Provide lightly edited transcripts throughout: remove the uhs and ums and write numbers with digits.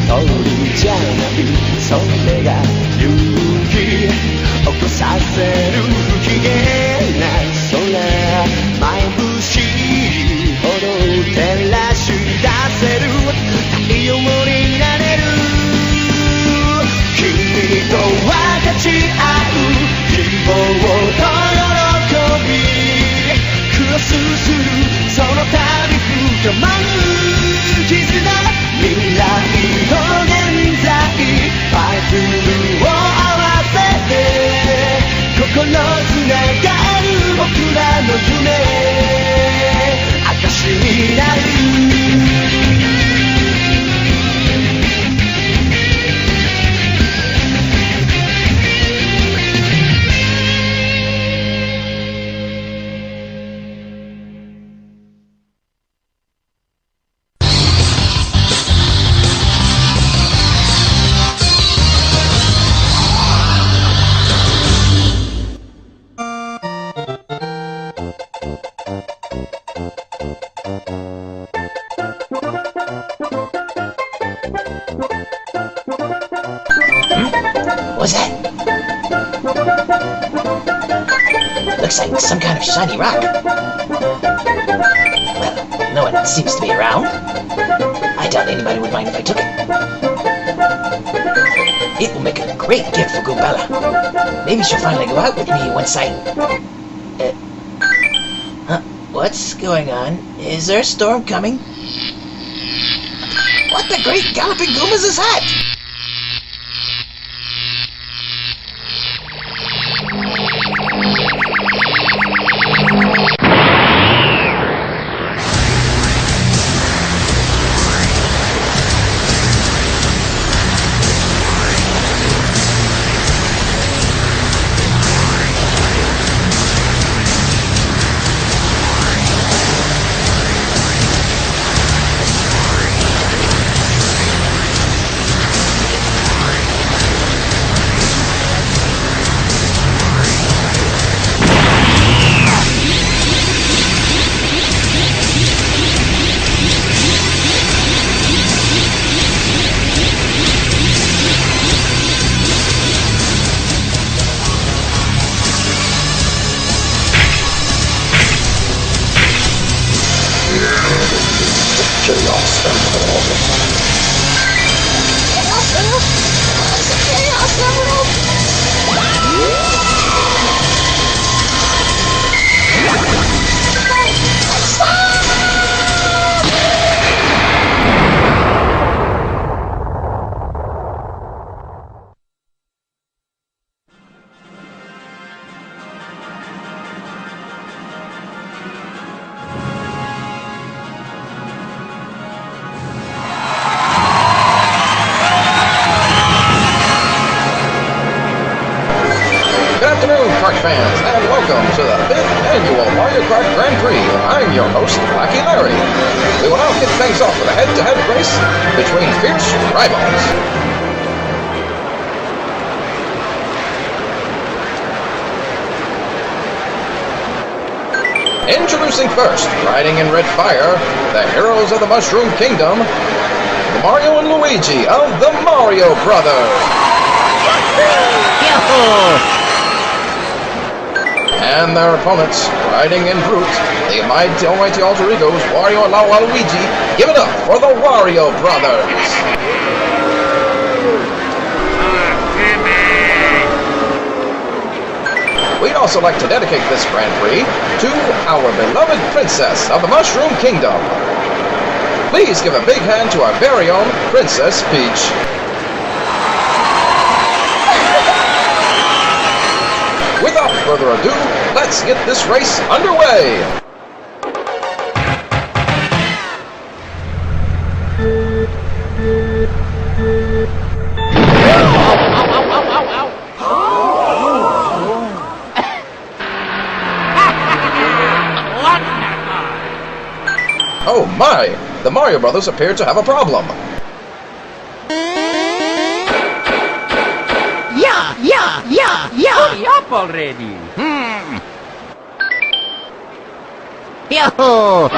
通るじゃないそれが勇気起こさせる不機嫌な空眩しいほど照らし出せる太陽になれる君と分かち合う希望と喜びクロスするその度深まる絆未来と現在パズルを合わせて心つながる僕らの夢証になるWhat's that? Looks like some kind of shiny rock. Well, no one seems to be around. I doubt anybody would mind if I took it. It will make a great gift for Goombella. Maybe she'll finally go out with me once I... Huh? What's going on? Is there a storm coming? What the great galloping Goombas is that? Fans, and welcome to the 5th Annual Mario Kart Grand Prix. I'm your host, Wacky Larry. We will now kick things off with a head-to-head race between fierce rivals. Introducing first, riding in red fire, the heroes of the Mushroom Kingdom, Mario and Luigi of the Mario Brothers. Yahoo! And their opponents, riding in brute, the almighty alter egos, Wario and Luigi, give it up for the Wario Brothers! We'd also like to dedicate this Grand Prix to our beloved princess of the Mushroom Kingdom. Please give a big hand to our very own Princess Peach. Without further ado, let's get this race underway! Oh my! The Mario Brothers appear to have a problem. Hurry up already! Yahoo!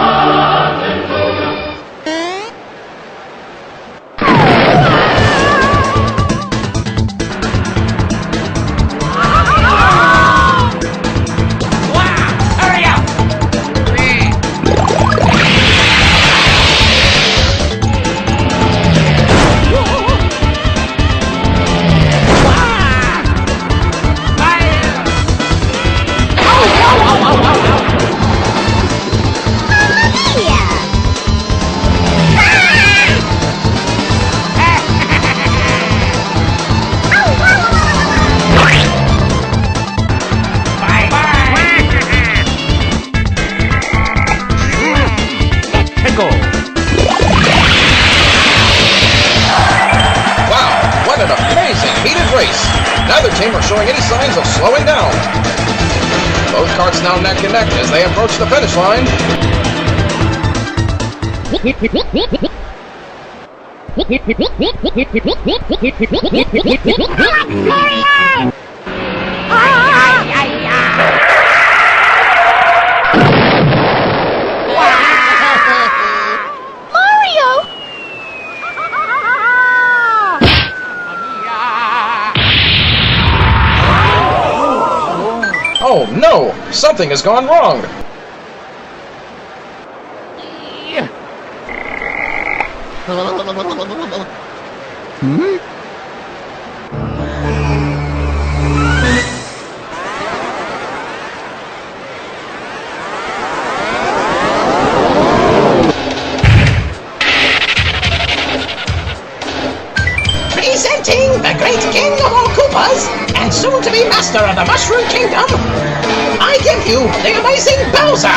Neither team are showing any signs of slowing down. Both carts now neck and neck as they approach the finish line. Oh no! Something has gone wrong! Presenting the great king of all Koopas, and soon to be master of the Mushroom Kingdom, I give you the amazing Bowser!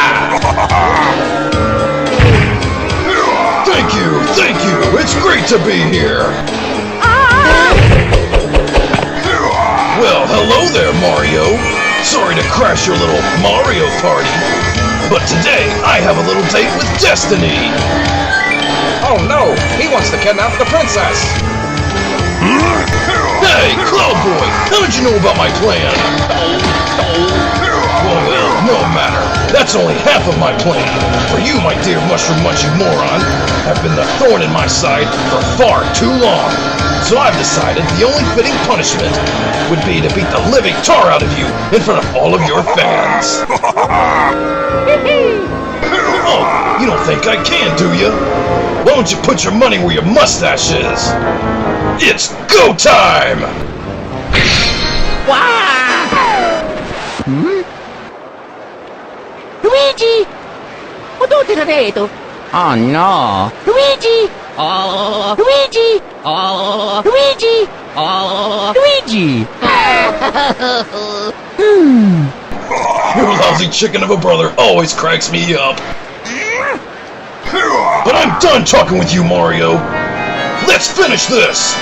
Thank you, it's great to be here! Well, hello there, Mario! Sorry to crash your little Mario party, but today I have a little date with Destiny! Oh no! He wants to kidnap the princess! Hey, Cloud Boy! How did you know about my plan? Well, no matter. That's only half of my plan. For you, my dear mushroom-munching moron, have been the thorn in my side for far too long. So I've decided the only fitting punishment would be to beat the living tar out of you in front of all of your fans. Oh, you don't think I can, do you? Why don't you put your money where your mustache is? It's go time! Luigi! Oh no! Luigi! Oh! Luigi! Oh! Luigi! Oh! Luigi! Your lousy chicken of a brother always cracks me up. But I'm done talking with you, Mario. Let's finish this!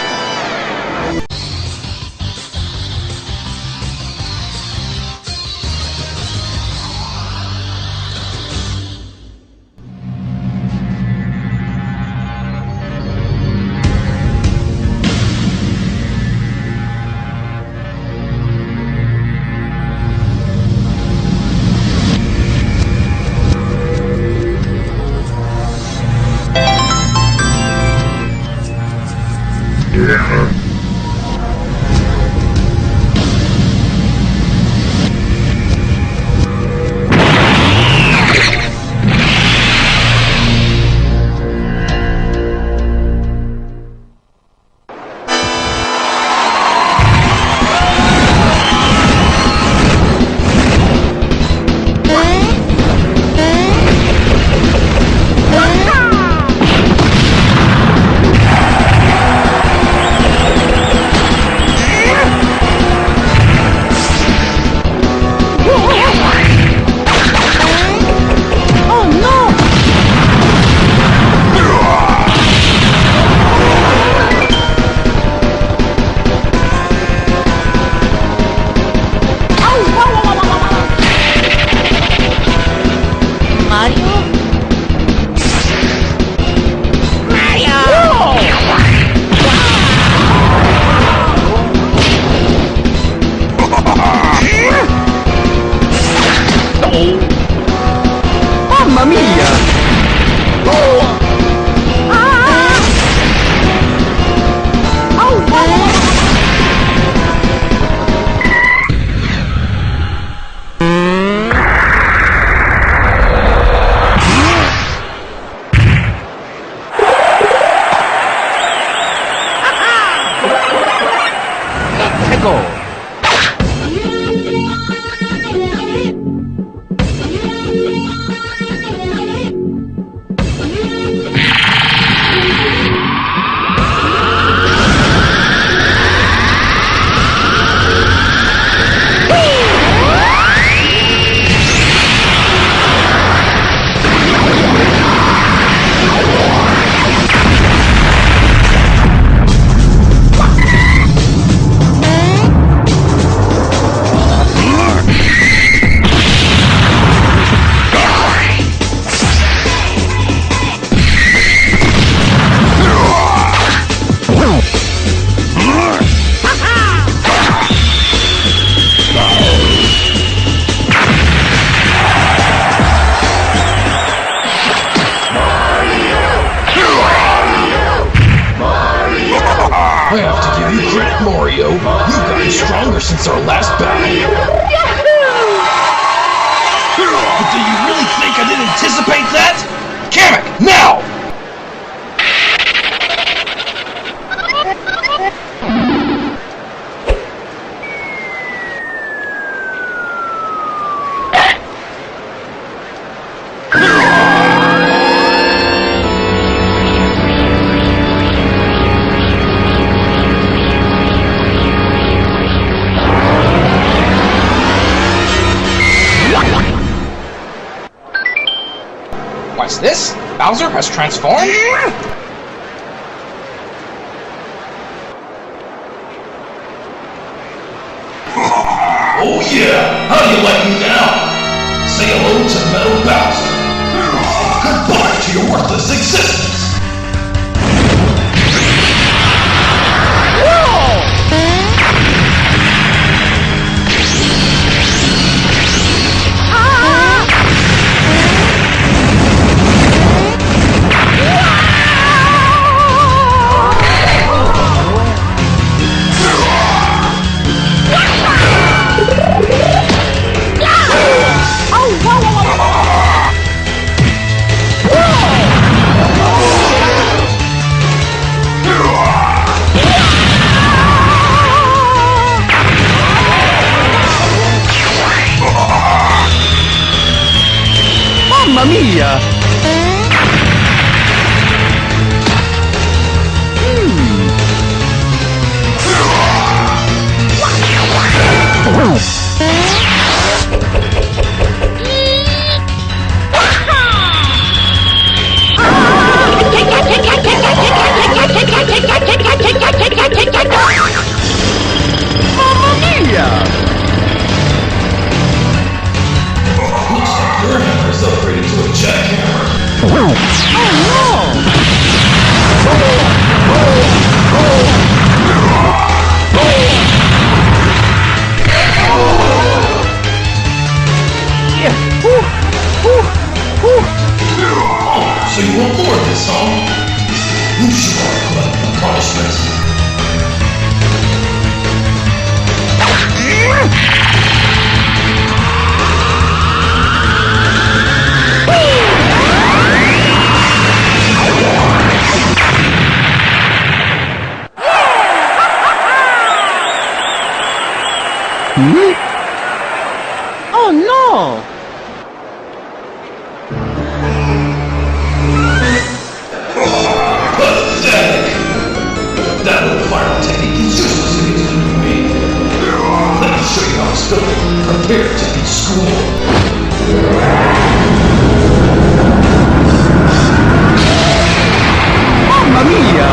But do you really think I didn't anticipate that? Kamek, now! What's this? Bowser has transformed? Oh yeah, how do you like me now? Say hello to Metal Bowser. Goodbye to your worthless existence. Mamma mia! Mamma mia! Looks like your hammer is upgraded to a jackhammer. Oh Oh, so you want more of this, huh? You sure are glutton for punishment. Oh no! Pathetic! That little firing technique is useless against the new me. Let me show you how it's done. Prepare to be schooled. Mamma mia!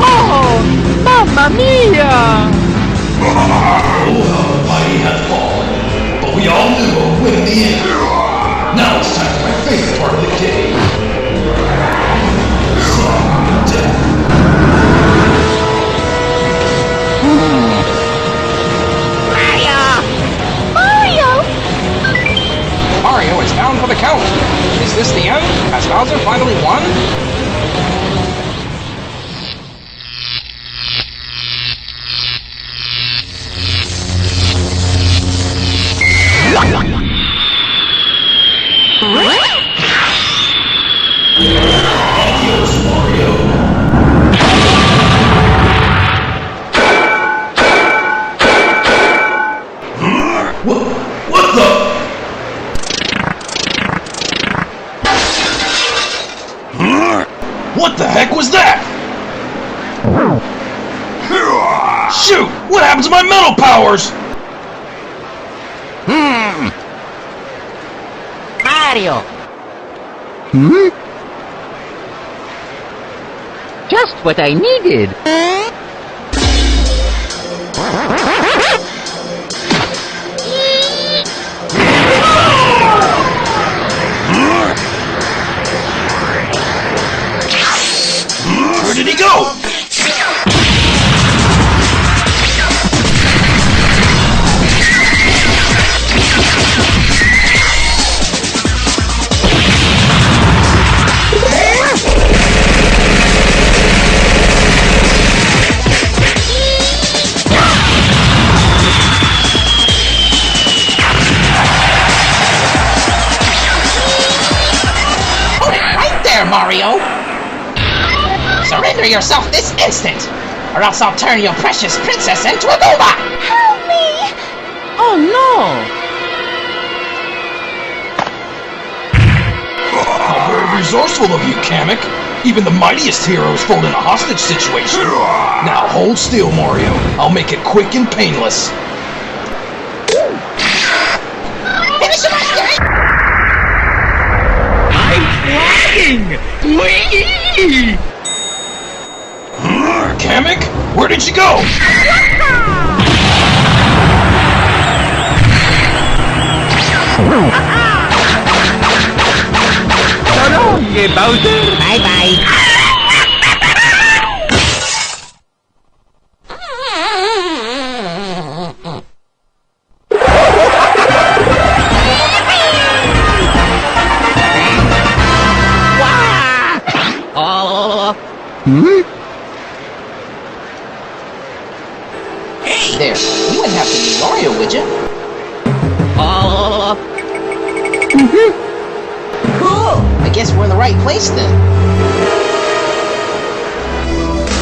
Oh! Mamma mia! Oh, how the mighty have fallen. But we all knew a win in the end. Now it's time for my favorite part of the game. Sudden death. Mario is down for the count. Is this the end? Has Bowser finally won? Adios, Mario. What the? What the heck was that? Shoot! What happened to my metal powers? Mario! Just what I needed! Where did he go? Mario! Surrender yourself this instant, or else I'll turn your precious princess into a Goomba! Help me! Oh no! How very resourceful of you, Kamek. Even the mightiest heroes fold in a hostage situation. Now hold still, Mario. I'll make it quick and painless. Finish him off, Gary! I'm flying! Whee! Kamek, where did you go? So long, Bowser! Bye-bye. Hey there, you wouldn't have to be Mario, would you? Cool! I guess we're in the right place then.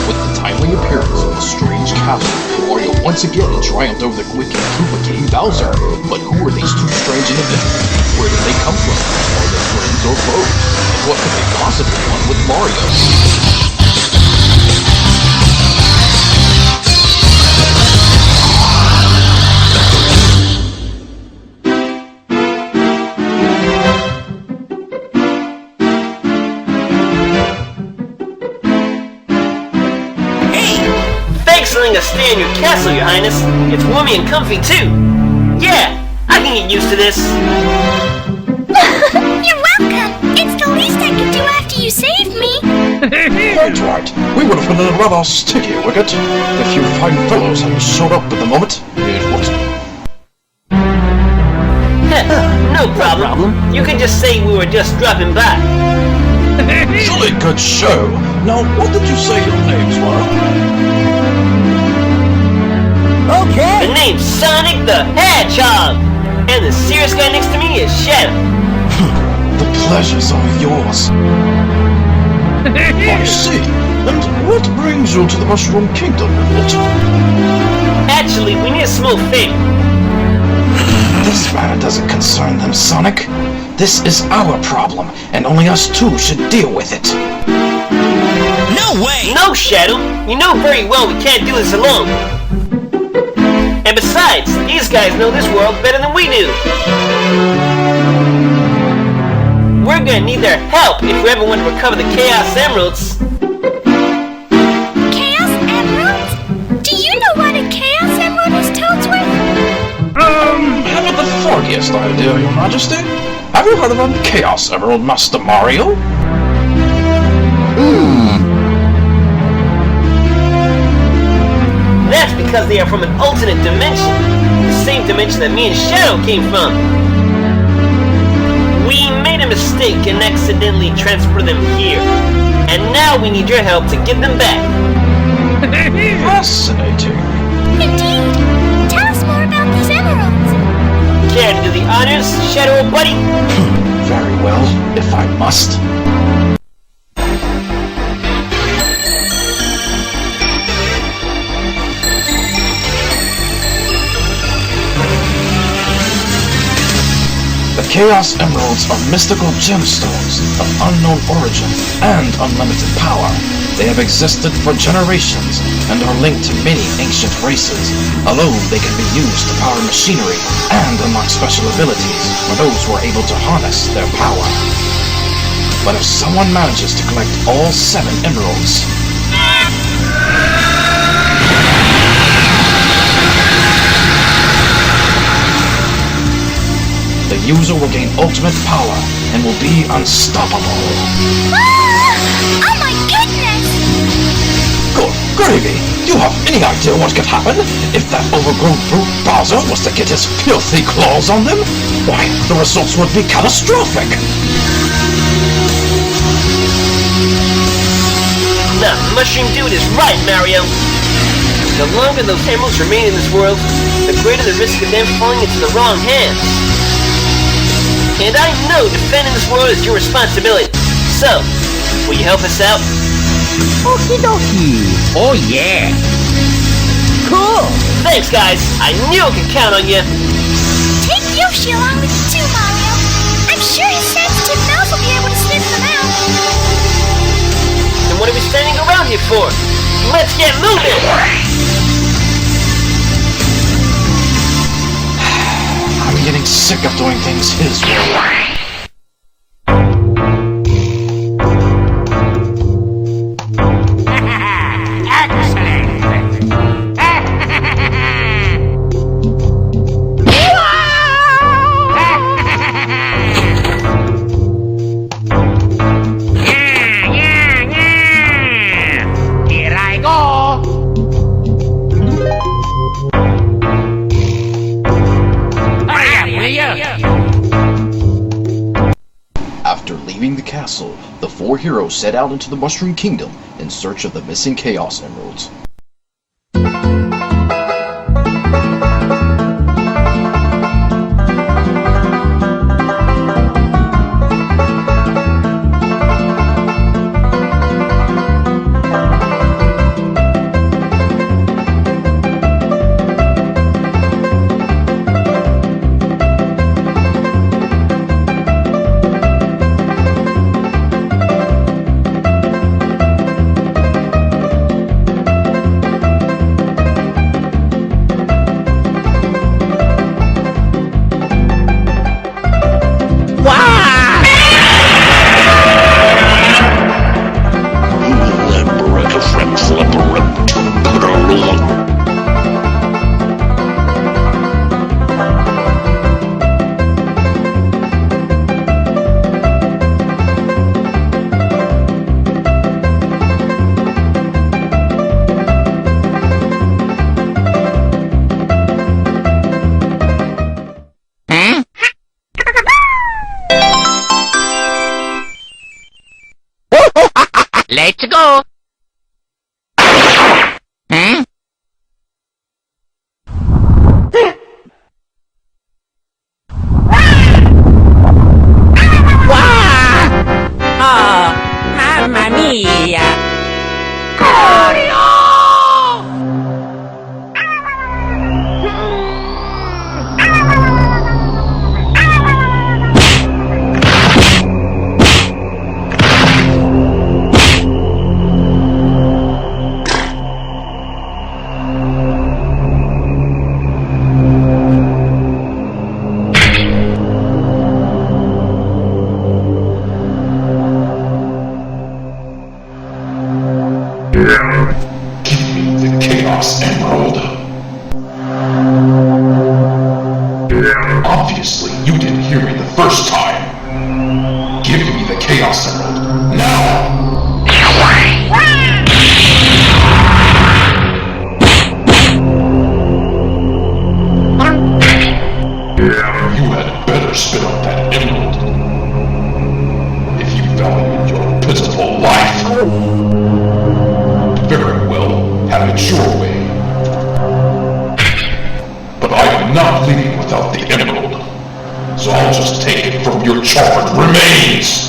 With the timely appearance of the strange castle, Mario once again triumphed over the wicked Koopa King Bowser. But who are these two strange individuals? Where did they come from? Are they friends or foes? And what could they possibly want with Mario? Something to stay in your castle, Your Highness. It's warmy and comfy, too. Yeah, I can get used to this. You're welcome. It's the least I could do after you saved me. Quite right. We would have been a rather sticky wicket if you fine fellows hadn't showed up at the moment. It was... No problem. You can just say we were just dropping by. Jolly good show. Now, what did you say your names were? The name's Sonic the Hedgehog, and the serious guy next to me is Shadow. The pleasures are yours. I see. And what brings you to the Mushroom Kingdom, Emerald? Actually, we need a small favor. This matter doesn't concern them, Sonic. This is our problem, and only us two should deal with it. No way! No, Shadow. You know very well we can't do this alone. And besides, these guys know this world better than we do. We're gonna need their help if we ever want to recover the Chaos Emeralds. Chaos Emeralds? Do you know what a Chaos Emerald is, Toadsworth? Haven't the foggiest idea, Your Majesty. Have you heard of a Chaos Emerald, Master Mario? That's because they are from an alternate dimension. The same dimension that me and Shadow came from. We made a mistake and accidentally transferred them here. And now we need your help to get them back. Fascinating. Indeed. Tell us more about these emeralds. Care to do the honors, Shadow buddy? Very well, if I must. The Chaos Emeralds are mystical gemstones of unknown origin and unlimited power. They have existed for generations and are linked to many ancient races. Alone, they can be used to power machinery and unlock special abilities for those who are able to harness their power. But if someone manages to collect all 7 emeralds, the user will gain ultimate power and will be unstoppable. Oh my goodness! Good gravy! Do you have any idea what could happen if that overgrown brute Bowser was to get his filthy claws on them? Why, the results would be catastrophic! The Mushroom Dude is right, Mario. The longer those emeralds remain in this world, the greater the risk of them falling into the wrong hands. And I know defending this world is your responsibility. So, Will you help us out? Okie dokie. Oh yeah. Cool. Thanks, guys. I knew I could count on you. Take Yoshi along with you too, Mario. I'm sure his sensitive nose will be able to sniff them out. Then what are we standing around here for? Let's get moving! I'm getting sick of doing things his way. After leaving the castle, the four heroes set out into the Mushroom Kingdom in search of the missing Chaos Emeralds. Let's go! Oh, mamma mia! Give me the Chaos Emerald. Obviously, you didn't hear me the first time. Give me the Chaos Emerald, now! You had better spit up that emerald. If you value your pitiful life. Very well, have it your way. But I am not leaving without the emerald, so I'll just take it from your charred remains!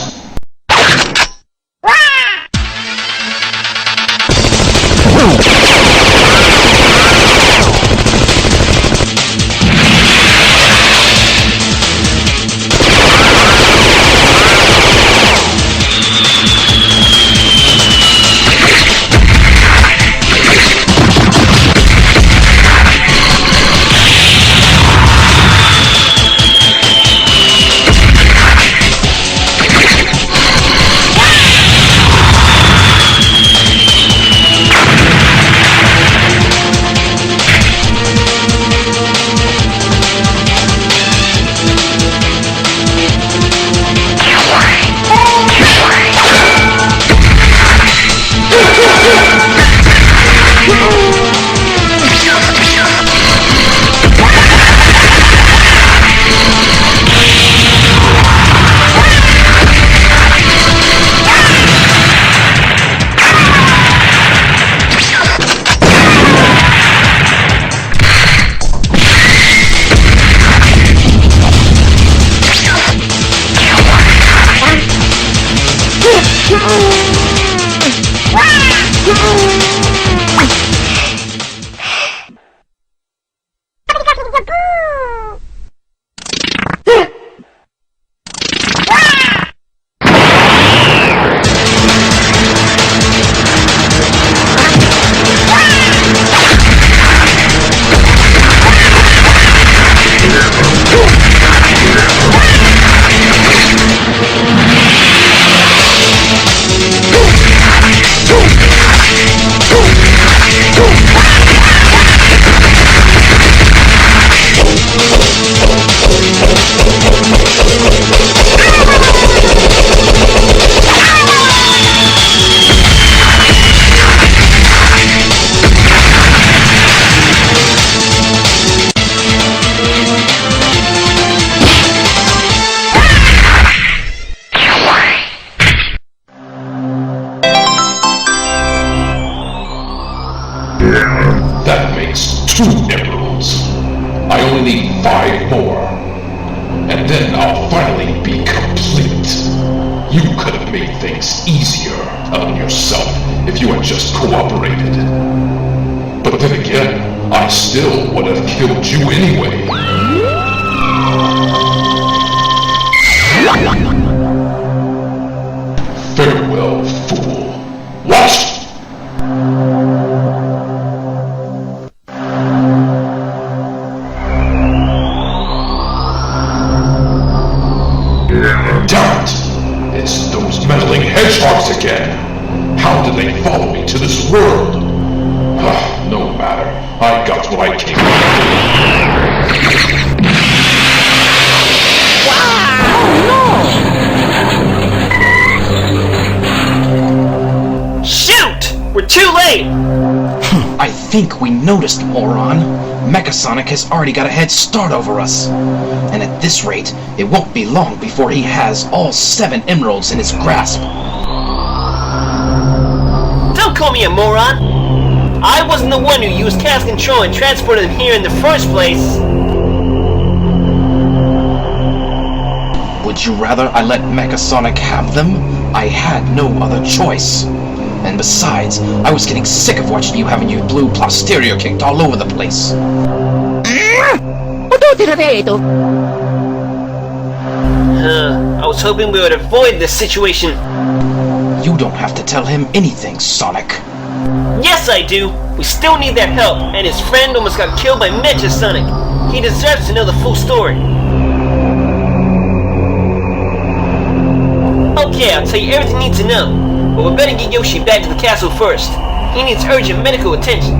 I only need 5 more. And then I'll finally be complete. You could have made things easier on yourself if you had just cooperated. But then again, I still would have killed you anyway. Farewell, fool. What? Damn it! It's those meddling hedgehogs again! How did they follow me to this world? No matter. I got what I came for. Shoot! We're too late! I think we noticed, moron. Mecha Sonic has already got a head start over us. And at this rate, it won't be long before he has all 7 emeralds in his grasp. Don't call me a moron! I wasn't the one who used chaos control and transported them here in the first place! Would you rather I let Mecha Sonic have them? I had no other choice. And besides, I was getting sick of watching you having your blue posterior kicked all over the place. I was hoping we would avoid this situation. You don't have to tell him anything, Sonic. Yes, I do. We still need their help, and his friend almost got killed by Métal Sonic. He deserves to know the full story. Okay, I'll tell you everything you need to know. But we better get Yoshi back to the castle first. He needs urgent medical attention.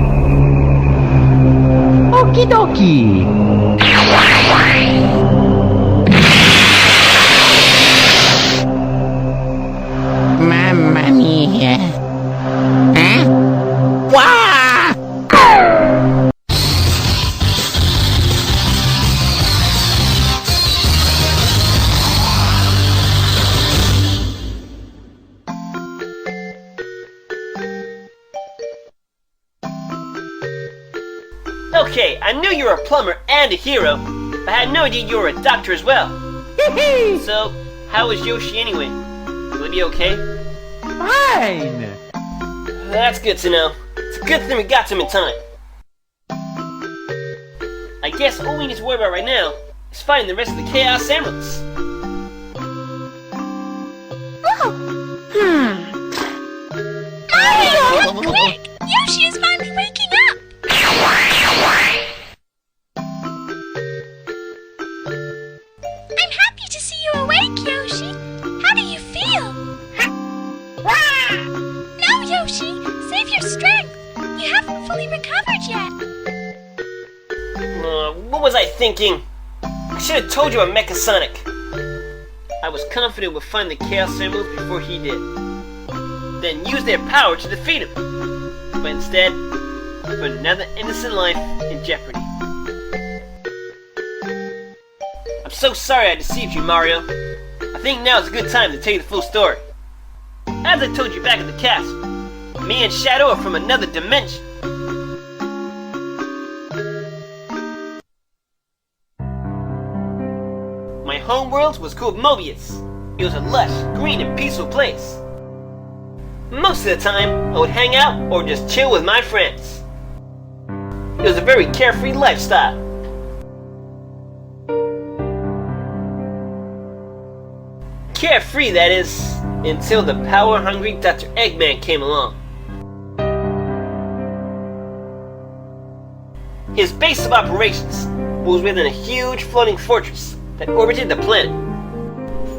Okie dokie. Mamma mia. Huh? Wah! Okay, I knew you were a plumber and a hero, but I had no idea you were a doctor as well. So, how is Yoshi anyway? Will he be okay? Fine. That's good to know. It's a good thing we got to him in time. I guess all we need to worry about right now is finding the rest of the Chaos Emeralds. Mario, quick! Yoshi is finally waking up! I'm happy to see you awake, Yoshi. How do you feel? No, Yoshi! Save your strength! You haven't fully recovered yet! What was I thinking? I should have told you about Mecha Sonic. I was confident we'd find the Chaos Emeralds before he did. Then use their power to defeat him. But instead, I put another innocent life in jeopardy. I'm so sorry I deceived you, Mario. I think now is a good time to tell you the full story. As I told you back at the castle, me and Shadow are from another dimension. My homeworld was called Mobius. It was a lush, green, and peaceful place. Most of the time, I would hang out or just chill with my friends. It was a very carefree lifestyle. Carefree, that is, until the power-hungry Dr. Eggman came along. His base of operations was within a huge floating fortress that orbited the planet.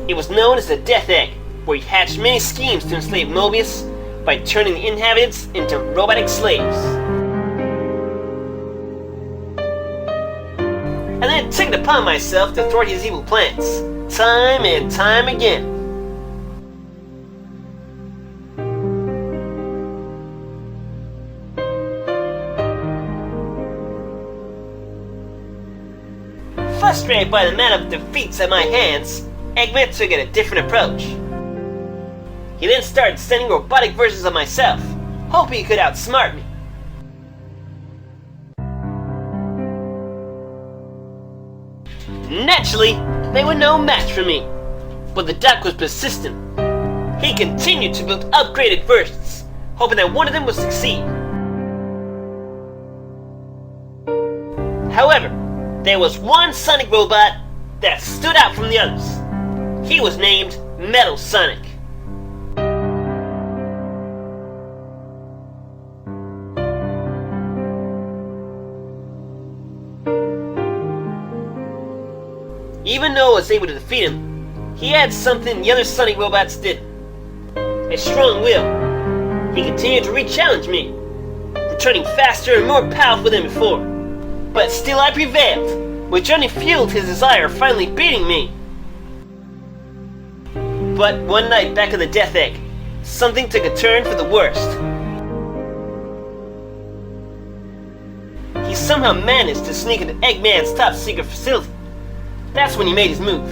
It was known as the Death Egg, where he hatched many schemes to enslave Mobius by turning the inhabitants into robotic slaves. And then took it upon myself to thwart his evil plans, time and time again. Frustrated by the amount of defeats at my hands, Eggman took a different approach. He then started sending robotic versions of myself, hoping he could outsmart me. Naturally, they were no match for me. But the duck was persistent. He continued to build upgraded versions, hoping that one of them would succeed. However, there was one Sonic robot that stood out from the others. He was named Métal Sonic. Even though I was able to defeat him, he had something the other Sonic robots didn't. A strong will. He continued to re-challenge me, returning faster and more powerful than before. But still I prevailed, which only fueled his desire of finally beating me. But one night back at the Death Egg, something took a turn for the worst. He somehow managed to sneak into Eggman's top secret facility. That's when he made his move.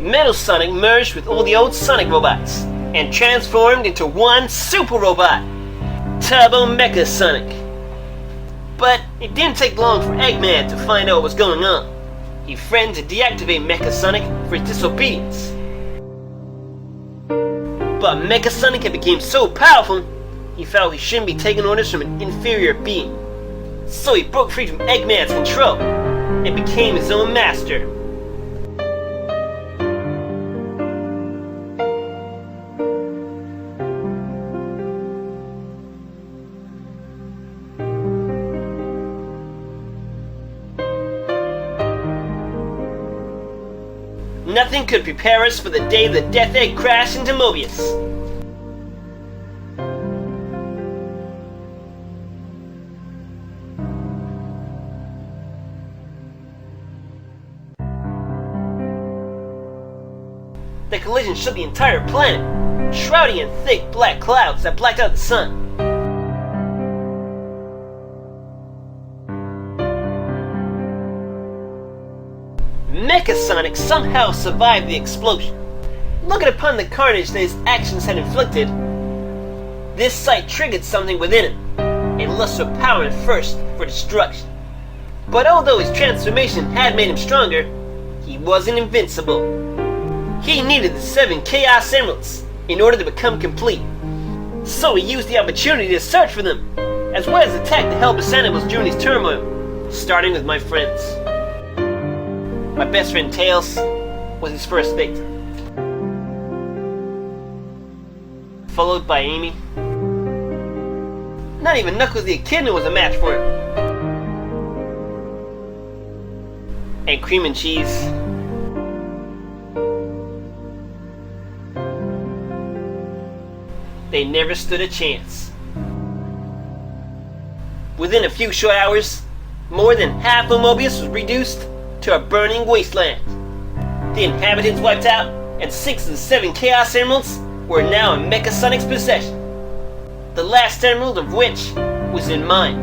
Métal Sonic merged with all the old Sonic robots and transformed into one super robot, Turbo Mecha Sonic. But it didn't take long for Eggman to find out what was going on. He threatened to deactivate Mecha Sonic for his disobedience. But Mecha Sonic had become so powerful, he felt he shouldn't be taking orders from an inferior being. So he broke free from Eggman's control and became his own master. Nothing could prepare us for the day the Death Egg crashed into Mobius. The collision shook the entire planet, shrouding in thick black clouds that blacked out the sun. Mecha Sonic somehow survived the explosion. Looking upon the carnage that his actions had inflicted, this sight triggered something within him, a lust for power and thirst for destruction. But although his transformation had made him stronger, he wasn't invincible. He needed the 7 Chaos Emeralds in order to become complete. So he used the opportunity to search for them, as well as attack the helpless animals during his turmoil, starting with my friends. My best friend Tails was his first victim, followed by Amy. Not even Knuckles the Echidna was a match for him. And Cream and Cheese. They never stood a chance. Within a few short hours, more than half of Mobius was reduced to a burning wasteland. The inhabitants wiped out, and 6 of the 7 Chaos Emeralds were now in Mecha Sonic's possession. The last emerald of which was in mine.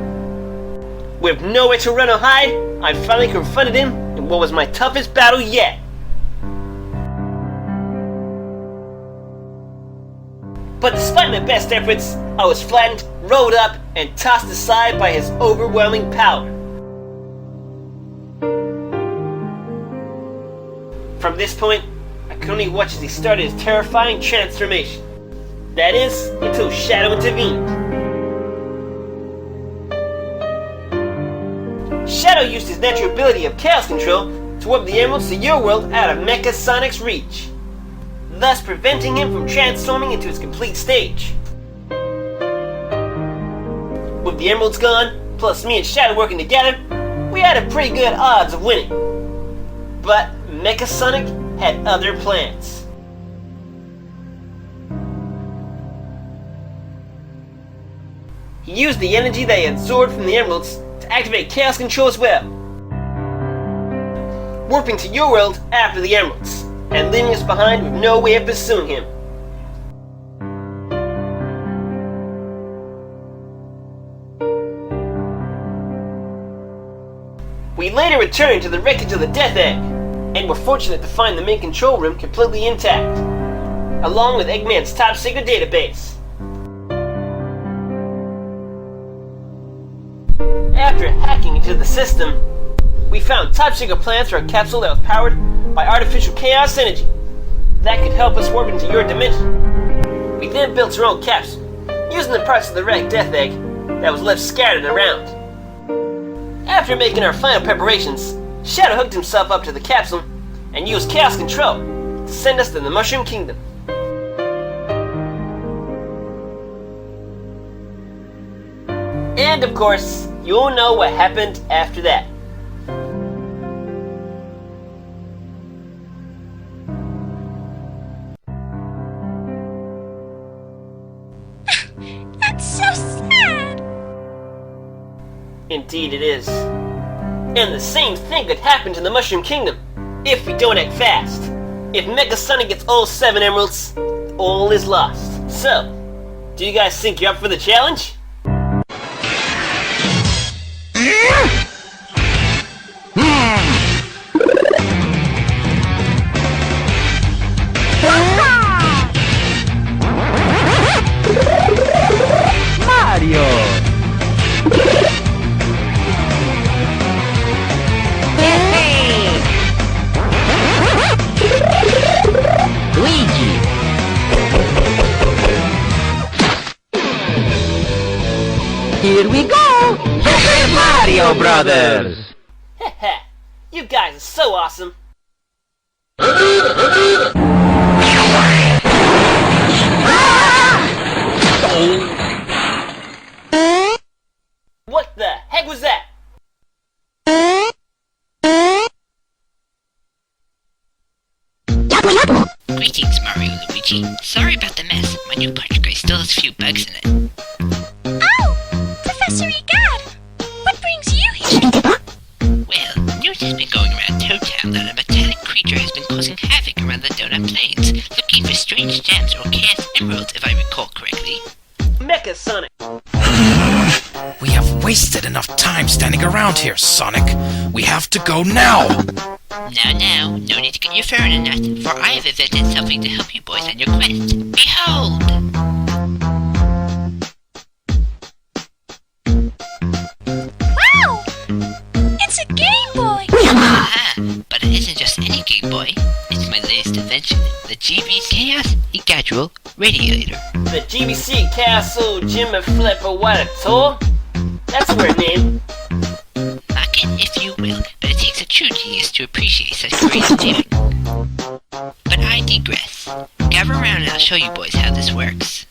With nowhere to run or hide, I finally confronted him in what was my toughest battle yet. But despite my best efforts, I was flattened, rolled up, and tossed aside by his overwhelming power. From this point, I could only watch as he started his terrifying transformation. That is, until Shadow intervened. Shadow used his natural ability of chaos control to warp the emeralds to your world out of Mecha Sonic's reach, thus preventing him from transforming into his complete stage. With the emeralds gone, plus me and Shadow working together, we had a pretty good odds of winning. But Mecha Sonic had other plans. He used the energy that he absorbed from the emeralds to activate chaos control as well, warping to your world after the emeralds, and leaving us behind with no way of pursuing him. We later returned to the wreckage of the Death Egg, and were fortunate to find the main control room completely intact, along with Eggman's top secret database. After hacking into the system, we found top secret plans for a capsule that was powered by artificial chaos energy that could help us warp into your dimension. We then built our own capsule, using the parts of the wrecked Death Egg that was left scattered around. After making our final preparations, Shadow hooked himself up to the capsule and used Chaos Control to send us to the Mushroom Kingdom. And of course, you'll know what happened after that. That's so sad. Indeed it is. And the same thing could happen to the Mushroom Kingdom if we don't act fast. If Mecha Sonic gets all 7 emeralds, all is lost. So, do you guys think you're up for the challenge? Mario! Luigi! Here we go! Super Mario Brothers! Heh, you guys are so awesome! What the heck was that? Greetings, Mario and Luigi. Sorry about the mess. My new punch gray still has a few bugs in it. Oh, Professor Egad, what brings you here? Well, news has been going around Toadtown that a metallic creature has been causing havoc around the Donut Plains, looking for strange gems or chaos emeralds, if I recall correctly. Mecha Sonic! We have wasted enough time standing around here, Sonic. We have to go now! Now, no need to get your fur in a nut, for I have invented something to help you boys on your quest. Behold! Wow! It's a Game Boy! Aha! But it isn't just any Game Boy. It's my latest invention, the GB Chaos Egadual Radiator. The GBC Castle Jimmy Flipper What a Tour? That's a weird name. Mock it if you will, but it takes a true genius to appreciate such great achievement. But I digress. Gather around and I'll show you boys how this works.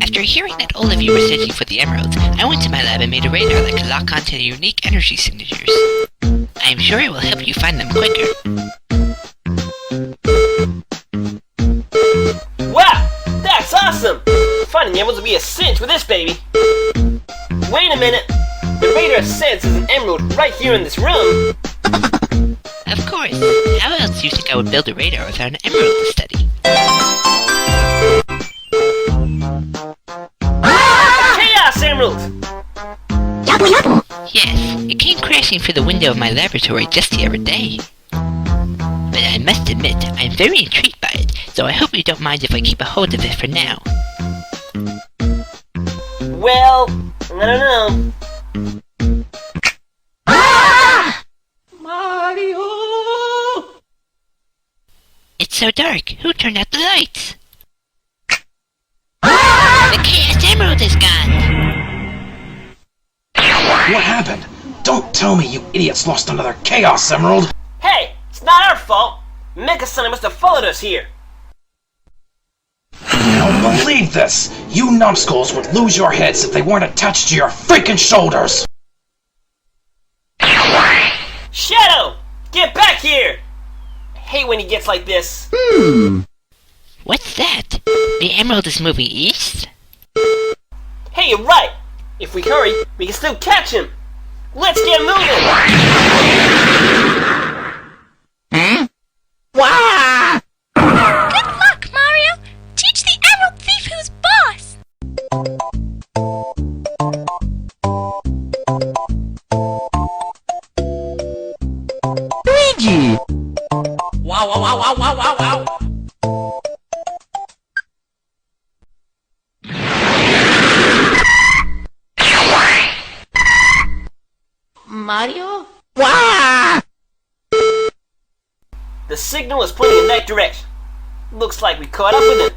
After hearing that all of you were searching for the emeralds, I went to my lab and made a radar that could lock onto the unique energy signatures. I am sure it will help you find them quicker. Wow! That's awesome! Finding the emeralds will be a cinch with this baby. Wait a minute! The radar says there's an emerald right here in this room. Of course. How else do you think I would build a radar without an emerald to study? Chaos Emerald! Yes, it came crashing through the window of my laboratory just the other day. But I must admit, I'm very intrigued by it, so I hope you don't mind if I keep a hold of it for now. Well, I don't know. Mario! It's so dark. Who turned out the lights? The Chaos Emerald is gone! What happened? Don't tell me you idiots lost another Chaos Emerald! Hey, it's not our fault. Mecha Sonic must have followed us here. I don't believe this! You numbskulls would lose your heads if they weren't attached to your freaking shoulders! Shadow! Get back here! I hate when he gets like this. What's that? The emerald is moving east? Hey, you're right! If we hurry, we can still catch him! Let's get moving! Wah! Good luck, Mario! Teach the Emerald Thief who's boss! Mario? Wah! The signal is pointing in that direction. Looks like we caught up with it.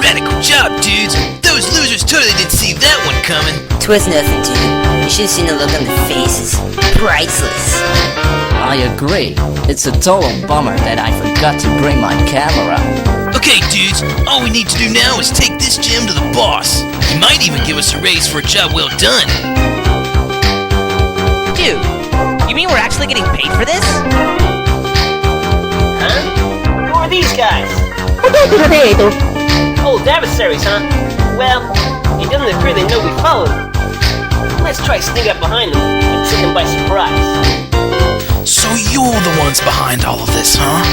Radical job, dudes! Those losers totally didn't see that one coming. 'Twas nothing, dude. You should have seen the look on their faces. Priceless. I agree. It's a total bummer that I forgot to bring my camera. Okay, dudes, all we need to do now is take this gem to the boss. He might even give us a raise for a job well done. Dude, you mean we're actually getting paid for this? Huh? Who are these guys? Old adversaries, huh? Well, it doesn't appear they know we followed them. Let's try sneak up behind them and take them by surprise. So you're the ones behind all of this, huh?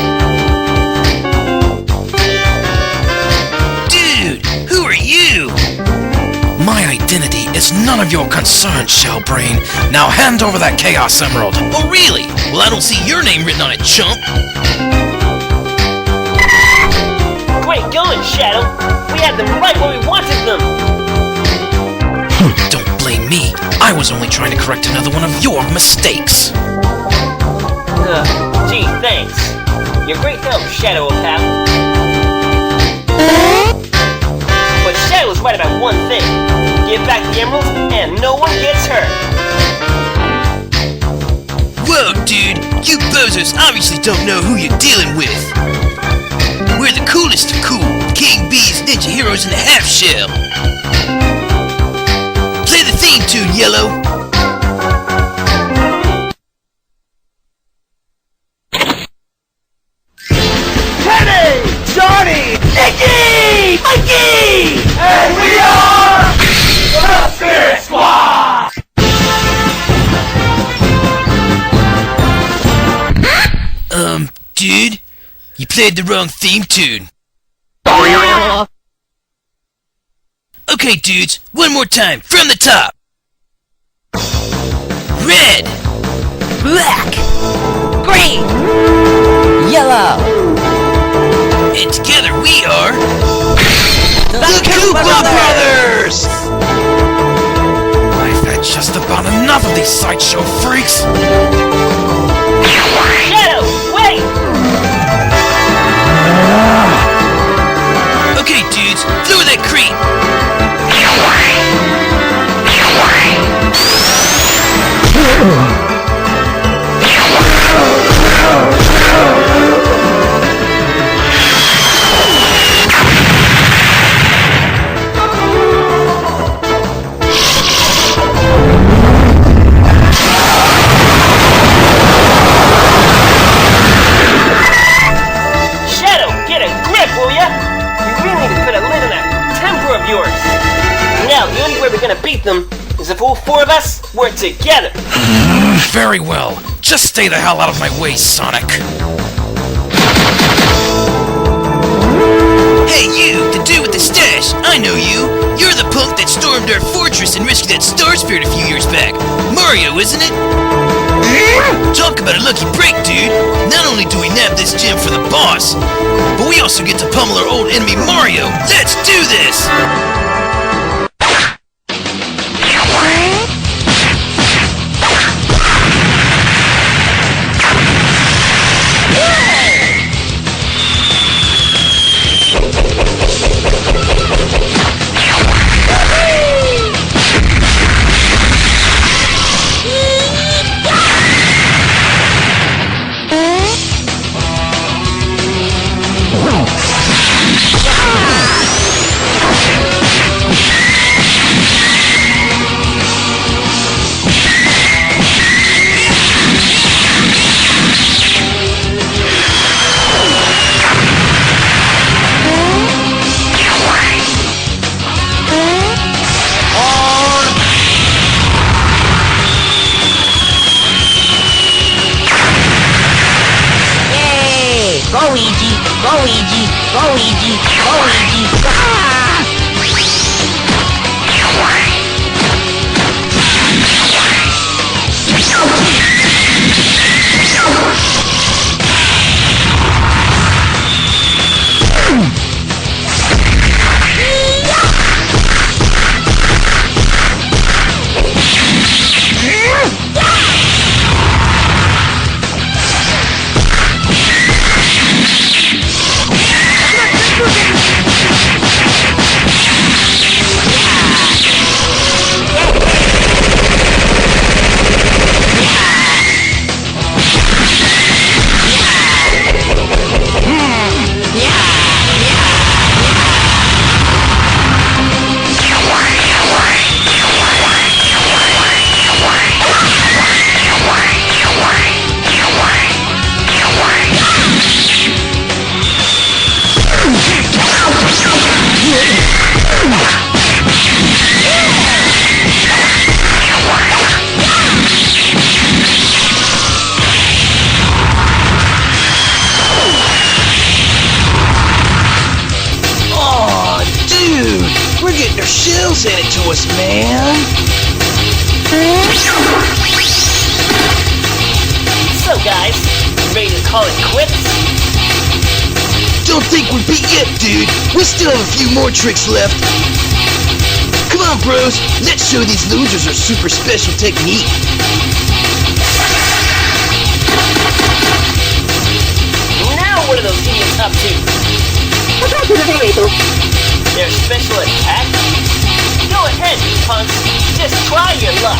Dude, who are you? My identity is none of your concern, Shellbrain. Now hand over that Chaos Emerald. Oh, really? Well, I don't see your name written on it, chump. Great going, Shadow. We had them right where we wanted them. Don't blame me. I was only trying to correct another one of your mistakes. Gee, thanks. You're great help, Shadow pal. But Shadow's right about one thing. Give back the emeralds and no one gets hurt. Whoa, dude. You bozos obviously don't know who you're dealing with. We're the coolest of cool. King Bees, ninja heroes in a half shell. Play the theme tune, Yellow. Johnny! Nicky! Mikey! And we are the Spirit Squad! Dude, you played the wrong theme tune. Okay, dudes, one more time, from the top. Red! Black! Green! Yellow! And together we are... The Koopa Brothers! I've had just about enough of these sideshow freaks. Shadow, wait! Okay, dudes, through that creep. Them is if all four of us work together. Very well. Just stay the hell out of my way, Sonic. Hey, you, the dude with the stash. I know you. You're the punk that stormed our fortress and risked that star spirit a few years back. Mario, isn't it? Talk about a lucky break, dude. Not only do we nab this gem for the boss, but we also get to pummel our old enemy Mario. Let's do this! us, man. So guys, ready to call it quits? Don't think we're beat yet, dude. We still have a few more tricks left. Come on, bros. Let's show these losers our super special technique. Now what are those idiots up to? Their special attack? Go ahead, you punks. Just try your luck.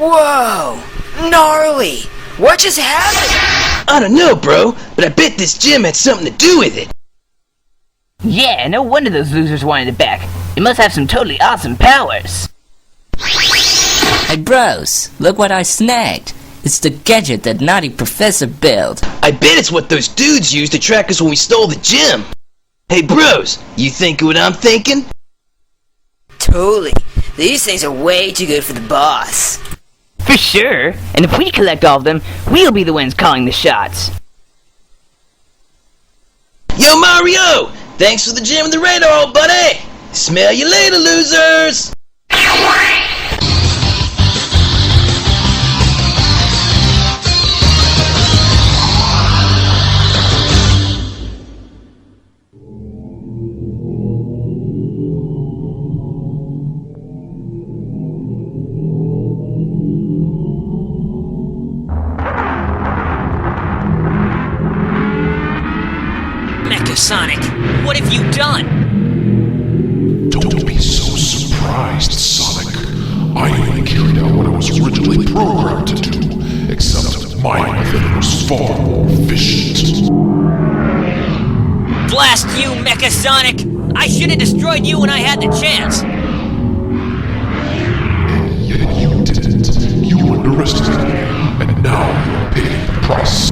Whoa! Gnarly! What just happened? I don't know, bro, but I bet this gym had something to do with it. Yeah, no wonder those losers wanted it back. It must have some totally awesome powers. Hey bros, look what I snagged. It's the gadget that naughty professor built. I bet it's what those dudes used to track us when we stole the gym. Hey bros, you think what I'm thinking? Totally. These things are way too good for the boss. For sure. And if we collect all of them, we'll be the ones calling the shots. Yo, Mario! Thanks for the gym and the radar, old buddy! Smell you later, losers! Sonic, what have you done? Don't be so surprised, Sonic. I only carried out what I was originally programmed to do, except my method was far more efficient. Blast you, Mecha Sonic! I should have destroyed you when I had the chance! And yet you didn't. You underestimated me, and now you're paying the price.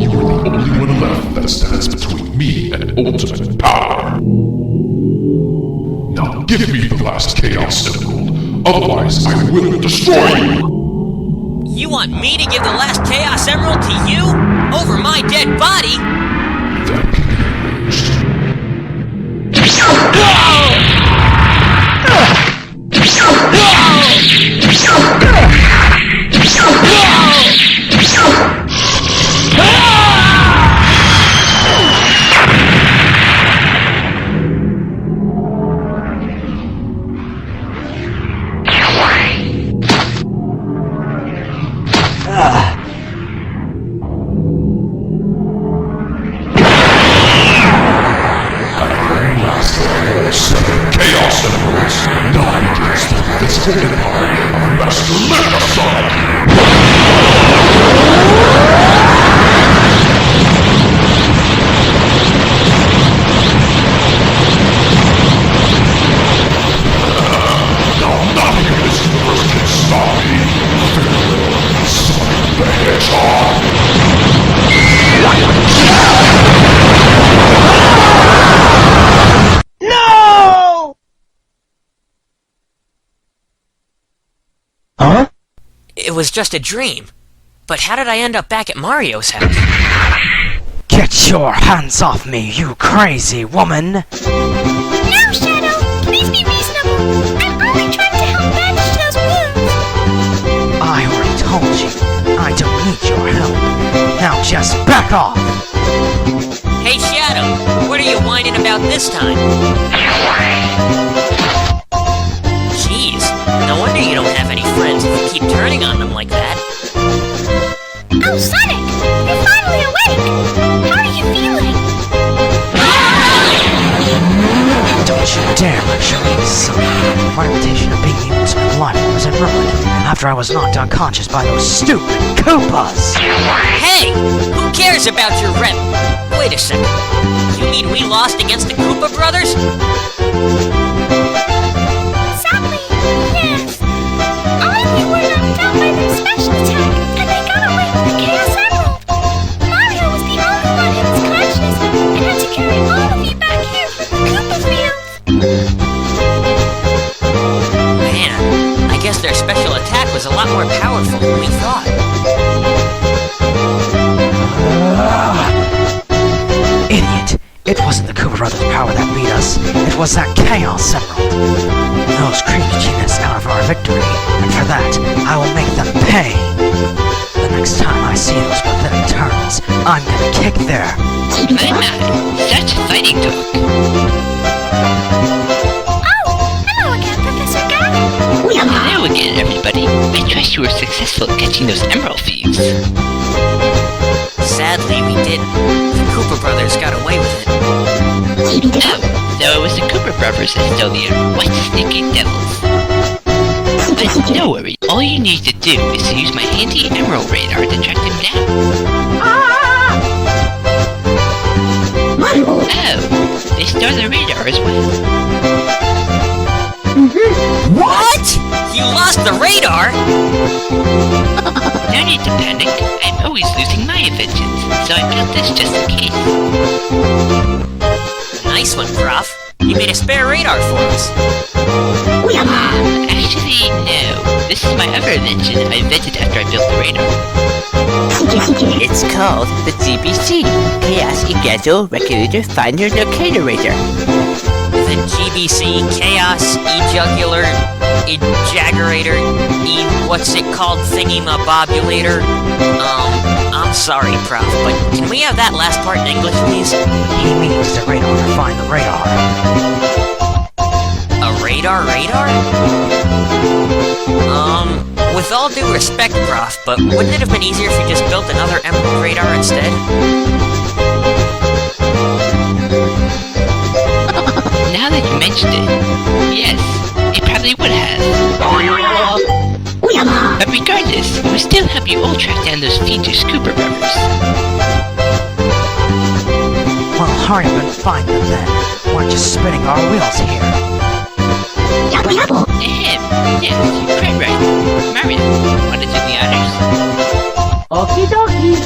You are the only one left that stands between me and ultimate power. Now give me the last Chaos Emerald, otherwise I will destroy you! You want me to give the last Chaos Emerald to you? Over my dead body? That can be arranged. Chaos Emeralds, now begins the physical empire of Master Metal Sonic! Now nothing in this universe can stop me! Farewell, Sonic the Hedgehog! Huh? It was just a dream. But how did I end up back at Mario's house? Get your hands off me, you crazy woman! No, Shadow! Please be reasonable! I'm only trying to help bandage those wounds! I already told you, I don't need your help. Now just back off! Hey, Shadow! What are you whining about this time? Jeez, no wonder you don't have any friends if you keep turning on them like that. Oh, Sonic! You're finally awake! How are you feeling? Don't you dare lecture me, son. My reputation of being the ultimate life was ruined after I was knocked unconscious by those stupid Koopas. Hey! Who cares about your rep? Wait a second. You mean we lost against the Koopa brothers? Sadly, yes. All of you were knocked out by their special attack, and they got away with the Chaos Emerald. Mario was the only one who was conscious, and had to carry all of you back here from the Koopa fields. Man, I guess their special attack was a lot more powerful than we thought. Idiot! It wasn't the Koopa Brothers' power that beat us. It was that Chaos Emerald. Those creeps cheated us out of our victory, and for that, I will make them pay. The next time I see those pathetic turtles, I'm gonna kick their... My, such fighting talk. Hello again, Professor Gag. Hello again, everybody. I trust you were successful in catching those emerald thieves. Sadly, we didn't. The Koopa brothers got away with it. Oh, so it was the Cooper brothers that stole the emerald. What sneaky devils. But don't worry, all you need to do is to use my handy emerald radar to track them down. Oh, they stole the radar as well. What? You lost the radar? No need to panic. I'm always losing my inventions, so I built this just in case. Nice one, Prof. You made a spare radar for us. Actually, no. This is my other invention I invented after I built the radar. It's called the GBC, Chaos Egazo Regulator Finder Locator Radar. The GBC Chaos Ejugular Ejagurator what's it called thingy-mabobulator? I'm sorry, Prof, but can we have that last part in English, please? He means the radar to find the radar. A radar? With all due respect, Prof, but wouldn't it have been easier if you just built another emerald radar instead? Now that you mentioned it, yes, it probably would have. But regardless, it would still help you all track down those future Scooper brothers. Well, hurry up and find them then. We're just spinning our wheels here. Yes, you're quite right. Mario, want to do the honors? Okie dokie.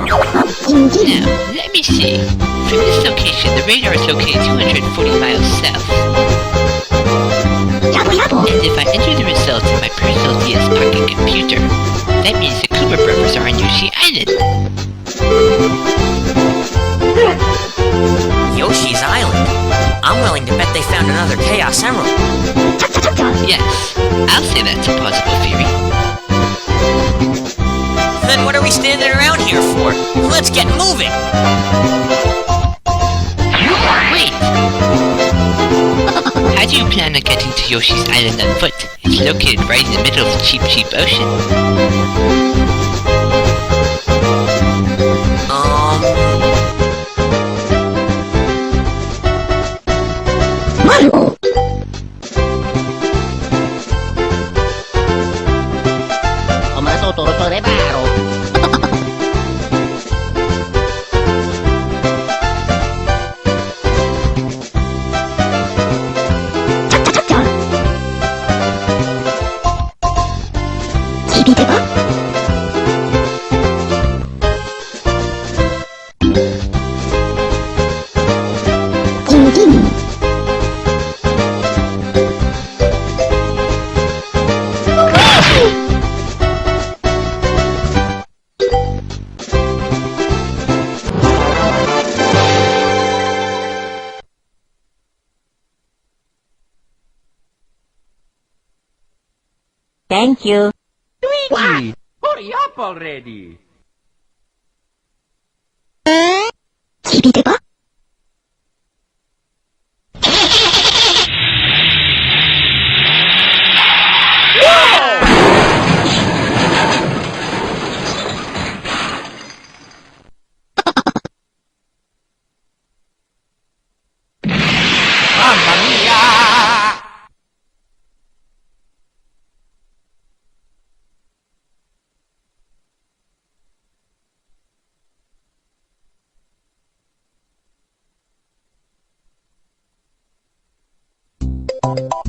Now, let me see. From this location, the radar is located 240 miles south. And if I enter the results in my personal DS Pocket computer, that means the Cooper brothers are on Yoshi Island. Yoshi's Island? I'm willing to bet they found another Chaos Emerald. Yes, I'll say that's a plausible theory. Then what are we standing around here for? Let's get moving! Wait! How do you plan on getting to Yoshi's Island on foot? It's located right in the middle of the Cheep Ocean. Mario! Thank you. Luigi, hurry up already. Luigi!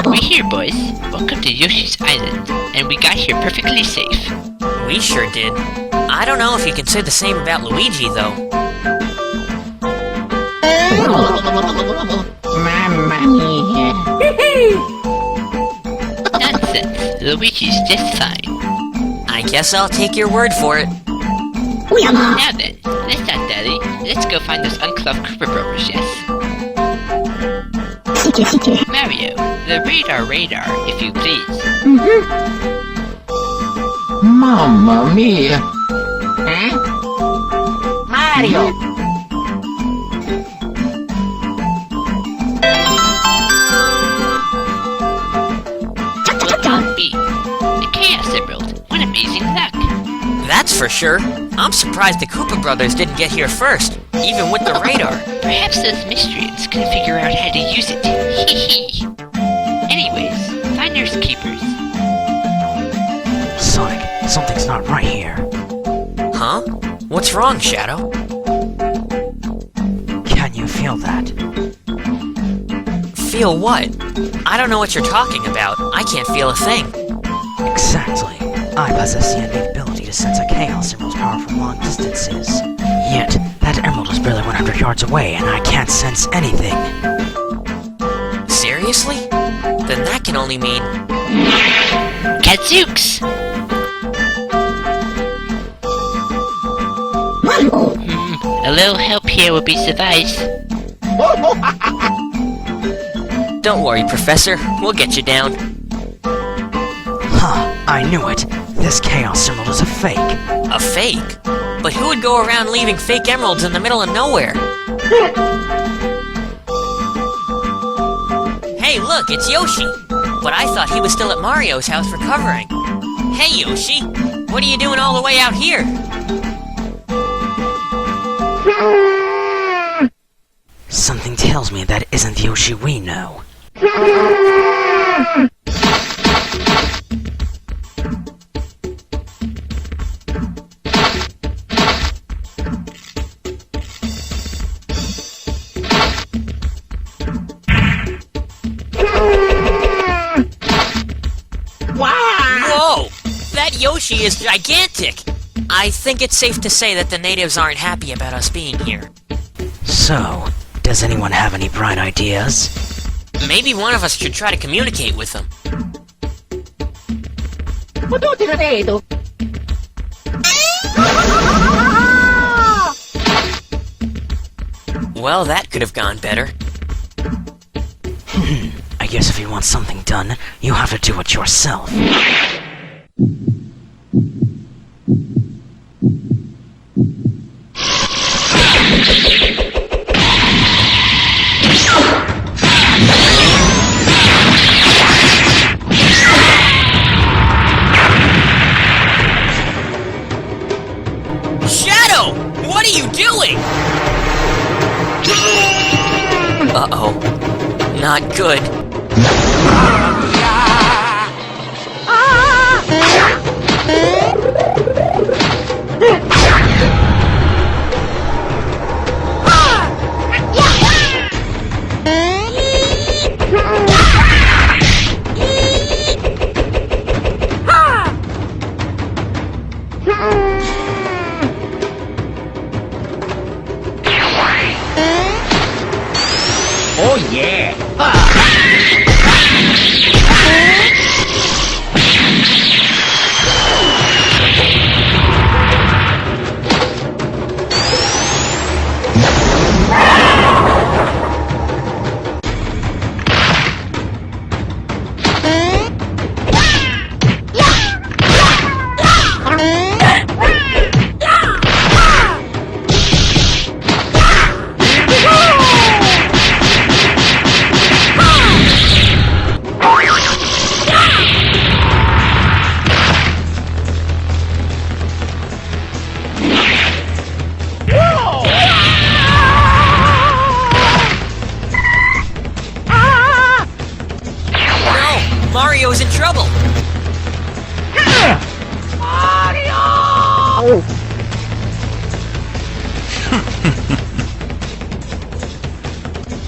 We're here, boys. Welcome to Yoshi's Island, and we got here perfectly safe. We sure did. I don't know if you can say the same about Luigi, though. Mamma mia. Nonsense. Luigi's just fine. I guess I'll take your word for it. Now then, let's not dally. Let's go find those uncloved Cooper Brothers, yes? Mario, the radar, if you please. Mamma mia. Mario. B. The Chaos Emerald. What amazing luck. That's for sure. I'm surprised the Koopa Brothers didn't get here first, even with the radar. Perhaps those miscreants couldn't figure out how to use it. Hee hee. Anyways, finders keepers. Sonic, something's not right here. Huh? What's wrong, Shadow? Can you feel that? Feel what? I don't know what you're talking about. I can't feel a thing. Exactly. I possess the innate ability to sense a Chaos Emerald's power from long distances. Yet, that emerald is barely 100 yards away, and I can't sense anything. Seriously? Then that can only mean... Gadzooks! A little help here would be suffice. Don't worry, Professor. We'll get you down. Huh, I knew it. This Chaos Emerald is a fake. A fake? But who would go around leaving fake emeralds in the middle of nowhere? Hey, look, it's Yoshi! But I thought he was still at Mario's house recovering. Hey, Yoshi! What are you doing all the way out here? Something tells me that isn't the Yoshi we know. Whoa! That Yoshi is gigantic! I think it's safe to say that the natives aren't happy about us being here. So, does anyone have any bright ideas? Maybe one of us should try to communicate with them. Well, that could have gone better. I guess if you want something done, you have to do it yourself. Shadow! What are you doing? Uh-oh. Not good. Oh yeah!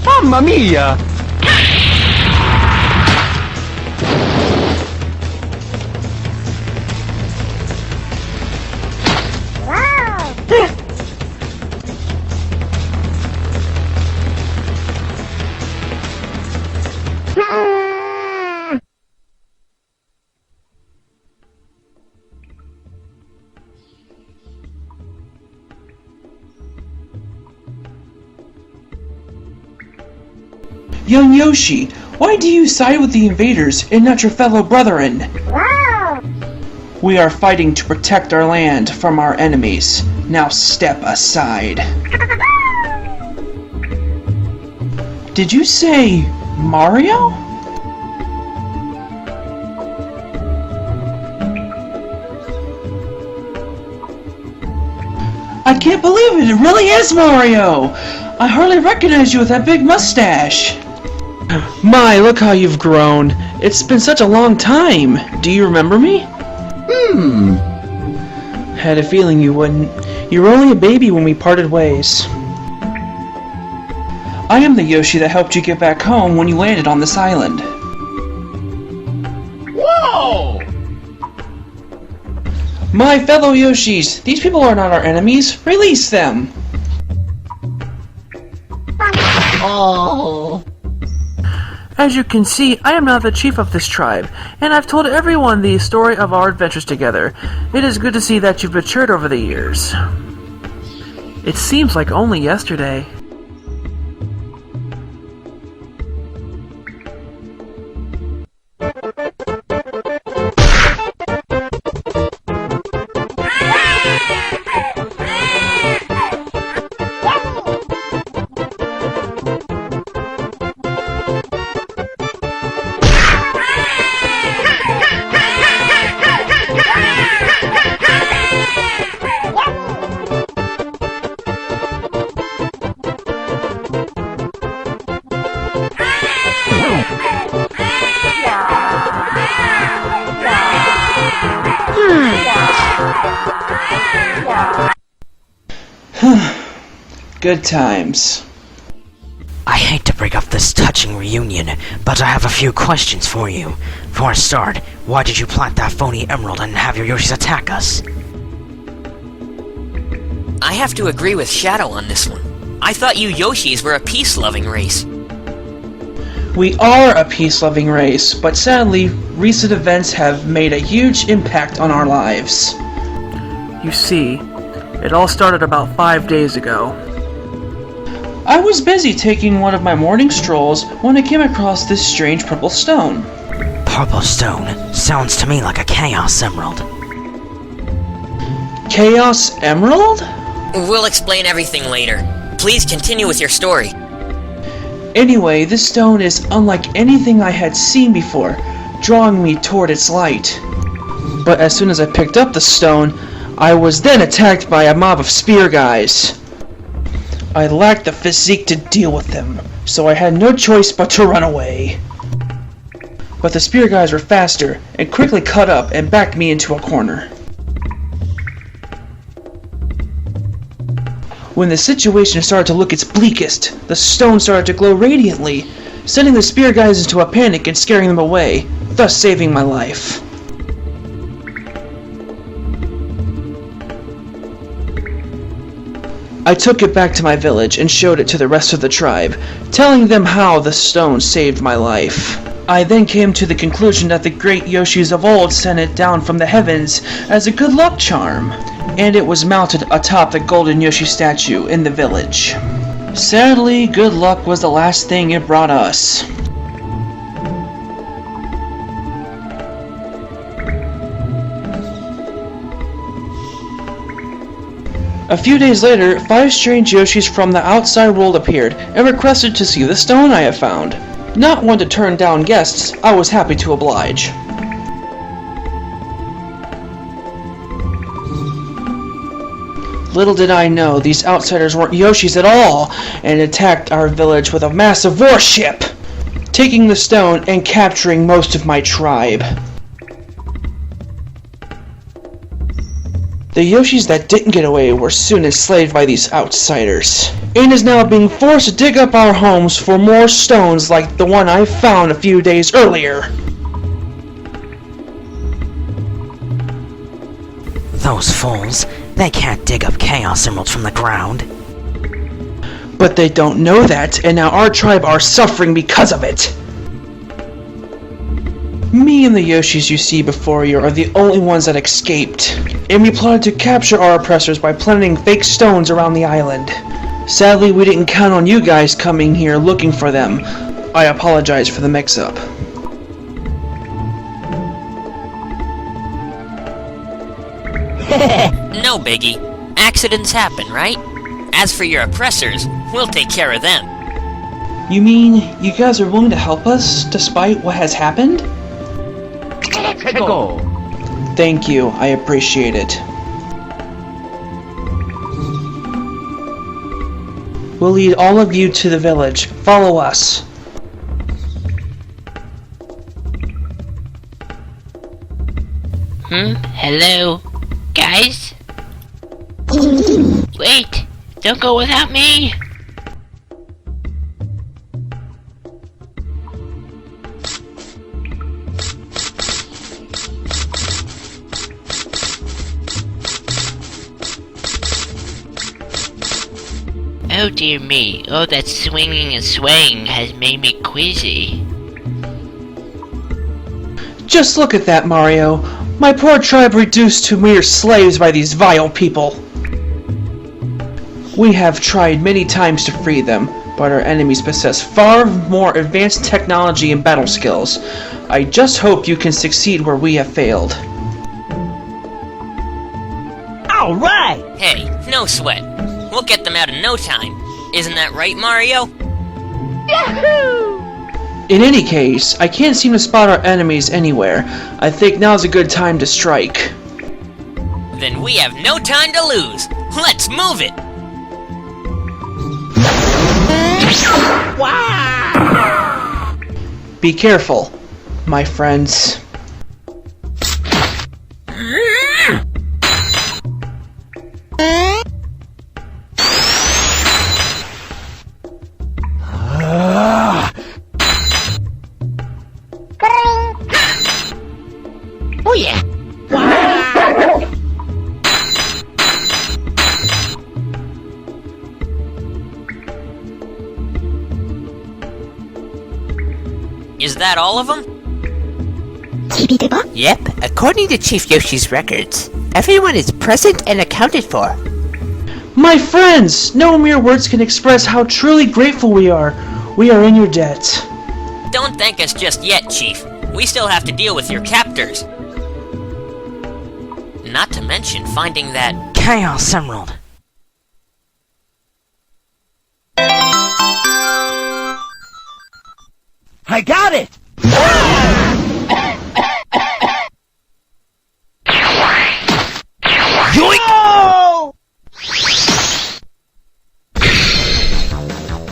Mamma mia! Young Yoshi, why do you side with the invaders and not your fellow brethren? We are fighting to protect our land from our enemies. Now step aside. Did you say Mario? I can't believe it! It really is Mario! I hardly recognize you with that big mustache. My, look how you've grown. It's been such a long time. Do you remember me? Had a feeling you wouldn't. You were only a baby when we parted ways. I am the Yoshi that helped you get back home when you landed on this island. Whoa! My fellow Yoshis, these people are not our enemies. Release them! Oh. As you can see, I am now the chief of this tribe, and I've told everyone the story of our adventures together. It is good to see that you've matured over the years. It seems like only yesterday. Good times. I hate to break up this touching reunion, but I have a few questions for you. For a start, why did you plant that phony emerald and have your Yoshis attack us? I have to agree with Shadow on this one. I thought you Yoshis were a peace-loving race. We are a peace-loving race, but sadly, recent events have made a huge impact on our lives. You see, it all started about 5 days ago. I was busy taking one of my morning strolls when I came across this strange purple stone. Purple stone? Sounds to me like a Chaos Emerald. Chaos Emerald? We'll explain everything later. Please continue with your story. Anyway, this stone is unlike anything I had seen before, drawing me toward its light. But as soon as I picked up the stone, I was then attacked by a mob of spear guys. I lacked the physique to deal with them, so I had no choice but to run away. But the spear guys were faster, and quickly cut up and backed me into a corner. When the situation started to look its bleakest, the stone started to glow radiantly, sending the spear guys into a panic and scaring them away, thus saving my life. I took it back to my village and showed it to the rest of the tribe, telling them how the stone saved my life. I then came to the conclusion that the great Yoshis of old sent it down from the heavens as a good luck charm, and it was mounted atop the golden Yoshi statue in the village. Sadly, good luck was the last thing it brought us. A few days later, 5 strange Yoshis from the outside world appeared and requested to see the stone I have found. Not one to turn down guests, I was happy to oblige. Little did I know, these outsiders weren't Yoshis at all, and attacked our village with a massive warship, taking the stone and capturing most of my tribe. The Yoshis that didn't get away were soon enslaved by these outsiders, and is now being forced to dig up our homes for more stones like the one I found a few days earlier. Those fools, they can't dig up Chaos Emeralds from the ground. But they don't know that, and now our tribe are suffering because of it. Me and the Yoshis you see before you are the only ones that escaped, and we plotted to capture our oppressors by planting fake stones around the island. Sadly, we didn't count on you guys coming here looking for them. I apologize for the mix-up. No biggie. Accidents happen, right? As for your oppressors, we'll take care of them. You mean you guys are willing to help us despite what has happened? Thank you, I appreciate it. We'll lead all of you to the village. Follow us. Hello? Guys? Wait! Don't go without me! Oh dear me, all that swinging and swaying has made me queasy. Just look at that, Mario. My poor tribe reduced to mere slaves by these vile people. We have tried many times to free them, but our enemies possess far more advanced technology and battle skills. I just hope you can succeed where we have failed. Alright! Hey, no sweat. We'll get them out in no time. Isn't that right, Mario? Yahoo! In any case, I can't seem to spot our enemies anywhere. I think now's a good time to strike. Then we have no time to lose. Let's move it! Wow! Be careful, my friends. Oh yeah! Wow! Is that all of them? Yep, according to Chief Yoshi's records, everyone is present and accounted for. My friends! No mere words can express how truly grateful we are. We are in your debt. Don't thank us just yet, Chief. We still have to deal with your captors. Not to mention finding that Chaos Emerald. I got it! Yoink! Oh!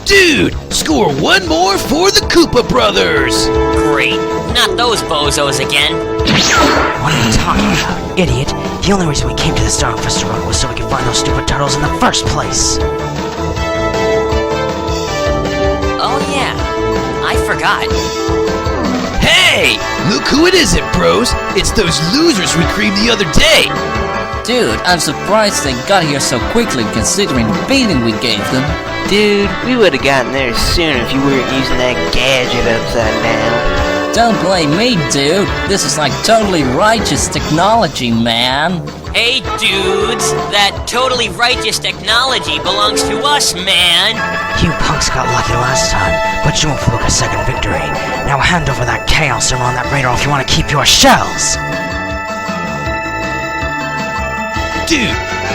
Dude, score one more for the Koopa Brothers! Great. Not those bozos again. What are you talking about, idiot? The only reason we came to this dark restaurant was so we could find those stupid turtles in the first place. Oh yeah, I forgot. Hey! Look who it isn't, bros! It's those losers we creamed the other day! Dude, I'm surprised they got here so quickly considering the beating we gave them. Dude, we would've gotten there sooner if you weren't using that gadget upside down. Don't blame me, dude. This is like totally righteous technology, man. Hey dudes, that totally righteous technology belongs to us, man! You punks got lucky last time, but you won't fluke a second victory. Now hand over that Chaos Emerald on that radar if you want to keep your shells! Dude,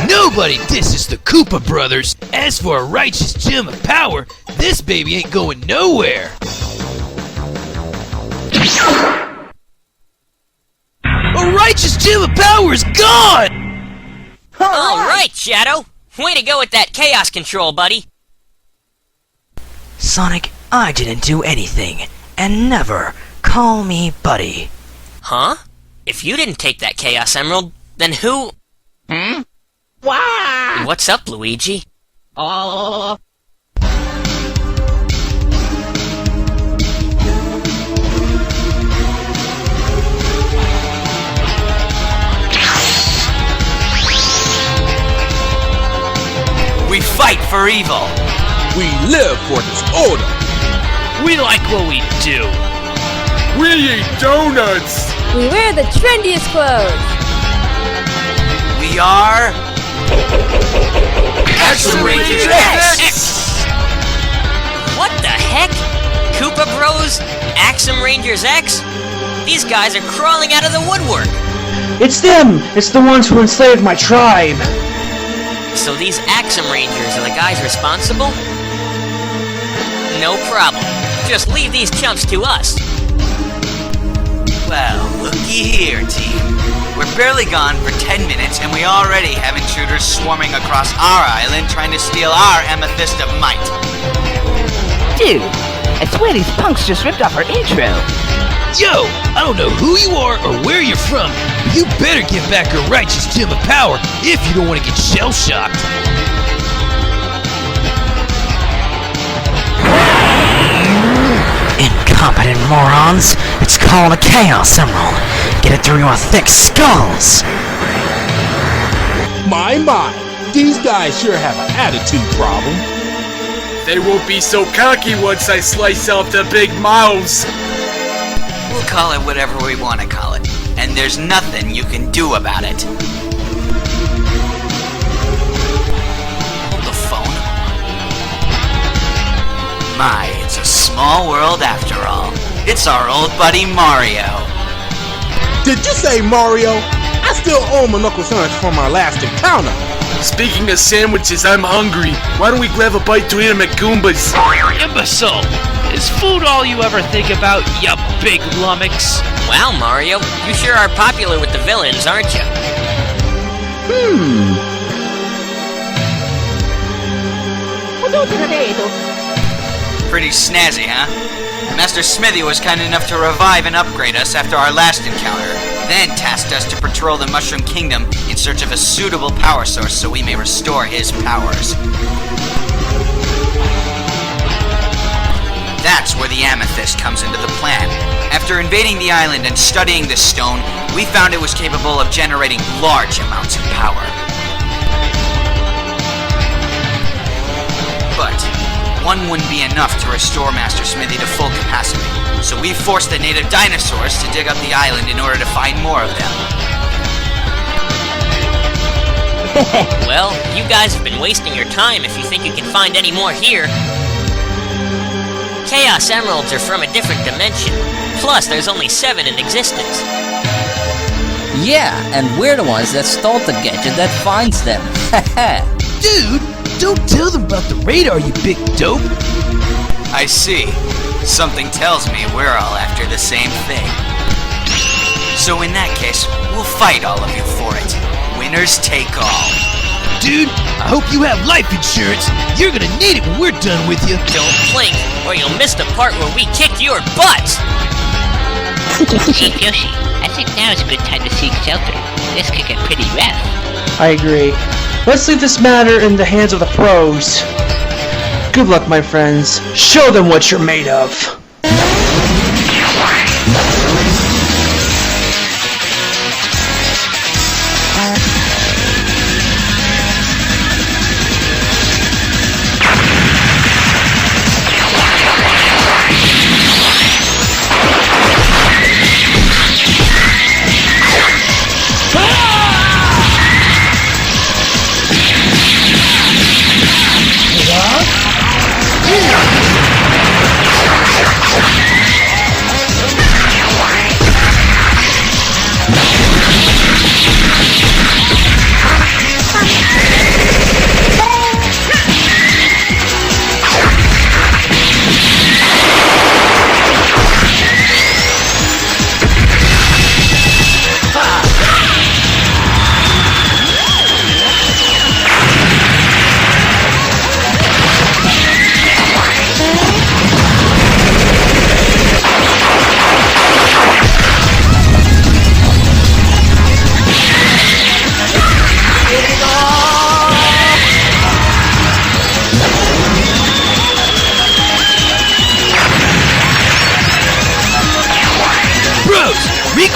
nobody disses the Koopa Brothers. As for a righteous gem of power, this baby ain't going nowhere. A righteous gem of power is gone! Alright, Shadow! Way to go with that chaos control, buddy! Sonic, I didn't do anything. And never call me buddy. Huh? If you didn't take that Chaos Emerald, then who... Wow! What's up, Luigi? Oh. We fight for evil. We live for disorder. We like what we do. We eat donuts. We wear the trendiest clothes. We are... Action Rangers X! What the heck? Koopa Bros? Axum Rangers X? These guys are crawling out of the woodwork. It's them! It's the ones who enslaved my tribe. So these Axum Rangers are the guys responsible? No problem. Just leave these chumps to us. Well, looky here, team. We're barely gone for 10 minutes, and we already have intruders swarming across our island trying to steal our amethyst of might. Dude, I swear these punks just ripped off our intro. Yo, I don't know who you are or where you're from, but you better give back your righteous gem of power if you don't want to get shell-shocked. Incompetent morons! It's called a Chaos Emerald! Get it through your thick skulls! My, these guys sure have an attitude problem. They won't be so cocky once I slice off the big mouths. We'll call it whatever we want to call it, and there's nothing you can do about it. Hold the phone. My, it's a small world after all. It's our old buddy Mario. Did you say Mario? I still owe my knuckle sandwich from our last encounter. Speaking of sandwiches, I'm hungry. Why don't we grab a bite to eat them at Goomba's? Imbecile! Is food all you ever think about, ya big lummox? Wow, Mario, you sure are popular with the villains, aren't you? Pretty snazzy, huh? Master Smithy was kind enough to revive and upgrade us after our last encounter, then tasked us to patrol the Mushroom Kingdom in search of a suitable power source so we may restore his powers. That's where the amethyst comes into the plan. After invading the island and studying this stone, we found it was capable of generating large amounts of power. But one wouldn't be enough to restore Master Smithy to full capacity, so we forced the native dinosaurs to dig up the island in order to find more of them. Well, you guys have been wasting your time if you think you can find any more here. Chaos Emeralds are from a different dimension. Plus, there's only 7 in existence. Yeah, and we're the ones that stole the gadget that finds them. Dude, don't tell them about the radar, you big dope. I see. Something tells me we're all after the same thing. So in that case, we'll fight all of you for it. Winners take all. Dude, I hope you have life insurance. You're gonna need it when we're done with you. Don't blink, or you'll miss the part where we kick your butts! Chief Yoshi, I think now is a good time to seek shelter. This could get pretty rough. I agree. Let's leave this matter in the hands of the pros. Good luck, my friends. Show them what you're made of.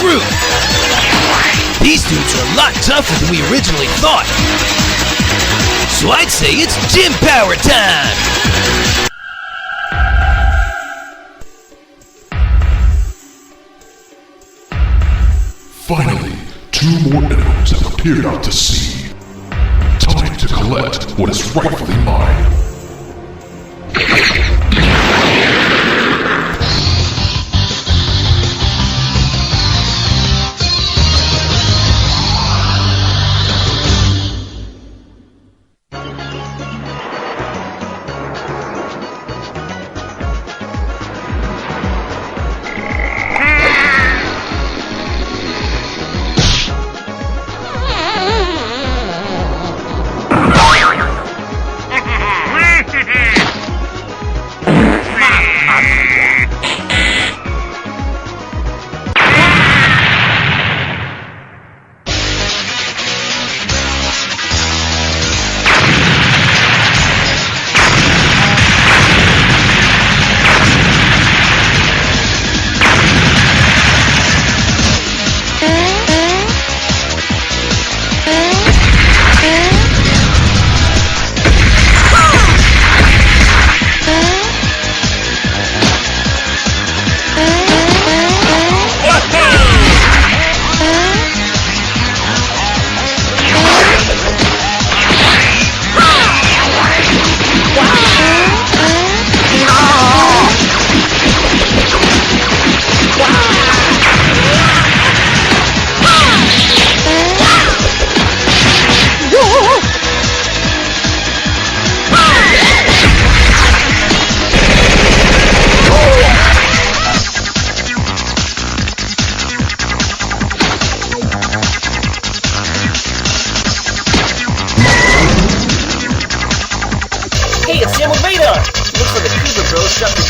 crew. These dudes are a lot tougher than we originally thought. So I'd say it's gym power time! Finally, 2 more enemies have appeared out to sea. Time to collect what is rightfully mine.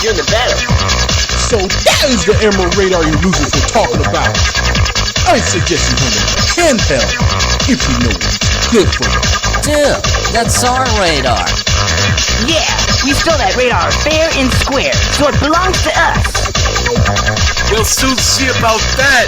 During the battle. So that is the emerald radar you losers were talking about. I suggest you handle handheld if you know what's good for you. Dude, that's our radar. Yeah, we stole that radar fair and square, so it belongs to us. We'll soon see about that.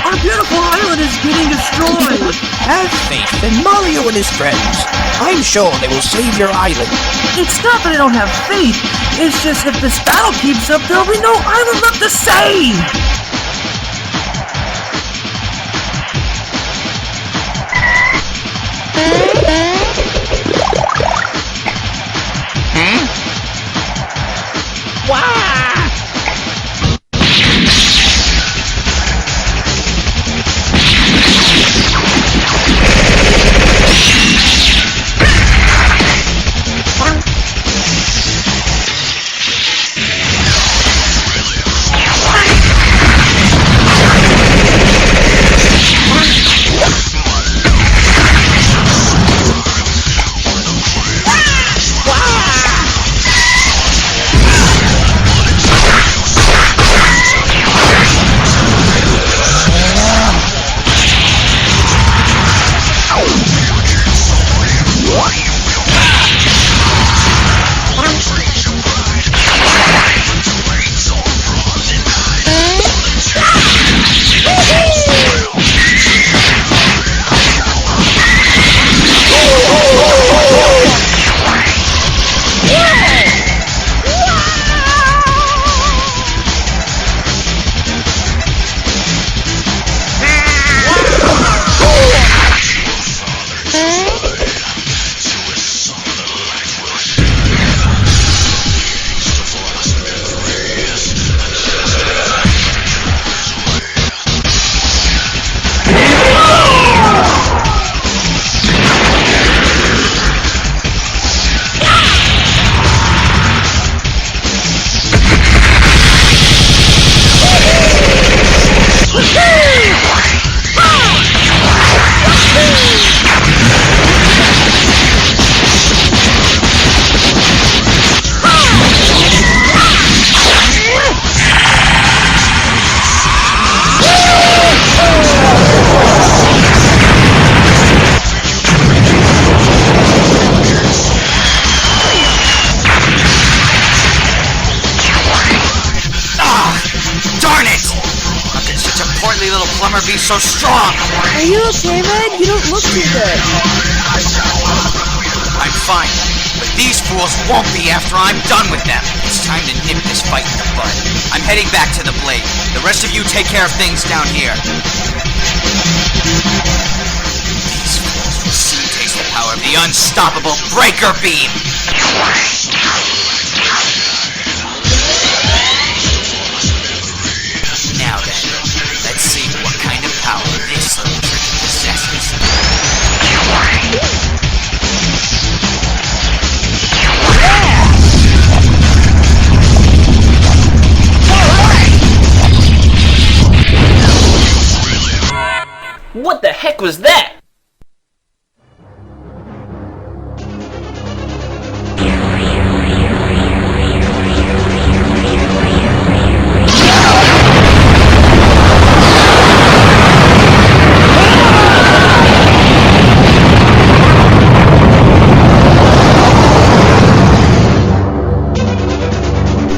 Our beautiful island is getting destroyed! Have faith in Mario and his friends. I'm sure they will save your island. It's not that I don't have faith. It's just if this battle keeps up, there'll be no island left to save! plumber be so strong? Are you okay, Red? You don't look too good. I'm fine, but these fools won't be after I'm done with them. It's time to nip this fight in the bud. I'm heading back to the blade. The rest of you take care of things down here. These fools will soon taste the power of the unstoppable breaker beam. Now then, let's see what kind of power this little trick possesses. What the heck was that?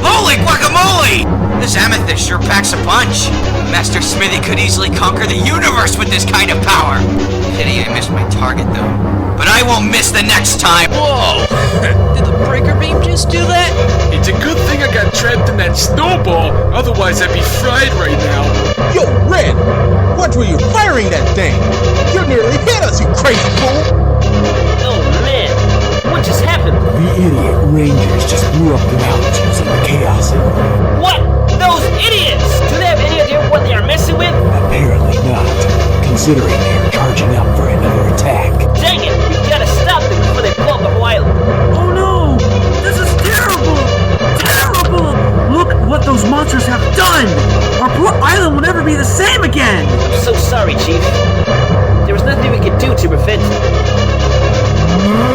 Holy guacamole! This amethyst sure packs a punch. Master Smithy could easily conquer the universe with this kind of power. Pity I missed my target, though. But I won't miss the next time. Whoa! Did the breaker beam just do that? It's a good thing I got trapped in that snowball, otherwise I'd be fried right now. Yo, Red! Watch where you're firing that thing! You nearly hit us, you crazy fool! Oh man, what just happened? The idiot Rangers just blew up the mountains using the Chaos Emerald. What? Those idiots! Do they have any idea what they are messing with? Apparently not, considering they are charging up for another attack. Dang it! We gotta stop them before they blow up the whole island. Oh no! This is terrible! Terrible! Look what those monsters have done! Our poor island will never be the same again! I'm so sorry, Chief. There was nothing we could do to prevent it.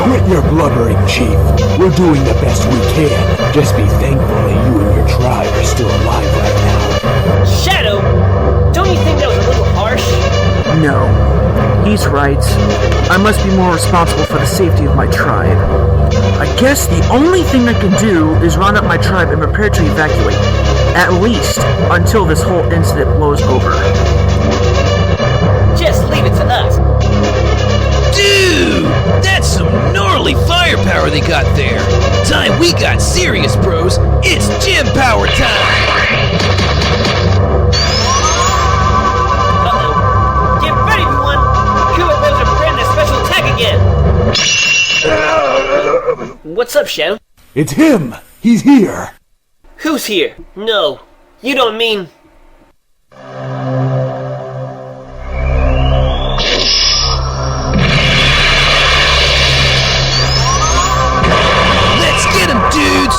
Quit your blubbering, Chief. We're doing the best we can. Just be thankful that you and your tribe are still alive right now. Shadow! Don't you think that was a little harsh? No. He's right. I must be more responsible for the safety of my tribe. I guess the only thing I can do is round up my tribe and prepare to evacuate. At least until this whole incident blows over. Just leave it to us. Dude! That's some gnarly firepower they got there. Time we got serious, bros. It's gym power time! Uh-oh. Get ready, everyone! Kuwabos are planning a special attack again! What's up, Shadow? It's him! He's here! Who's here? No, you don't mean... Let's get him, dudes!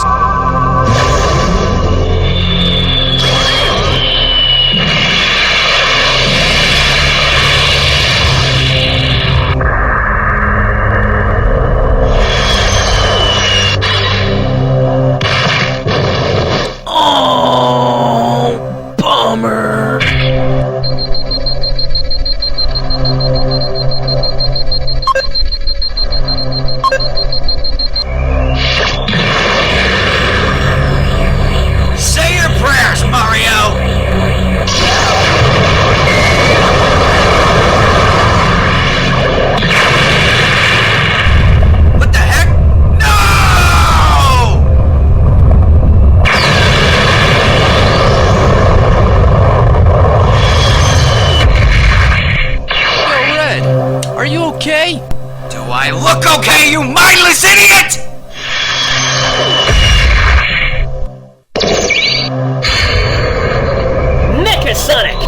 Oh, bummer. Say your prayers, Mario! What the heck? No! Yo, Red, are you okay? Do I look okay, you mindless idiot? Mecha Sonic!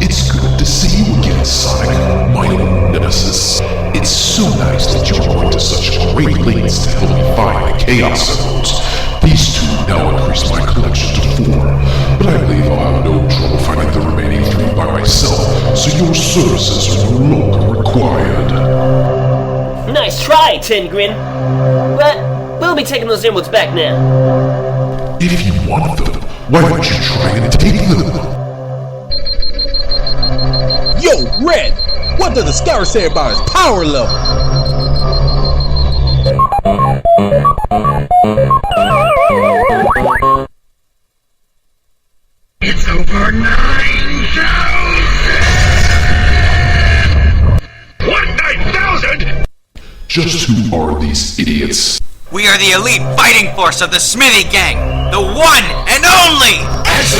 It's good to see you again, Sonic, my nemesis. It's so nice that you're going to such great lengths to help me find the Chaos Emeralds. These two now increase my collection to 4, but I believe I'll have no trouble finding the remaining 3 by myself, so your services are no longer required. Nice try, Tin Grin. But we'll be taking those emeralds back now. If you want them, why don't you try and take them? Yo, Red! What does the scout say about his power level? It's over What, 9,000? Just who are these idiots? We are the elite fighting force of the Smithy Gang, the one and only X.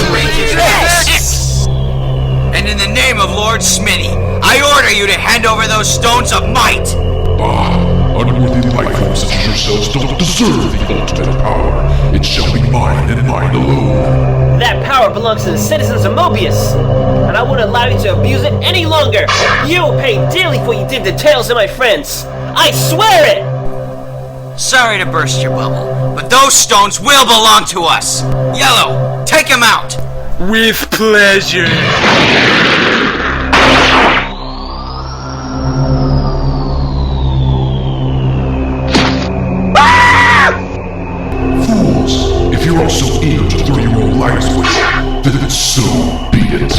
And in the name of Lord Smithy, I order you to hand over those stones of might. Unworthy life forms such as yourselves don't deserve the ultimate power. It shall be mine and mine alone. That power belongs to the citizens of Mobius, and I won't allow you to abuse it any longer. You will pay dearly for what you did to Tails and my friends. I swear it! Sorry to burst your bubble, but those stones will belong to us. Yellow, take him out. With pleasure. Fools, if you're all so eager to throw your own lives away, then so be it.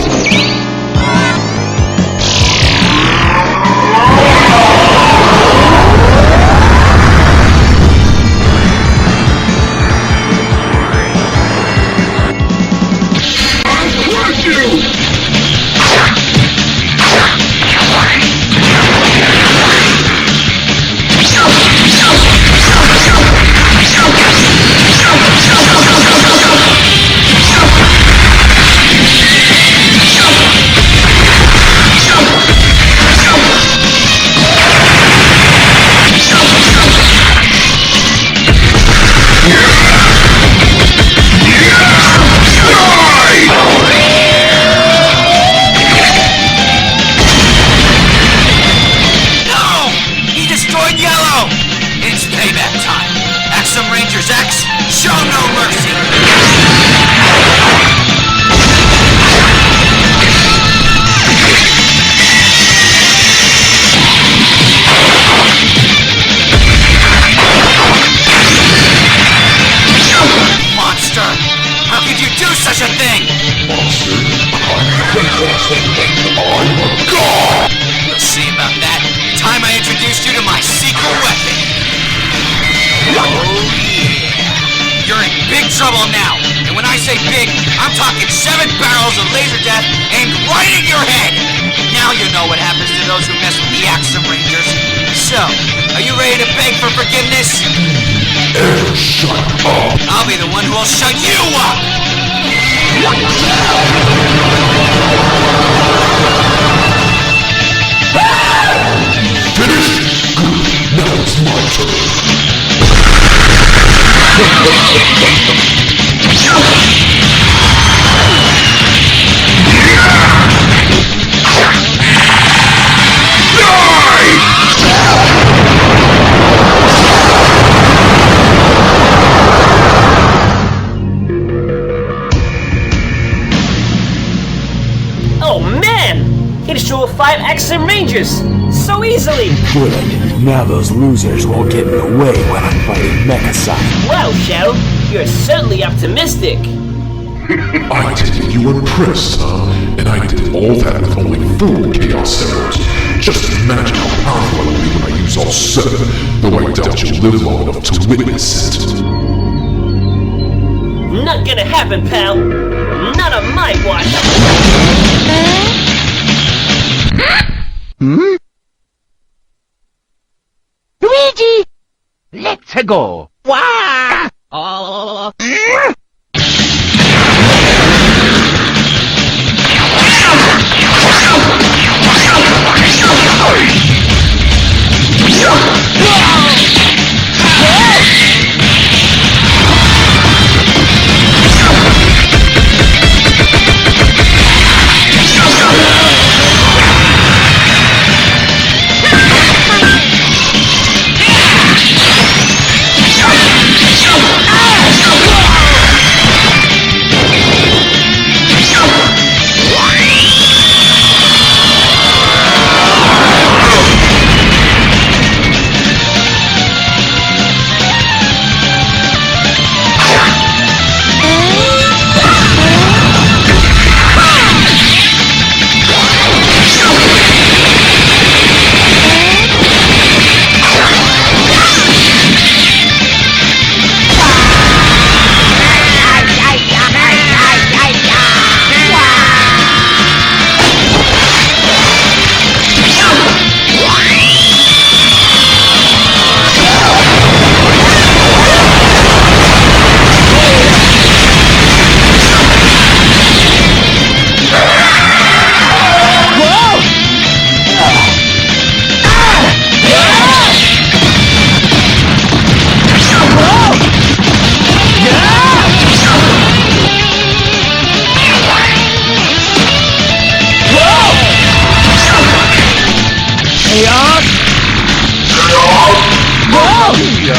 Trouble now, and when I say big, I'm talking 7 barrels of laser death aimed right at your head. Now you know what happens to those who mess with the Axum Rangers. So, are you ready to beg for forgiveness? Shut up! I'll be the one who will shut you up! Finished? Good. Now it's my turn. Oh man! He destroyed 5 Axum Rangers! So easily! Good. Now those losers won't get in the way when I'm fighting Mecha Sonic. Wow, Shadow! You're certainly optimistic! I take it you were impressed, huh? And I did all that with only 4 Chaos Emeralds. Just imagine how powerful I will be when I use all 7, though I doubt you'll live long enough to witness it. Not gonna happen, pal! Not on my watch! Luigi! Let's go! Wah! mia!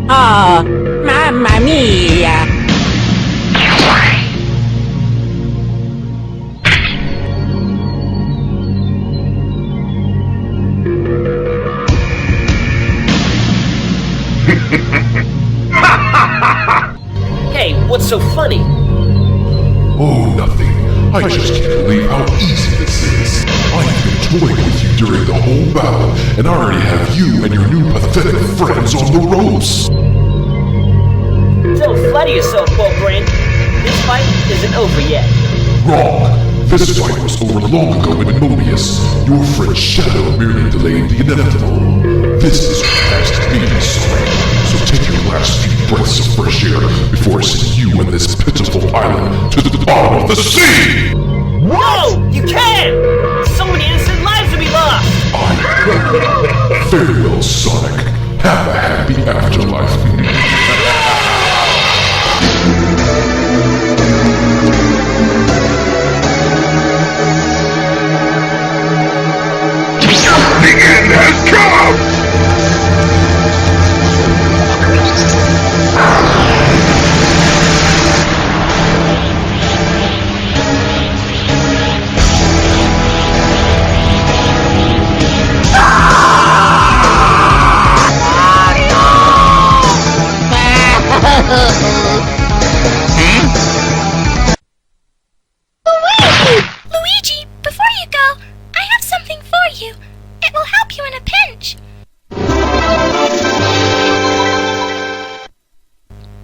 Oh, mamma mia! Hey, what's so funny? Oh, nothing. I just can't believe how easy this is. I've been toying with you during the whole battle, and I already have you and your new pathetic friends on the ropes. Don't flatter yourself, Brain. This fight isn't over yet. Wrong. This fight was over long ago in Mobius. Your friend's shadow merely delayed the inevitable. This is thanks to me, Sonic. So take your last few breaths of fresh air before I send you and this pitiful island to the bottom of the sea! Whoa! You can't! So many innocent lives will be lost! Very well, Sonic. Have a happy afterlife. The end has come! Luigi, before you go, I have something for you. It will help you in a pinch.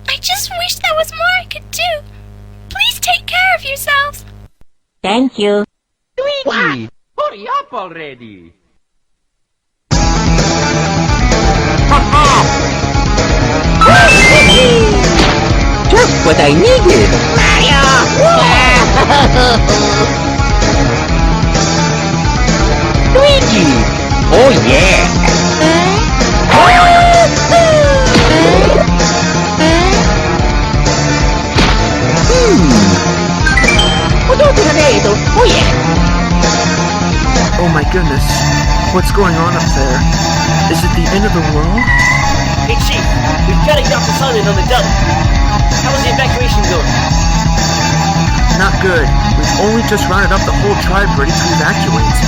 I just wish there was more I could do. Please take care of yourselves. Thank you. Luigi, hurry up already! Just what I needed! Mario! Luigi! Oh yeah! Oh yeah! Oh my goodness. What's going on up there? Is it the end of the world? Hey, Chief, we've got to get off this island on the double. How is the evacuation going? Not good. We've only just rounded up the whole tribe ready to evacuate.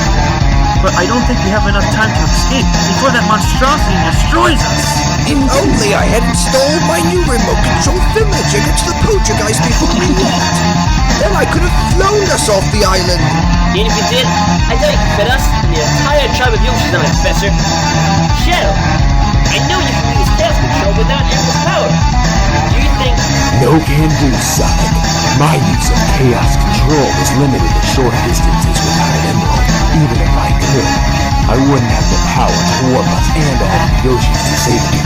But I don't think we have enough time to escape before that monstrosity destroys us. If only I had installed my new remote control thingamajigger to the poltergeist before we left. Then I could have flown us off the island. And if you did, I doubt you could fit us and the entire tribe of Yoshis on it, Professor. Shadow, I know you can use chaos control without endless power. Do you think... No can do, Sonic. My use of chaos control is limited to short distances without an emerald. Even if I could, I wouldn't have the power to warp us and all the Yoshis to safety.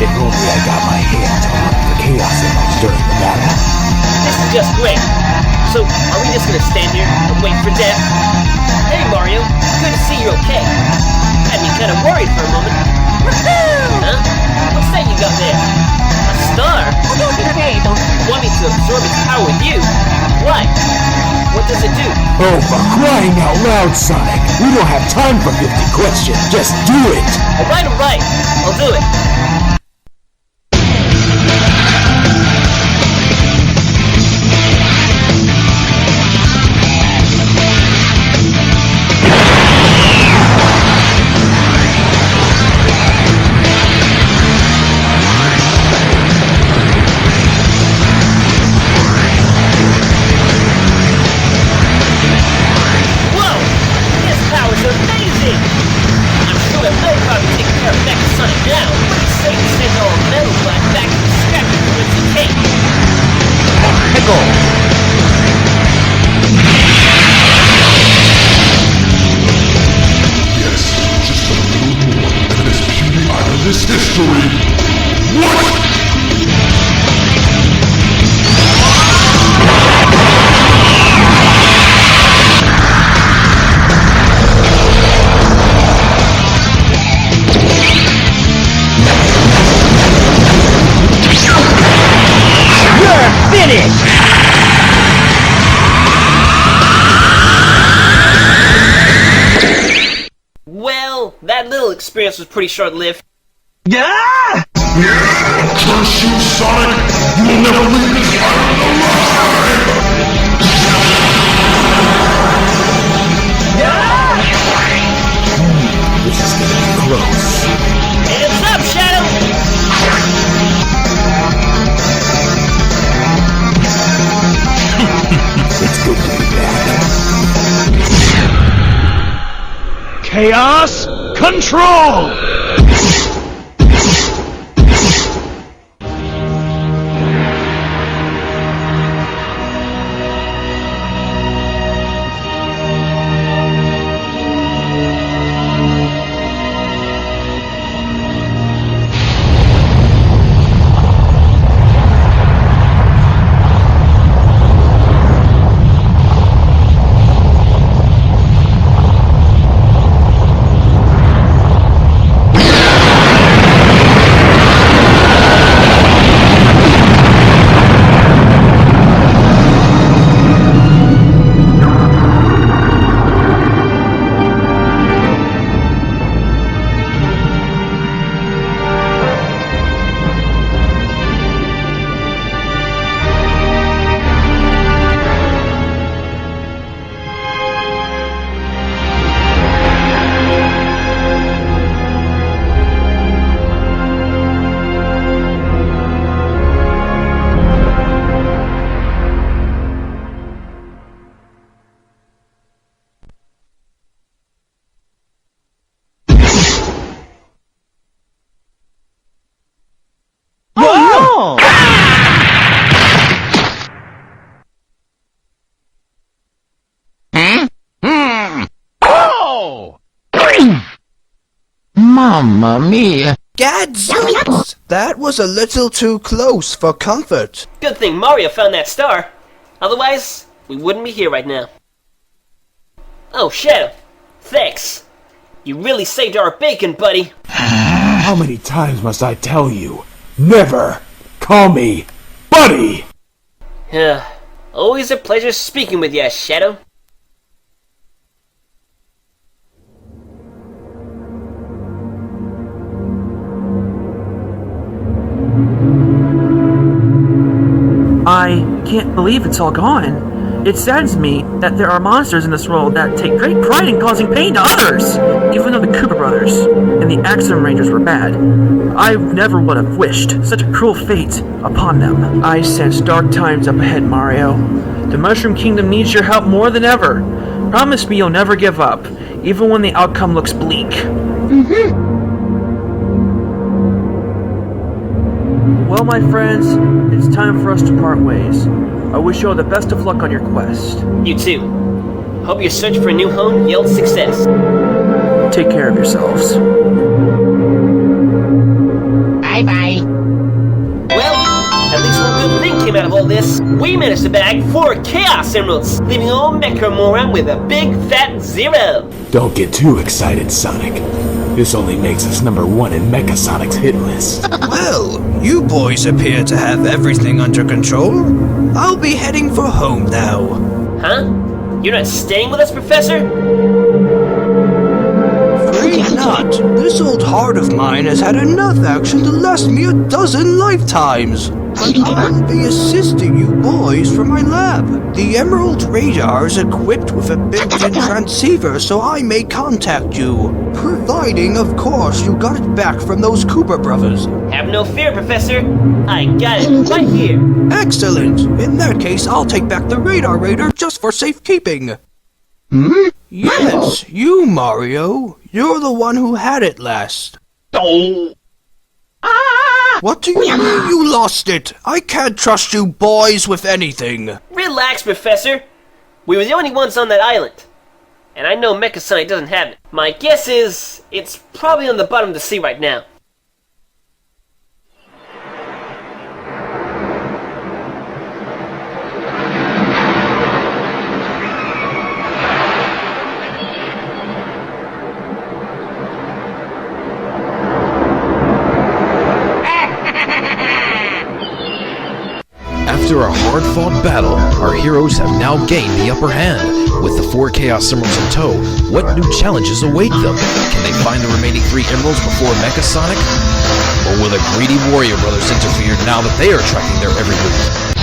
If only I got my hands on one of the chaos emeralds during the battle. This is just great. So, are we just gonna stand here and wait for death? Hey, Mario, good to see you're okay. Had me kind of worried for a moment. Huh? What's that you got there? A star? Want me to absorb its power with you? Why? What does it do? Oh, for crying out loud, Sonic! We don't have time for 50 questions. Just do it! Alright. I'll do it. Sonic now. Pretty safe that little experience was pretty short-lived. Yeah! Curse you, Sonic! You will never leave this island alive! This is gonna be close. Hands up, Shadow! It's good to be back. Chaos Control! Mamma mia. Gadzooks! That was a little too close for comfort. Good thing Mario found that star. Otherwise, we wouldn't be here right now. Oh, Shadow. Thanks. You really saved our bacon, buddy. How many times must I tell you? Never call me buddy! Always a pleasure speaking with you, Shadow. I can't believe it's all gone. It saddens me that there are monsters in this world that take great pride in causing pain to others. Even though the Koopa Brothers and the Axum Rangers were bad, I never would have wished such a cruel fate upon them. I sense dark times up ahead, Mario. The Mushroom Kingdom needs your help more than ever. Promise me you'll never give up, even when the outcome looks bleak. Well, my friends, it's time for us to part ways. I wish you all the best of luck on your quest. You too. Hope your search for a new home yields success. Take care of yourselves. Bye-bye. Well, at least one good thing came out of all this. We managed to bag 4 Chaos Emeralds, leaving old Mecha Moron with a big fat 0. Don't get too excited, Sonic. This only makes us #1 in Mecha Sonic's hit list. Well, you boys appear to have everything under control. I'll be heading for home now. Huh? You're not staying with us, Professor? Afraid not. This old heart of mine has had enough action to last me a dozen lifetimes. But I'll be assisting you boys from my lab. The Emerald Radar is equipped with a built-in transceiver so I may contact you. Providing, of course, you got it back from those Koopa Brothers. Have no fear, Professor. I got it right here. Excellent. In that case, I'll take back the Radar Raider just for safekeeping. Yes, you, Mario. You're the one who had it last. What do you mean you lost it? I can't trust you boys with anything. Relax, Professor. We were the only ones on that island. And I know Mecha Sonic doesn't have it. My guess is it's probably on the bottom of the sea right now. After a hard-fought battle, our heroes have now gained the upper hand. With the 4 Chaos Emeralds in tow, what new challenges await them? Can they find the remaining 3 emeralds before Mecha Sonic? Or will the greedy Warrior Brothers interfere now that they are tracking their every move?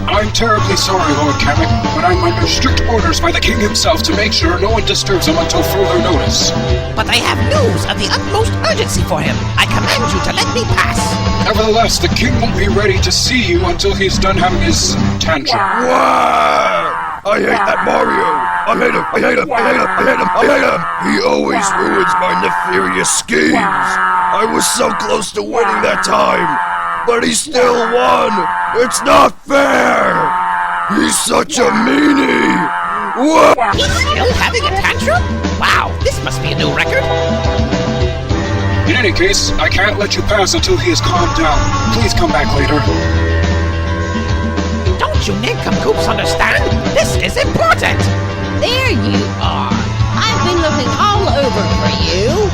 I'm terribly sorry, Lord Kamek, but I'm under strict orders by the king himself to make sure no one disturbs him until further notice. But I have news of the utmost urgency for him. I command you to let me pass. Nevertheless, the king won't be ready to see you until he's done having his tantrum. Wow! I hate that Mario! I hate him! I hate him! I hate him! I hate him! I hate him! He always ruins my nefarious schemes! I was so close to winning that time! But he still won! It's not fair! He's such a meanie! Whoa! He's still having a tantrum? Wow, this must be a new record. In any case, I can't let you pass until he has calmed down. Please come back later. Don't you nincompoops understand? This is important! There you are. I've been looking all over for you.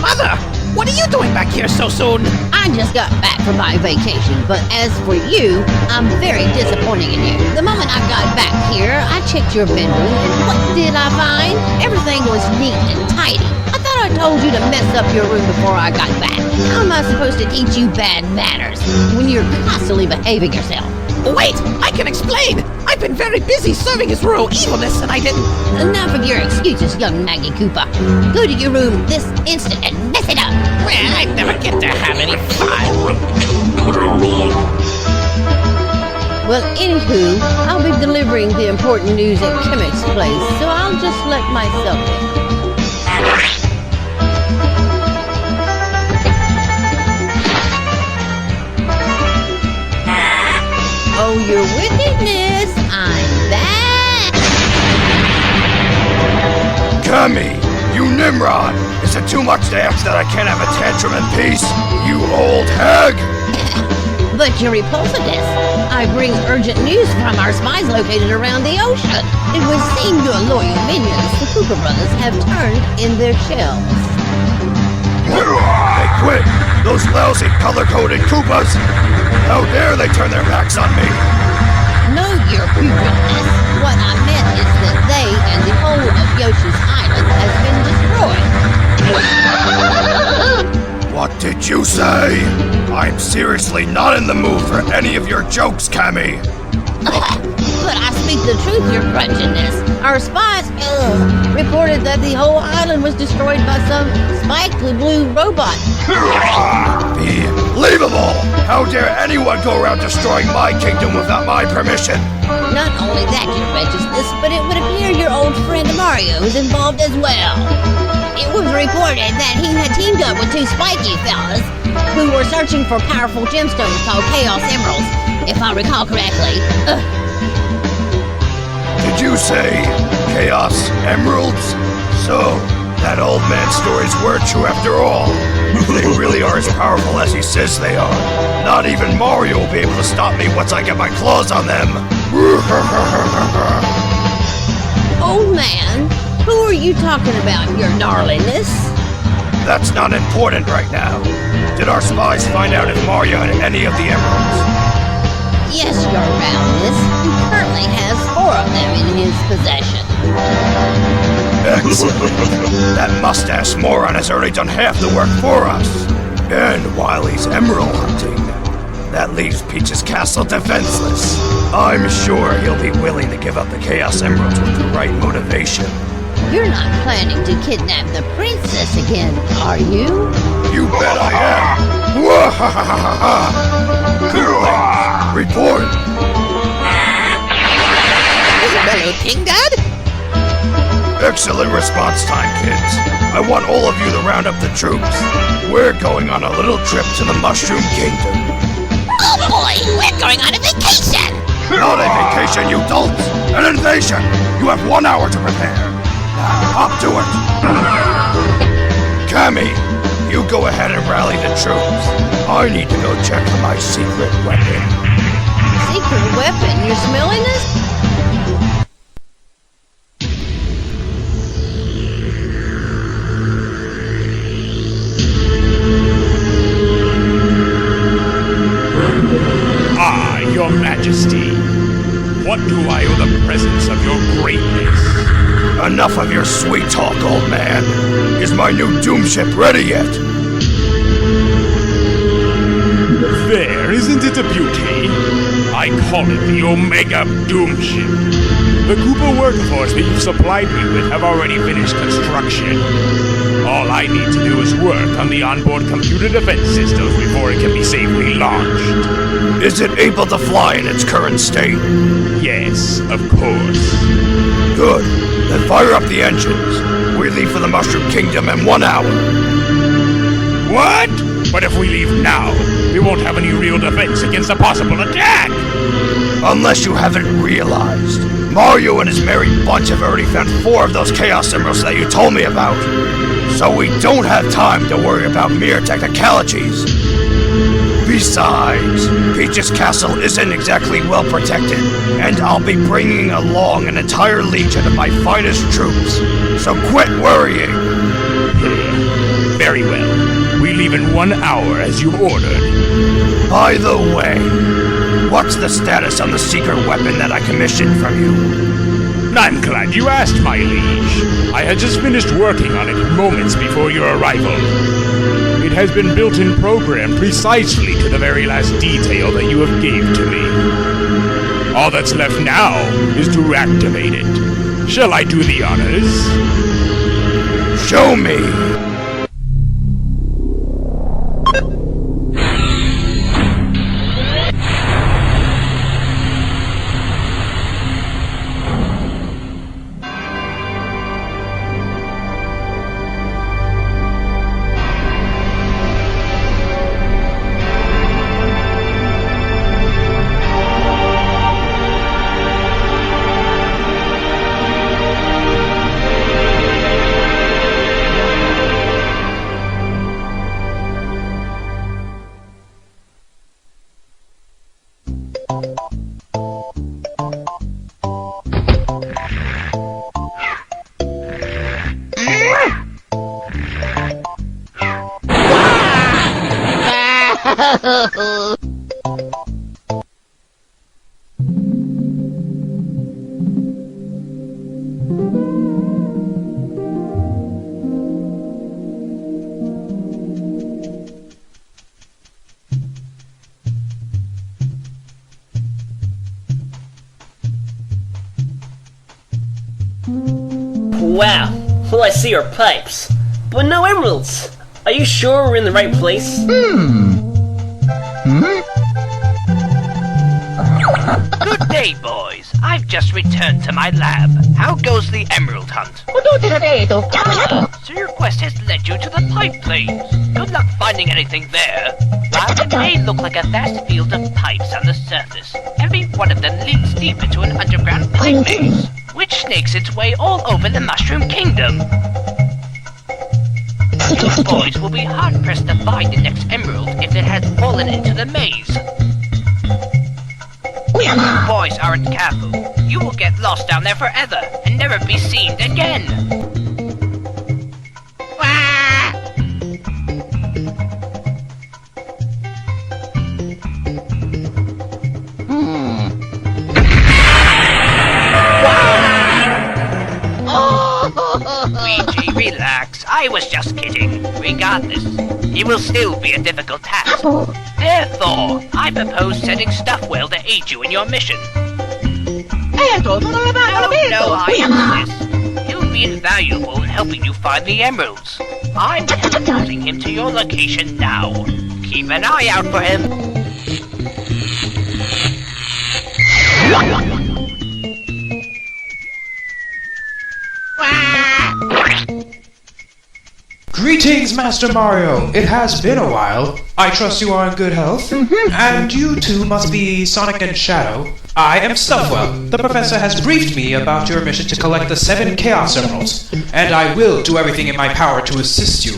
Mother! What are you doing back here so soon? I just got back from my vacation, but as for you, I'm very disappointed in you. The moment I got back here, I checked your bedroom, and what did I find? Everything was neat and tidy. I thought I told you to mess up your room before I got back. How am I supposed to teach you bad manners when you're constantly behaving yourself? Wait, I can explain! I've been very busy serving his royal evilness and I didn't... Enough of your excuses, young Naggy Koopa. Go to your room this instant and mess it up. Well, I never get to have any fun. Well, anywho, I'll be delivering the important news at Kimmick's place, so I'll just let myself in. Oh, your wickedness, I'm back! Kami! You Nimrod! Is it too much to ask that I can't have a tantrum in peace? You old hag! But your repulsiveness. I bring urgent news from our spies located around the ocean. It would seem your loyal minions, the Koopa Brothers, have turned in their shells. They quit! Those lousy color-coded Koopas! How dare they turn their backs on me! No, your pubertness. What I meant is that they and the whole of Yoshi's Island has been destroyed. What did you say? I'm seriously not in the mood for any of your jokes, Kami! But I speak the truth, your grudginess. Our spies reported that the whole island was destroyed by some spiky blue robot. Unbelievable! How dare anyone go around destroying my kingdom without my permission? Not only that, your righteousness, but it would appear your old friend Mario is involved as well. It was reported that he had teamed up with 2 spiky fellas who were searching for powerful gemstones called Chaos Emeralds, if I recall correctly. Did you say Chaos Emeralds? So, that old man's stories were true after all. They really are as powerful as he says they are. Not even Mario will be able to stop me once I get my claws on them. Old man, who are you talking about, your gnarliness? That's not important right now. Did our spies find out if Mario had any of the emeralds? Yes, your roundness. He currently has 4 of them in his possession. Excellent. That mustache moron has already done half the work for us. And while he's emerald hunting, that leaves Peach's castle defenseless. I'm sure he'll be willing to give up the Chaos Emeralds with the right motivation. You're not planning to kidnap the princess again, are you? You bet I am! Coolings, report! Hello, King Dad? Excellent response time, kids. I want all of you to round up the troops. We're going on a little trip to the Mushroom Kingdom. Oh boy, we're going on a vacation! Not a vacation, you dolts! An invasion! You have 1 hour to prepare. Now, up to it! Kami, You go ahead and rally the troops. I need to go check for my secret weapon. Secret weapon? You're smelling this? Your Majesty, what do I owe the presence of your greatness? Enough of your sweet talk, old man. Is my new doom ship ready yet? There, isn't it a beauty? I call it the Omega Doom Ship. The Cooper workforce that you've supplied me with have already finished construction. All I need to do is work on the onboard computer defense systems before it can be safely launched. Is it able to fly in its current state? Yes, of course. Good. Then fire up the engines. We leave for the Mushroom Kingdom in 1 hour. What? But if we leave now, we won't have any real defense against a possible attack! Unless you haven't realized, Mario and his merry bunch have already found 4 of those Chaos Emeralds that you told me about. So we don't have time to worry about mere technicalities. Besides, Peach's castle isn't exactly well protected, and I'll be bringing along an entire legion of my finest troops. So quit worrying. Very well. We leave in 1 hour as you ordered. By the way, what's the status on the secret weapon that I commissioned from you? I'm glad you asked, my liege. I had just finished working on it moments before your arrival. It has been built and programmed precisely to the very last detail that you have gave to me. All that's left now is to activate it. Shall I do the honors? Show me! Wow, all I see are pipes, but no emeralds. Are you sure we're in the right place? Good day, boys. I've just returned to my lab. How goes the emerald hunt? So your quest has led you to the pipe plains. Good luck finding anything there. While it may look like a vast field of pipes on the surface, every one of them leads deep into an underground pipe maze, which snakes its way all over the Mushroom Kingdom. You boys will be hard-pressed to find the next emerald if it has fallen into the maze. If you boys aren't careful, you will get lost down there forever and never be seen again. Luigi, relax. I was just kidding. Regardless, it will still be a difficult task. Therefore, I propose sending Stuffwell to aid you in your mission. No, I insist. He'll be invaluable in helping you find the emeralds. I'm teleporting him to your location now. Keep an eye out for him. Greetings, Master Mario! It has been a while. I trust you are in good health. And you two must be Sonic and Shadow. I am Stuffwell. The professor has briefed me about your mission to collect the 7 Chaos Emeralds, and I will do everything in my power to assist you.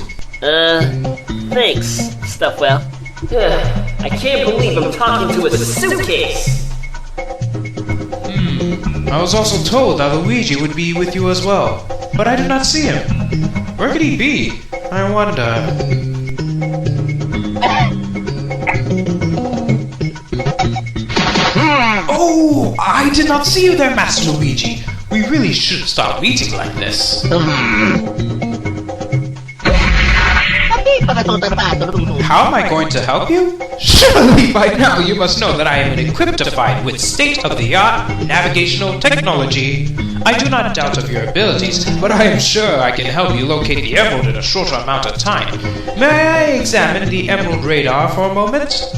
Thanks, Stuffwell. I can't believe I'm talking to a suitcase! I was also told that Luigi would be with you as well, but I did not see him. Where could he be? I wonder. Oh, I did not see you there, Master Luigi. We really should stop eating like this. How am I going to help you? Surely by now you must know that I am equipified with state-of-the-art navigational technology. I do not doubt of your abilities, but I am sure I can help you locate the emerald in a shorter amount of time. May I examine the emerald radar for a moment?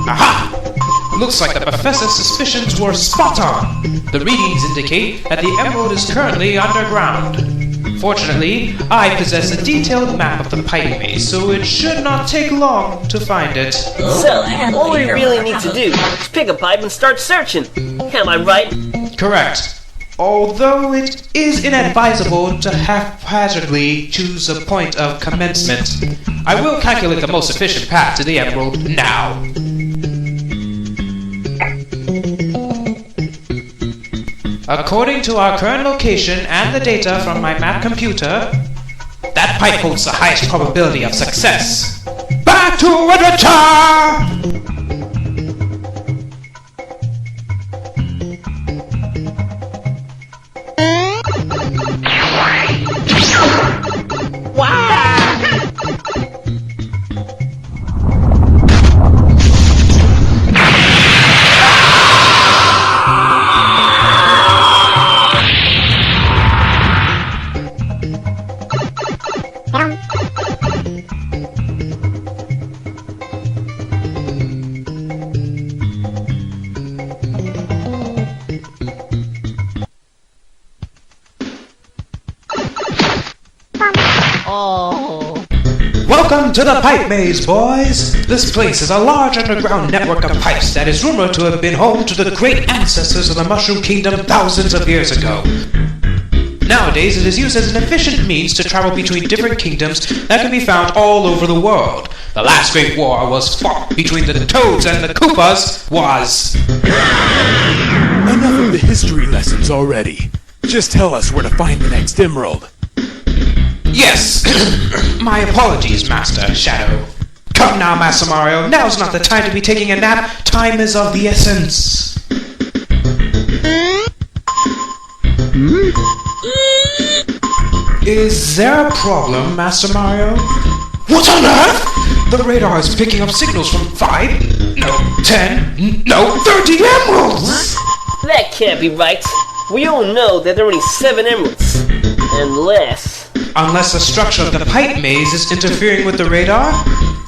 Aha! Looks like the professor's suspicions were spot on. The readings indicate that the emerald is currently underground. Fortunately, I possess a detailed map of the pipe maze, so it should not take long to find it. So, all we really need to do is pick a pipe and start searching. Am I right? Correct. Although it is inadvisable to haphazardly choose a point of commencement, I will calculate the most efficient path to the emerald now. According to our current location and the data from my map computer, that pipe holds the highest probability of success. Back to adventure! Welcome to the pipe maze, boys! This place is a large underground network of pipes that is rumored to have been home to the great ancestors of the Mushroom Kingdom thousands of years ago. Nowadays, it is used as an efficient means to travel between different kingdoms that can be found all over the world. The last great war was fought between the Toads and the Koopas was... Enough of the history lessons already. Just tell us where to find the next emerald. Yes! My apologies, Master Shadow. Come now, Master Mario. Now's not the time to be taking a nap. Time is of the essence. Is there a problem, Master Mario? What on earth? The radar is picking up signals from 5, no, 10, no, 30 emeralds! That can't be right. We all know that there are only 7 emeralds. Unless the structure of the pipe maze is interfering with the radar,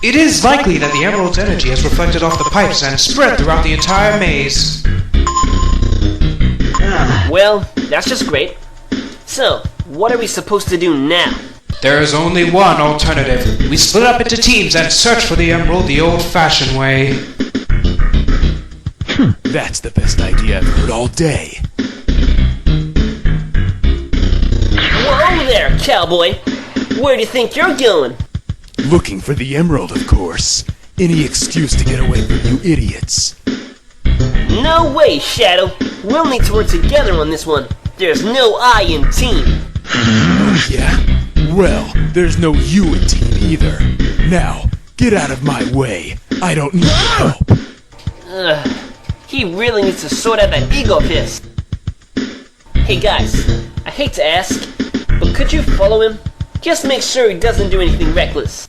it is likely that the emerald's energy has reflected off the pipes and spread throughout the entire maze. Well, that's just great. So, what are we supposed to do now? There is only one alternative. We split up into teams and search for the emerald the old-fashioned way. That's the best idea I've heard all day. Whoa there, cowboy! Where do you think you're going? Looking for the emerald, of course. Any excuse to get away from you idiots. No way, Shadow! We'll need to work together on this one. There's no I in team. Oh, yeah? Well, there's no you in team either. Now, get out of my way. I don't need your help. He really needs to sort out that ego of his. Hey guys, I hate to ask, but could you follow him? Just make sure he doesn't do anything reckless.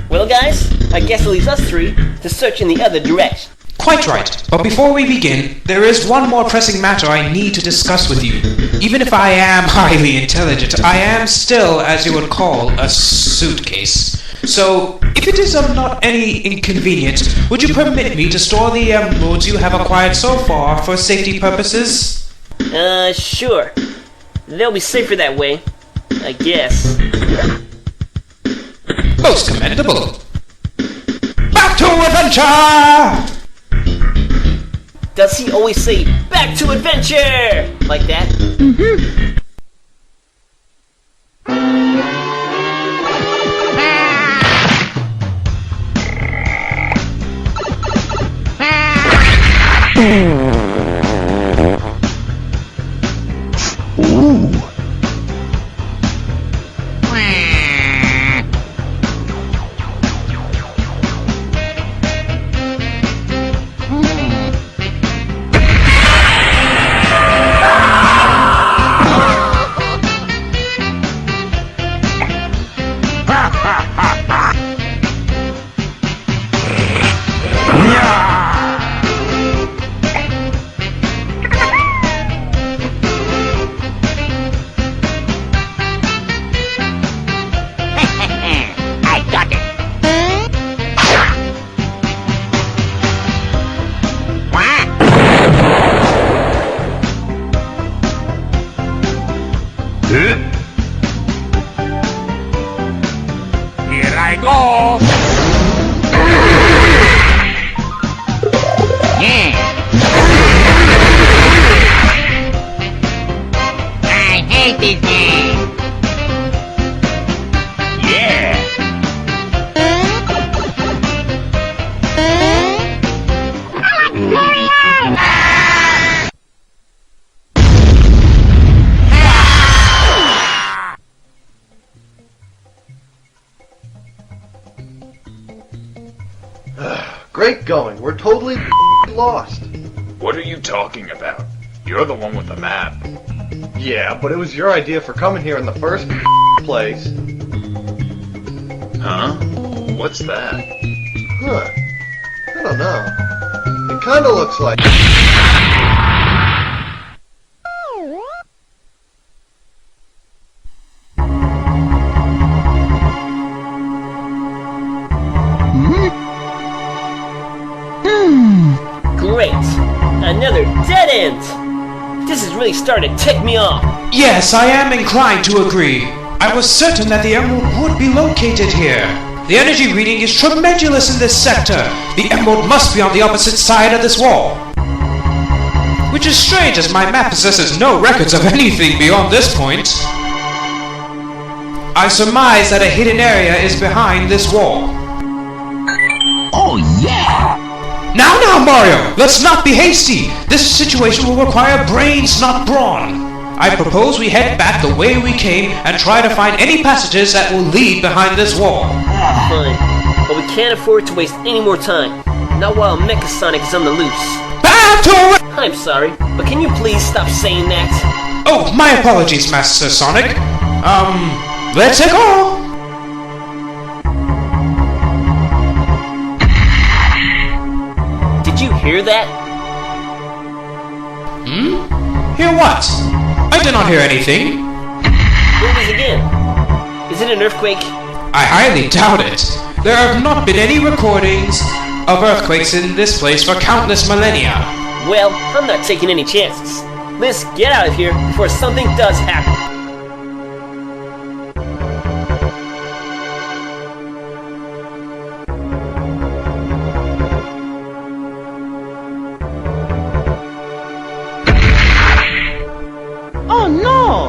Well guys, I guess it leaves us 3 to search in the other direction. Quite right, but before we begin, there is one more pressing matter I need to discuss with you. Even if I am highly intelligent, I am still, as you would call, a suitcase. So, if it is of not any inconvenience, would you permit me to store the emeralds you have acquired so far for safety purposes? Sure. They'll be safer that way, I guess. Most commendable. Back to adventure! Does he always say, "Back to adventure"? Like that? Great going. We're totally lost. What are you talking about? You're the one with the map. Yeah, but it was your idea for coming here in the first place. Huh? What's that? Huh. I don't know. It kinda looks like... Great! Another dead end! This is really starting to tick me off. Yes, I am inclined to agree. I was certain that the emerald would be located here. The energy reading is tremendous in this sector. The emerald must be on the opposite side of this wall. Which is strange, as my map possesses no records of anything beyond this point. I surmise that a hidden area is behind this wall. Oh yeah! Now, Mario! Let's not be hasty! This situation will require brains, not brawn. I propose we head back the way we came and try to find any passages that will lead behind this wall. Fine, but we can't afford to waste any more time. Not while Mecha Sonic is on the loose. Battle! I'm sorry, but can you please stop saying that? Oh, my apologies, Master Sonic. Let's go! Did you hear that? Hear what? I did not hear anything. What was again? Is it an earthquake? I highly doubt it. There have not been any recordings of earthquakes in this place for countless millennia. Well, I'm not taking any chances. Let's get out of here before something does happen. Oh no!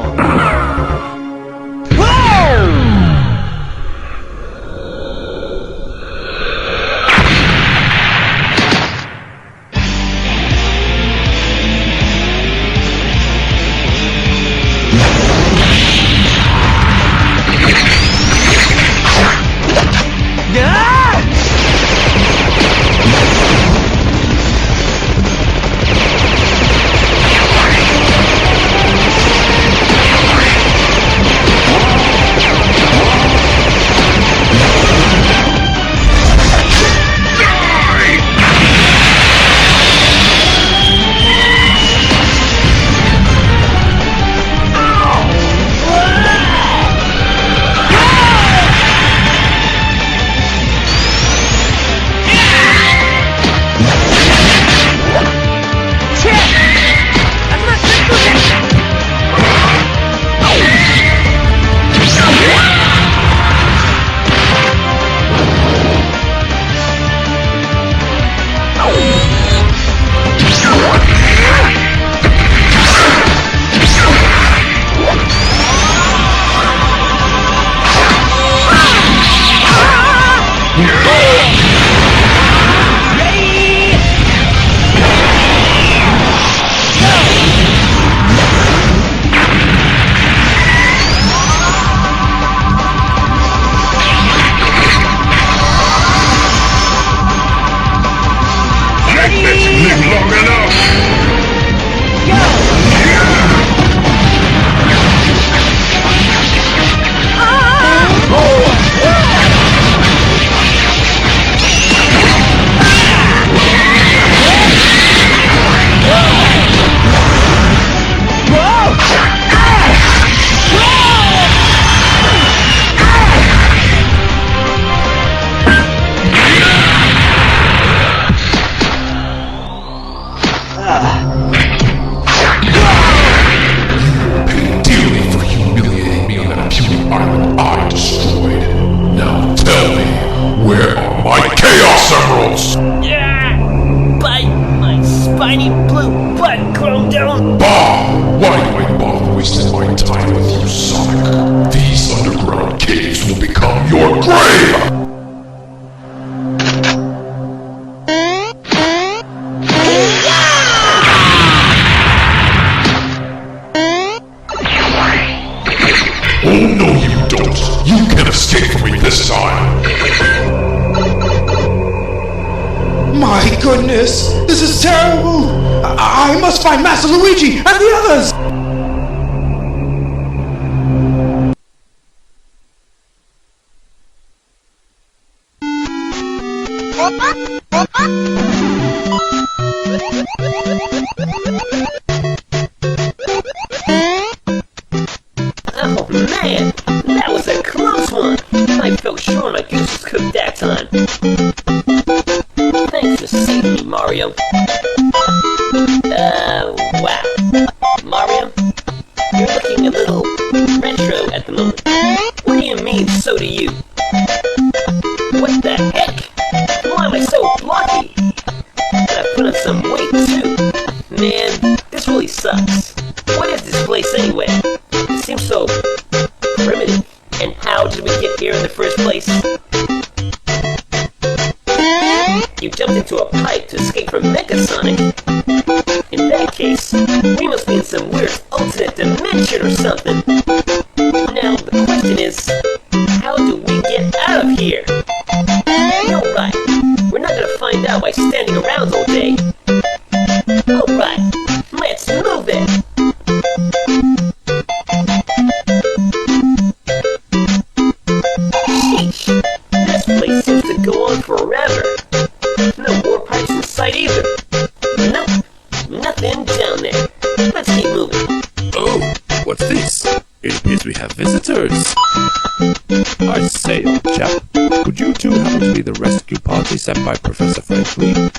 This is terrible! I must find Master Luigi and the others! Oh man, that was a close one! I felt sure my goose was cooked that time. Thanks for saving me, Mario. Wow. Mario, you're looking a little retro at the moment. What do you mean, so do you? What the heck? Why am I so blocky? And I put on some weight too. Man, this really sucks. What is this place anyway? It seems so primitive. And how did we get here in the first place? You jumped into a pipe to escape from Métal Sonic. In that case, we must be in some weird alternate dimension or something. Now, the question is, how do we get out of here? You're right, we're not gonna find out by standing around all day. Alright, let's move it! Sheesh, this place seems to go on forever. No more pipes in sight either. Nope, nothing down there. Let's keep moving. Oh, what's this? It appears we have visitors. I say, old chap, could you two happen to be the rescue party sent by Professor Franklin?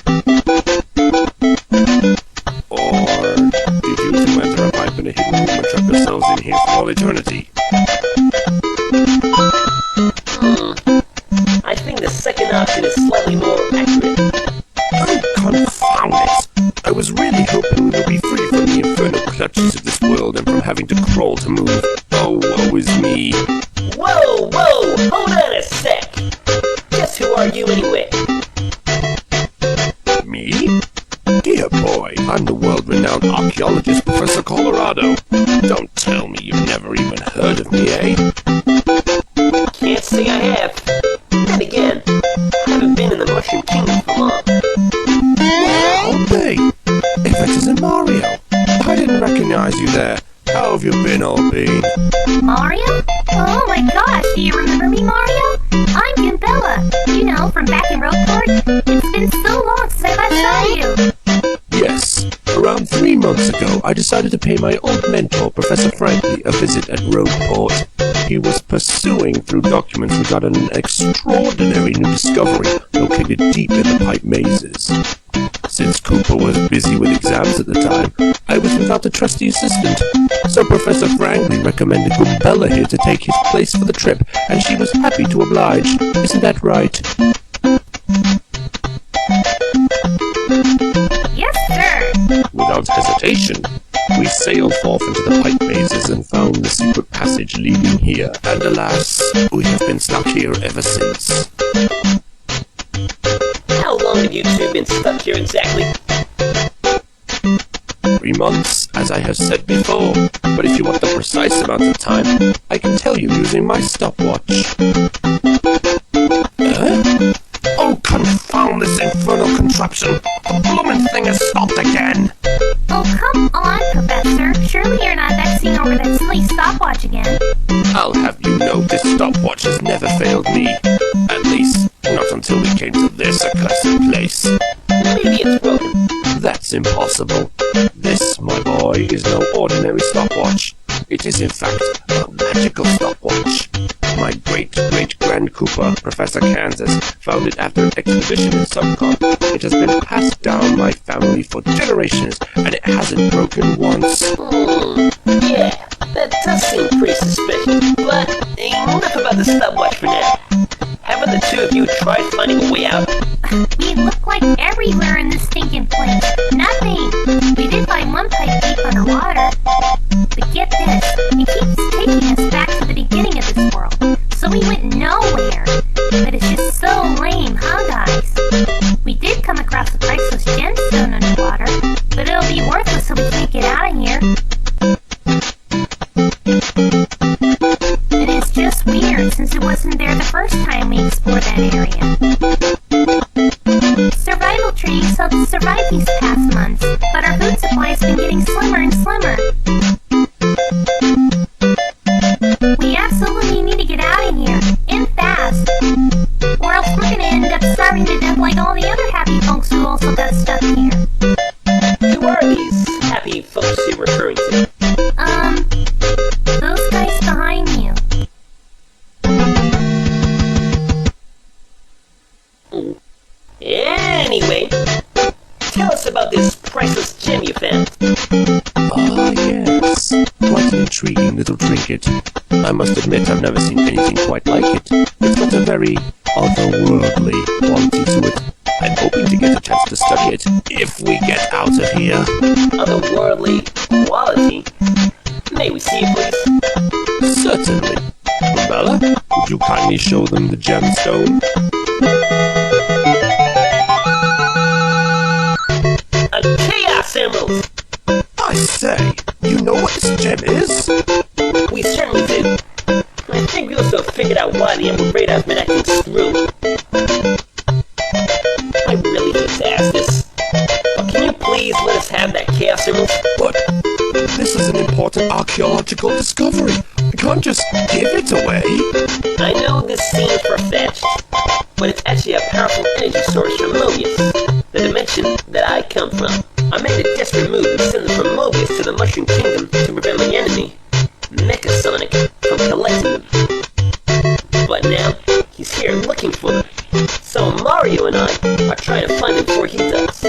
Or did you two enter a pipe in a hidden room and trap yourselves in here for all eternity? I think the second option is slightly more accurate. Oh, confound it! I was really hoping we would be free from the infernal clutches of this world and from having to crawl to move. Oh, woe is me. Whoa, hold on a sec. Just who are you anyway? Me? Dear boy, I'm the world-renowned archaeologist Professor Colorado. Don't tell me you've never even heard of me, eh? Can't say I have. Then again, I haven't been in the Mushroom Kingdom for long. Well, babe, if it isn't Mario. I didn't recognize you there. How have you been, old bean? Mario? Oh my gosh, do you remember me, Mario? I'm Gambella. You know, from back in Rogueport. It's been so long since I last saw you. Yes. Around 3 months ago, I decided to pay my old mentor, Professor Franklin, a visit at Rogueport. He was pursuing through documents regarding an extraordinary new discovery located deep in the pipe mazes. Since Cooper was busy with exams at the time, I was without a trusty assistant. So Professor Franklin recommended Gambella here to take his place for the trip, and she was happy to oblige. Isn't that right? Yes, sir. Without hesitation, we sailed forth into the pipe mazes and found the secret passage leading here, and alas, we have been stuck here ever since. you two been stuck here exactly? 3 months, as I have said before. But if you want the precise amount of time, I can tell you using my stopwatch. Oh, confound this infernal contraption! The bloomin' thing has stopped again! Oh, come on, Professor. Surely you're not vexing over that silly stopwatch again. I'll have you know this stopwatch has never failed me. At least, not until we came to this accursed place. Maybe it's broken. That's impossible. This, my boy, is no ordinary stopwatch. It is, in fact, a magical stopwatch. My great-great-grand Koopa, Professor Kansas, found it after an expedition in Subcon. It has been passed down my family for generations, and it hasn't broken once. Yeah, that does seem pretty suspicious. But enough about the stopwatch for now. Haven't the two of you tried finding a way out? We look like everywhere in this stinking place. Nothing. We did find one pipe deep underwater. But get this, it keeps taking us back to the beginning of this world. So we went nowhere. But it's just so lame, huh, guys? We did come across a priceless gemstone underwater, but it'll be worthless so we can't get out of here. And it's just weird since it wasn't there the first time we explored that area. Survival trees helped us survive these past months, but our food supply's been getting slimmer and slimmer. We absolutely need to get out of here, and fast, or else we're gonna end up starving to death like all the other happy folks who also got stuck here. Who are these happy folks you're referring to? Those guys behind you. Anyway, tell us about this priceless gem you found. Ah, yes. Quite an intriguing little trinket. I must admit I've never seen anything quite like it. It's got a very otherworldly quality to it. I'm hoping to get a chance to study it if we get out of here. Otherworldly quality? May we see it, please? Certainly. Bella, would you kindly show them the gemstone? A Chaos Emerald! I say, you know what this gem is? We certainly do. I think we also figured out why the Emerald Radar's been acting screwy. I really hate to ask this, but can you please let us have that Chaos Emerald? But this is an important archaeological discovery. I can't just give it away. I know this seems far-fetched, but it's actually a powerful energy source from Mobius, the dimension that I come from. I made a desperate move and sent them from Mobius to the Mushroom Kingdom to prevent my enemy, Métal Sonic, from collecting them. But now, he's here looking for them. So Mario and I are trying to find him before he does.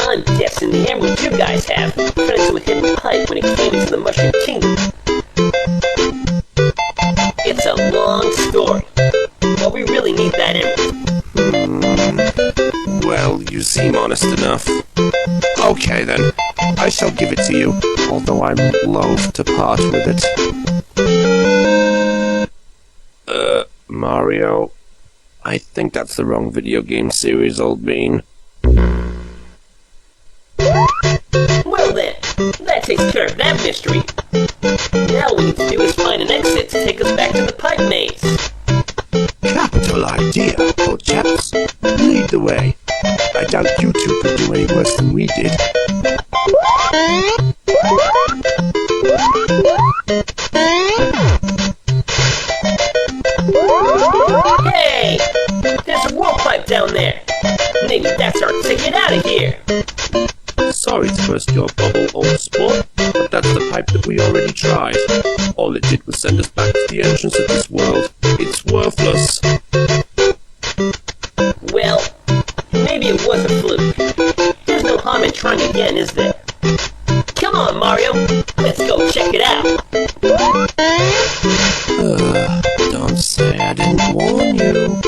I'm guessing the emerald you guys have fell into a hidden pipe when it came into the Mushroom Kingdom. It's a long story, but we really need that emerald. Well, you seem honest enough. Okay then, I shall give it to you, although I'm loath to part with it. Mario, I think that's the wrong video game series, Old Bean. Well then, that takes care of that mystery. Now all we need to do is find an exit to take us back to the pipe maze. Capital idea, old chaps. Lead the way. I doubt you two could do any worse than we did. Hey! There's a warp pipe down there. Maybe that's our ticket out of here. Sorry to burst your bubble, old sport, but that's the pipe that we already tried. All it did was send us back to the entrance of this world. It's worthless. Well, maybe it was a fluke. There's no harm in trying again, is there? Come on, Mario. Let's go check it out. Don't say I didn't warn you.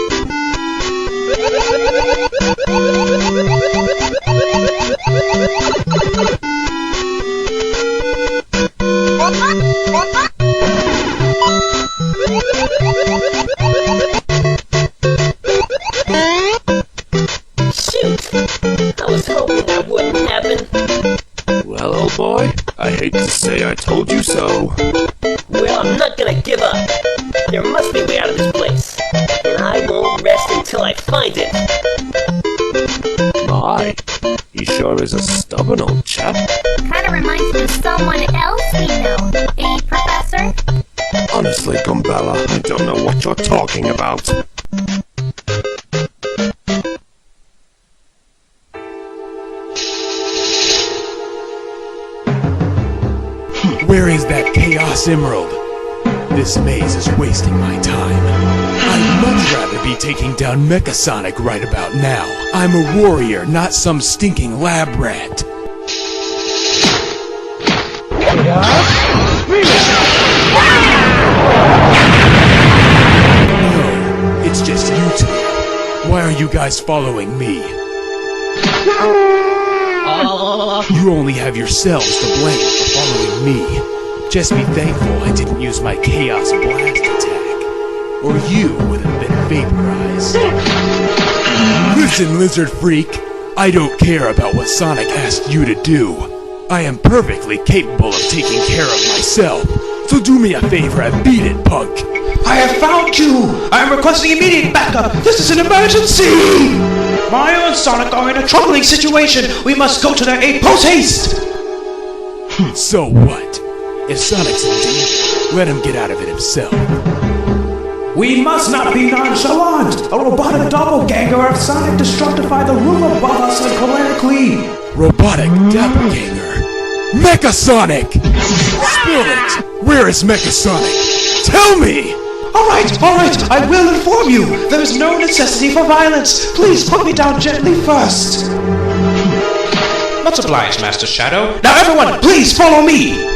place, and I won't rest until I find it. My, he sure is a stubborn old chap. Kinda reminds me of someone else we know. Eh, Professor? Honestly, Gumbella, I don't know what you're talking about. Where is that Chaos Emerald? This maze is wasting my time. I'd much rather be taking down Mecha Sonic right about now. I'm a warrior, not some stinking lab rat. No, it's just you two. Why are you guys following me? You only have yourselves to blame for following me. Just be thankful I didn't use my Chaos Blast attack, or you would have been vaporized. Listen, lizard freak, I don't care about what Sonic asked you to do. I am perfectly capable of taking care of myself, so do me a favor and beat it, punk. I have found you! I am requesting immediate backup! This is an emergency! Mario and Sonic are in a troubling situation! We must go to their aid post-haste! So what? If Sonic's in danger, let him get out of it himself. We must not be nonchalant! A robotic doppelganger of Sonic destructified the room above us unpoetically! Robotic doppelganger? Mecha Sonic! Spill it! Where is Mecha Sonic? Tell me! Alright, I will inform you! There is no necessity for violence! Please put me down gently first! Much obliged, Master Shadow. Now everyone, please follow me!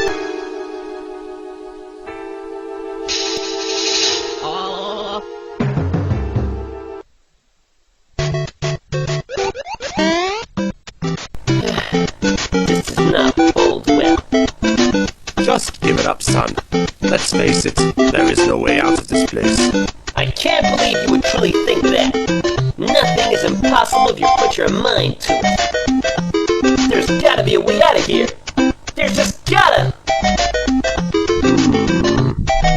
This does not bode well. Just give it up, son. Let's face it, there is no way out of this place. I can't believe you would truly think that. Nothing is impossible if you put your mind to it. There's gotta be a way out of here. There's just gotta.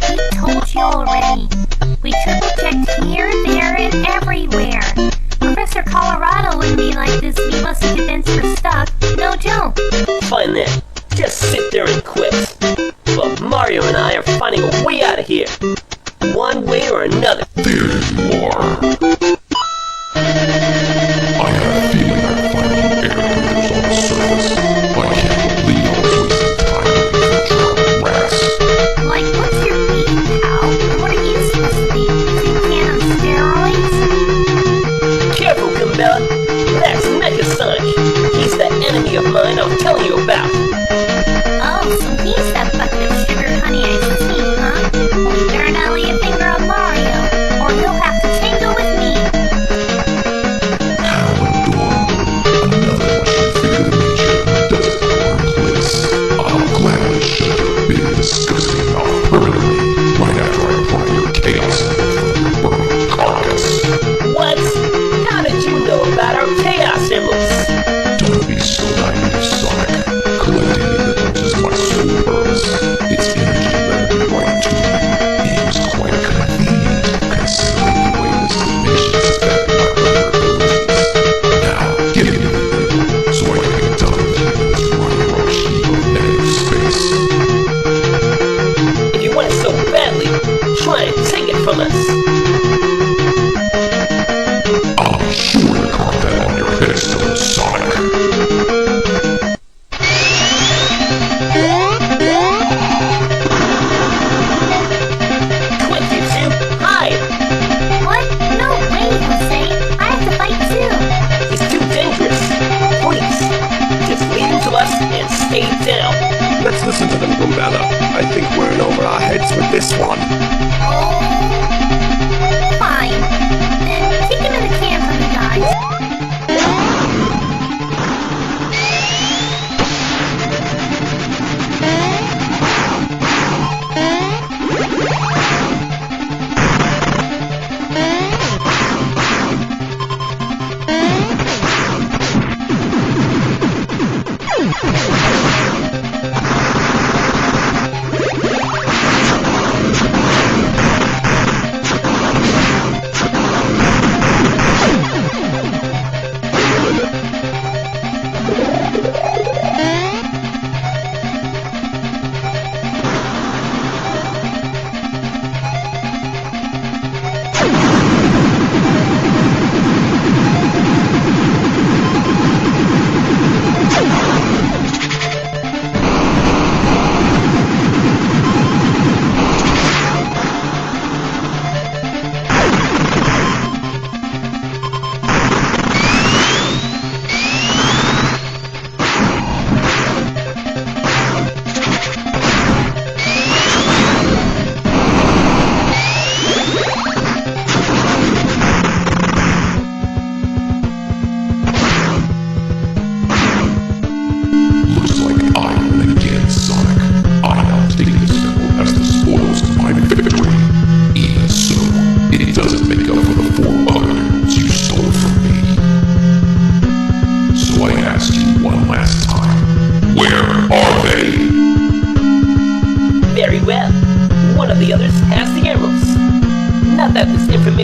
We told you already. We triple-checked here, there, and everywhere. Professor Colorado wouldn't be like this if he wasn't convinced we're stuck. No joke. Fine then. Just sit there and quit. But Mario and I are finding a way out of here. One way or another. There you are. I had a feeling I'd find the air critters on the surface. I can't believe I was wasting time looking for drowned rats. Like, what's your beef, pal? What are you supposed to be? Using can of steroids? Careful, Gumbella. That's Mecha Sonic. He's the enemy of mine I was telling you about. Oh, so he's that bucket of sugar honey iced tea, huh? Well, you better not lay a finger on Mario, or he'll have to tangle with me.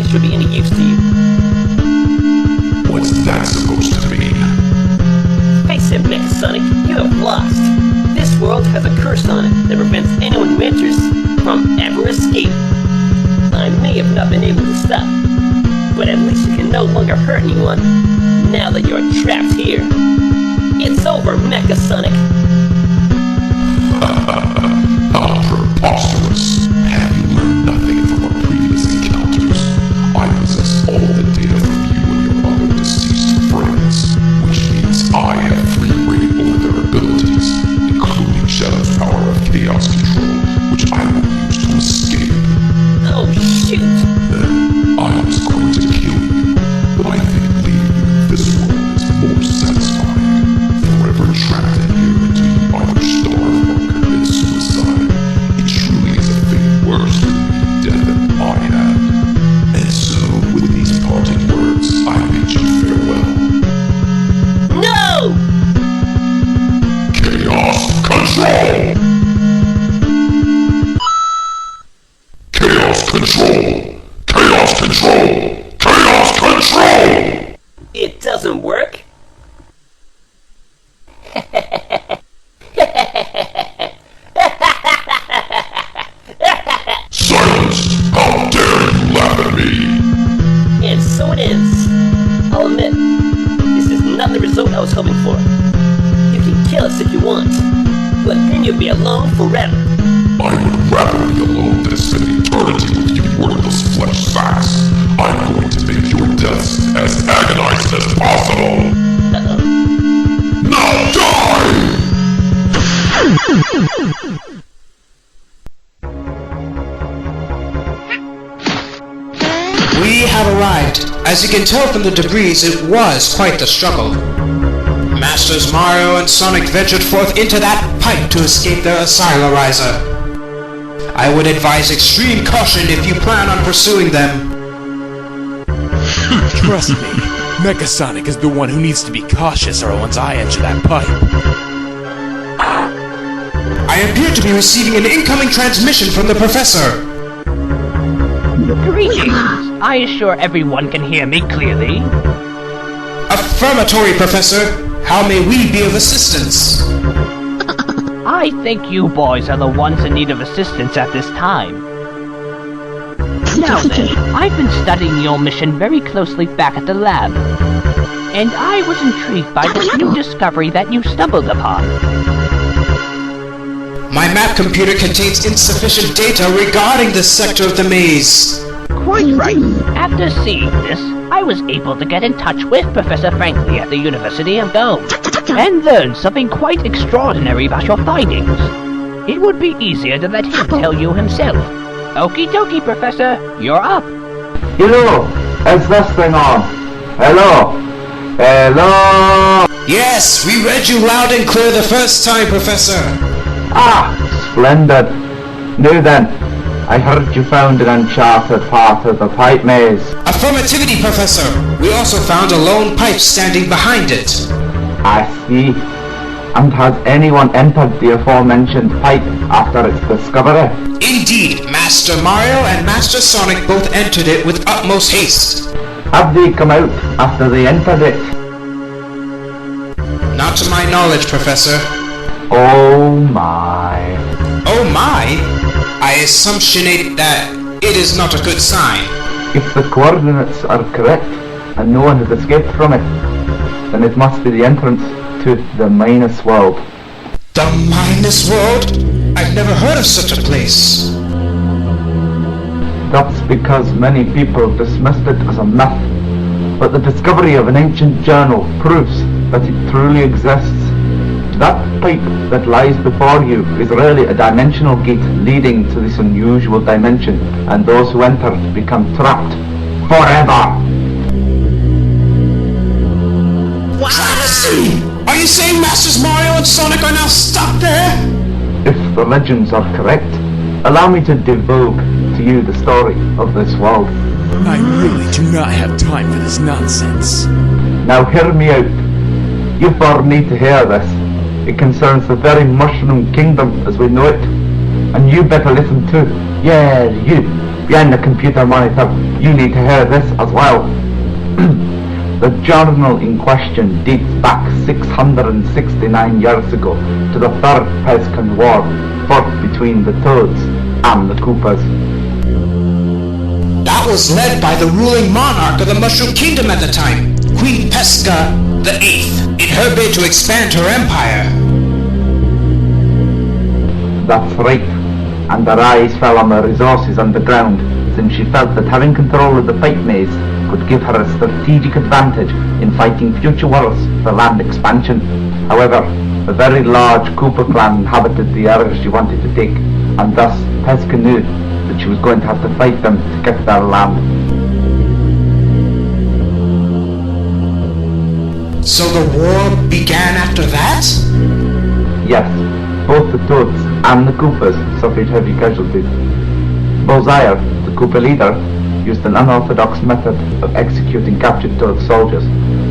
this should be any use to you. What's that supposed to mean? Face it, Métal Sonic, you have lost. This world has a curse on it that prevents anyone who enters from ever escaping. I may have not been able to stop, but at least you can no longer hurt anyone now that you're trapped here. It's over, Métal Sonic. How preposterous. Have you learned nothing from our previous encounters? I possess all the data from you and your other deceased friends, which means I have free reign over their abilities, including Shadow's power of chaos control, which I will use to escape. Oh, shoot! Then I was going to kill you, but I think leaving you in this world is more satisfying. Forever trapped in here until you either starve or commit suicide. It truly is a fate worse than the death that I had. And so, with these parting words, I bid you farewell. No! Chaos control! Chaos control! Chaos control! Chaos control! It doesn't work? Silence! How dare you laugh at me! And so it is. I'll admit, this is not the result I was hoping for. You can kill us if you want, but then you'll be alone forever. I would rather be alone than spend eternity with you worthless flesh sacks. I'm going to make your deaths as agonizing as possible. Now die! We have arrived. As you can tell from the debris, it was quite the struggle. Masters Mario and Sonic ventured forth into that pipe to escape their Asylarizer. I would advise extreme caution if you plan on pursuing them. Trust me, Métal Sonic is the one who needs to be cautious or once I enter that pipe. I appear to be receiving an incoming transmission from the Professor. Greetings. I assure everyone can hear me clearly. Affirmatory, Professor. How may we be of assistance? I think you boys are the ones in need of assistance at this time. Now then, I've been studying your mission very closely back at the lab, and I was intrigued by this new discovery that you stumbled upon. My map computer contains insufficient data regarding this sector of the maze. Quite right. After seeing this, I was able to get in touch with Professor Franklin at the University of Dome, and learn something quite extraordinary about your findings. It would be easier to let him tell you himself. Okie dokie, Professor, you're up. Hello, is this thing on? Hello? Hello? Yes, we read you loud and clear the first time, Professor. Ah, splendid. Now then, I heard you found an uncharted part of the pipe maze. Affirmativity, Professor. We also found a lone pipe standing behind it. I see. And has anyone entered the aforementioned pipe after its discovery? Indeed, Master Mario and Master Sonic both entered it with utmost haste. Have they come out after they entered it? Not to my knowledge, Professor. Oh my. Oh my? I assumptionate that it is not a good sign. If the coordinates are correct, and no one has escaped from it, then it must be the entrance to the Minus World. The Minus World? I've never heard of such a place. That's because many people dismissed it as a myth, but the discovery of an ancient journal proves that it truly exists. That pipe that lies before you is really a dimensional gate leading to this unusual dimension, and those who enter become trapped forever. Are you saying Masters Mario and Sonic are now stuck there? If the legends are correct, allow me to divulge to you the story of this world. I really do not have time for this nonsense. Now hear me out. You four need to hear this. It concerns the very Mushroom Kingdom as we know it. And you better listen too. Yeah, you, behind the computer monitor, You need to hear this as well. The journal in question dates back 669 years ago to the Third Pescan War, fought between the Toads and the Koopas. That was led by the ruling monarch of the Mushroom Kingdom at the time, Queen Pesca the Eighth, in her bid to expand her empire. That's right, and her eyes fell on the resources underground, since she felt that having control of the fight maze could give her a strategic advantage in fighting future wars for land expansion. However, a very large Koopa clan inhabited the area she wanted to take, and thus Pesca knew that she was going to have to fight them to get their land. So the war began after that? Yes, both the Toads and the Koopas suffered heavy casualties. Bowser, the Koopa leader, used an unorthodox method of executing captured Toad soldiers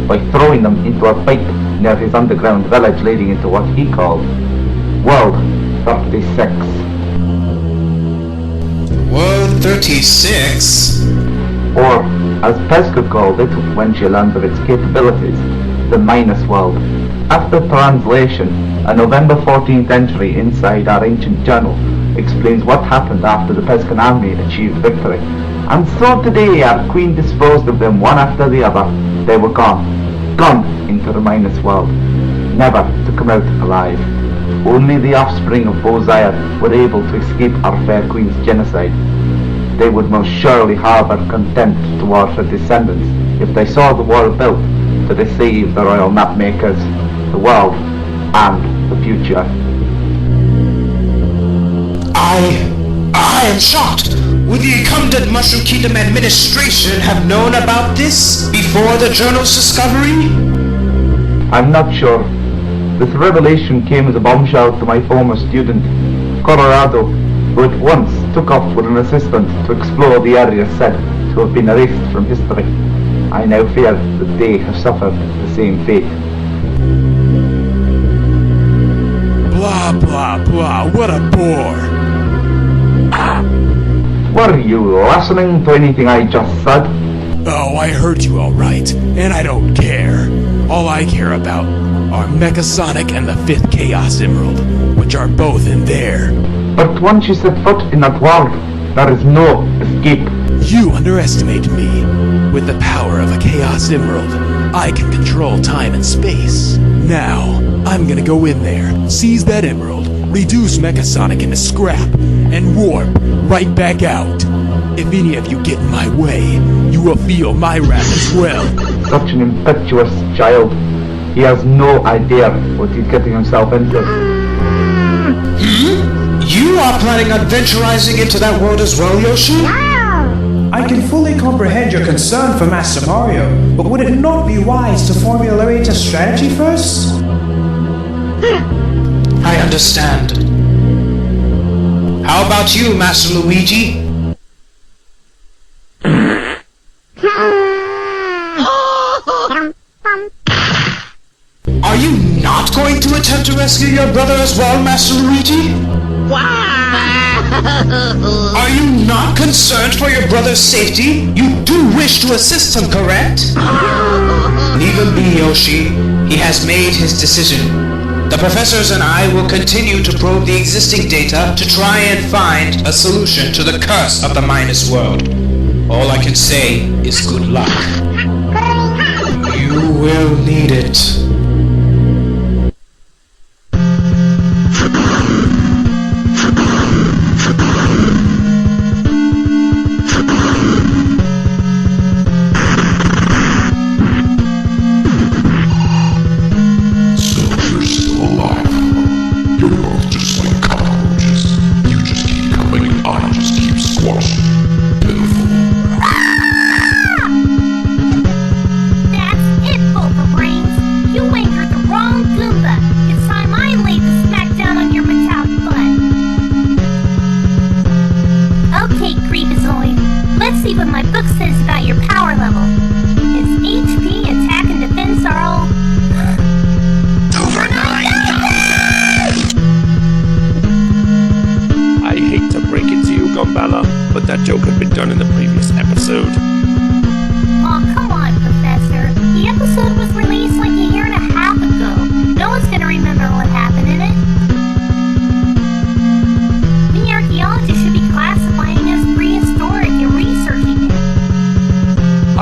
by throwing them into a pipe near his underground village leading into what he called World 36. World 36? Or, as Pesca called it when she learned of its capabilities, the Minus World. After translation, a November 14th entry inside our ancient journal explains what happened after the Pescan army achieved victory. And so today our queen disposed of them one after the other. They were gone into the Minus World, never to come out alive. Only the offspring of Bowser were able to escape our fair queen's genocide. They would most surely harbour contempt towards her descendants if they saw the world built to deceive the royal map makers, the world, and the future. I am shocked. Would the incumbent Mushroom Kingdom administration have known about this before the journal's discovery? I'm not sure. This revelation came as a bombshell to my former student, Colorado, who at once took off with an assistant to explore the area said to have been erased from history. I now fear that they have suffered the same fate. Blah, blah, blah, what a bore. Were you listening to anything I just said? Oh, I heard you all right, and I don't care. All I care about are Mecha Sonic and the 5th Chaos Emerald, which are both in there. But once you set foot in that world, there is no escape. You underestimate me. With the power of a Chaos Emerald, I can control time and space. Now, I'm gonna go in there, seize that emerald, reduce Mecha Sonic into scrap, and warp right back out. If any of you get in my way, you will feel my wrath as well. Such an impetuous child. He has no idea what he's getting himself into. You are planning on venturizing into that world as well, Yoshi? I can fully comprehend your concern for Master Mario, but would it not be wise to formulate a strategy first? I understand. How about you, Master Luigi? Are you not going to attempt to rescue your brother as well, Master Luigi? Are you not concerned for your brother's safety? You do wish to assist him, correct? Leave him be, Yoshi. He has made his decision. The professors and I will continue to probe the existing data to try and find a solution to the curse of the Minus World. All I can say is good luck. You will need it. That's it, Brains. You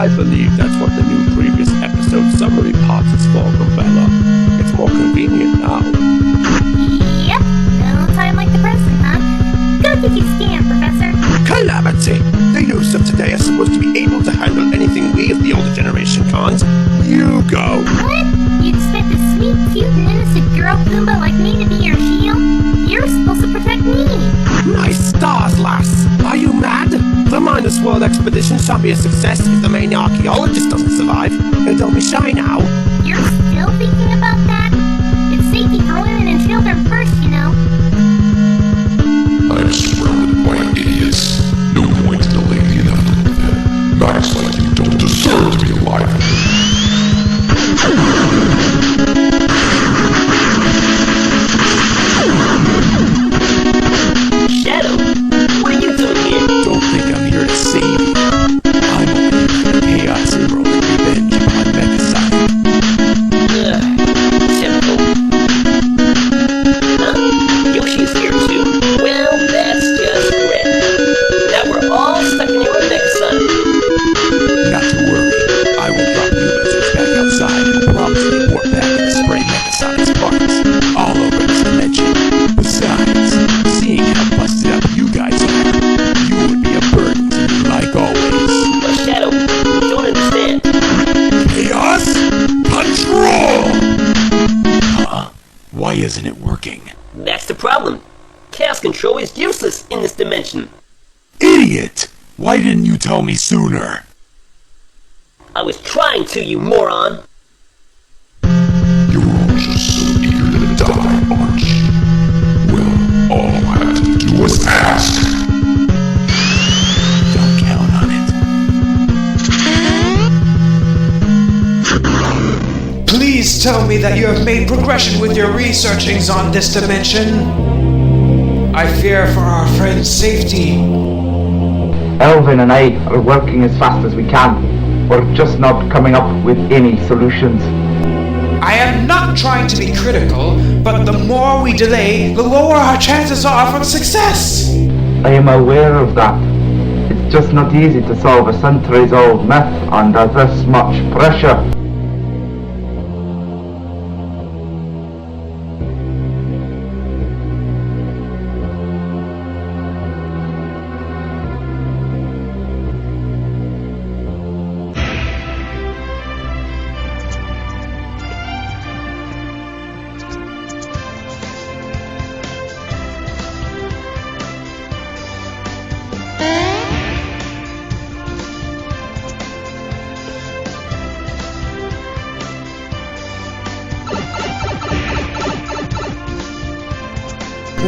I believe that's what the new previous episode summary part is for, Gabella. It's more convenient now. Yep, no time like the present, huh? Go get your scan, Professor. Calamity! The youths of today are supposed to be able to handle anything we of the older generation can't. You go! What? You expect a sweet, cute, and innocent girl Pumbaa like me to be your shield? You're supposed to protect me! My stars, lass! Are you mad? The Minus World expedition shan't be a success if the main archaeologist doesn't survive. And don't be shy now. You're still thinking about that? It's safety for women and children first, you know. I'm surrounded by idiots. No point in delaying the inevitable. Max like you don't deserve to be alive. Shadow, what are you doing here? Don't think I'm here to save you. I'm only here for chaos and rolling revenge upon Métal Sonic. Typical. Huh? Yoshi's here too. Well, that's just great. Now we're all stuck in your Métal Sonic. Not to worry. I will drop you losers back outside and promise to report back and spray Métal Sonic's parts all over this dimension. Besides, seeing how busted up you guys are, you would be a burden to me like always. But Shadow, you don't understand. Chaos Control! Huh? Why isn't it working? That's the problem. Chaos Control is useless in this dimension. Idiot! Why didn't you tell me sooner? I was trying to, you moron. You're all just so eager to die, aren't you? Well, all I had to do was ask. Don't count on it. Please tell me that you have made progression with your researchings on this dimension. I fear for our friend's safety. Alvin and I are working as fast as we can. We're just not coming up with any solutions. I am not trying to be critical, but the more we delay, the lower our chances are for success. I am aware of that. It's just not easy to solve a centuries-old myth under this much pressure.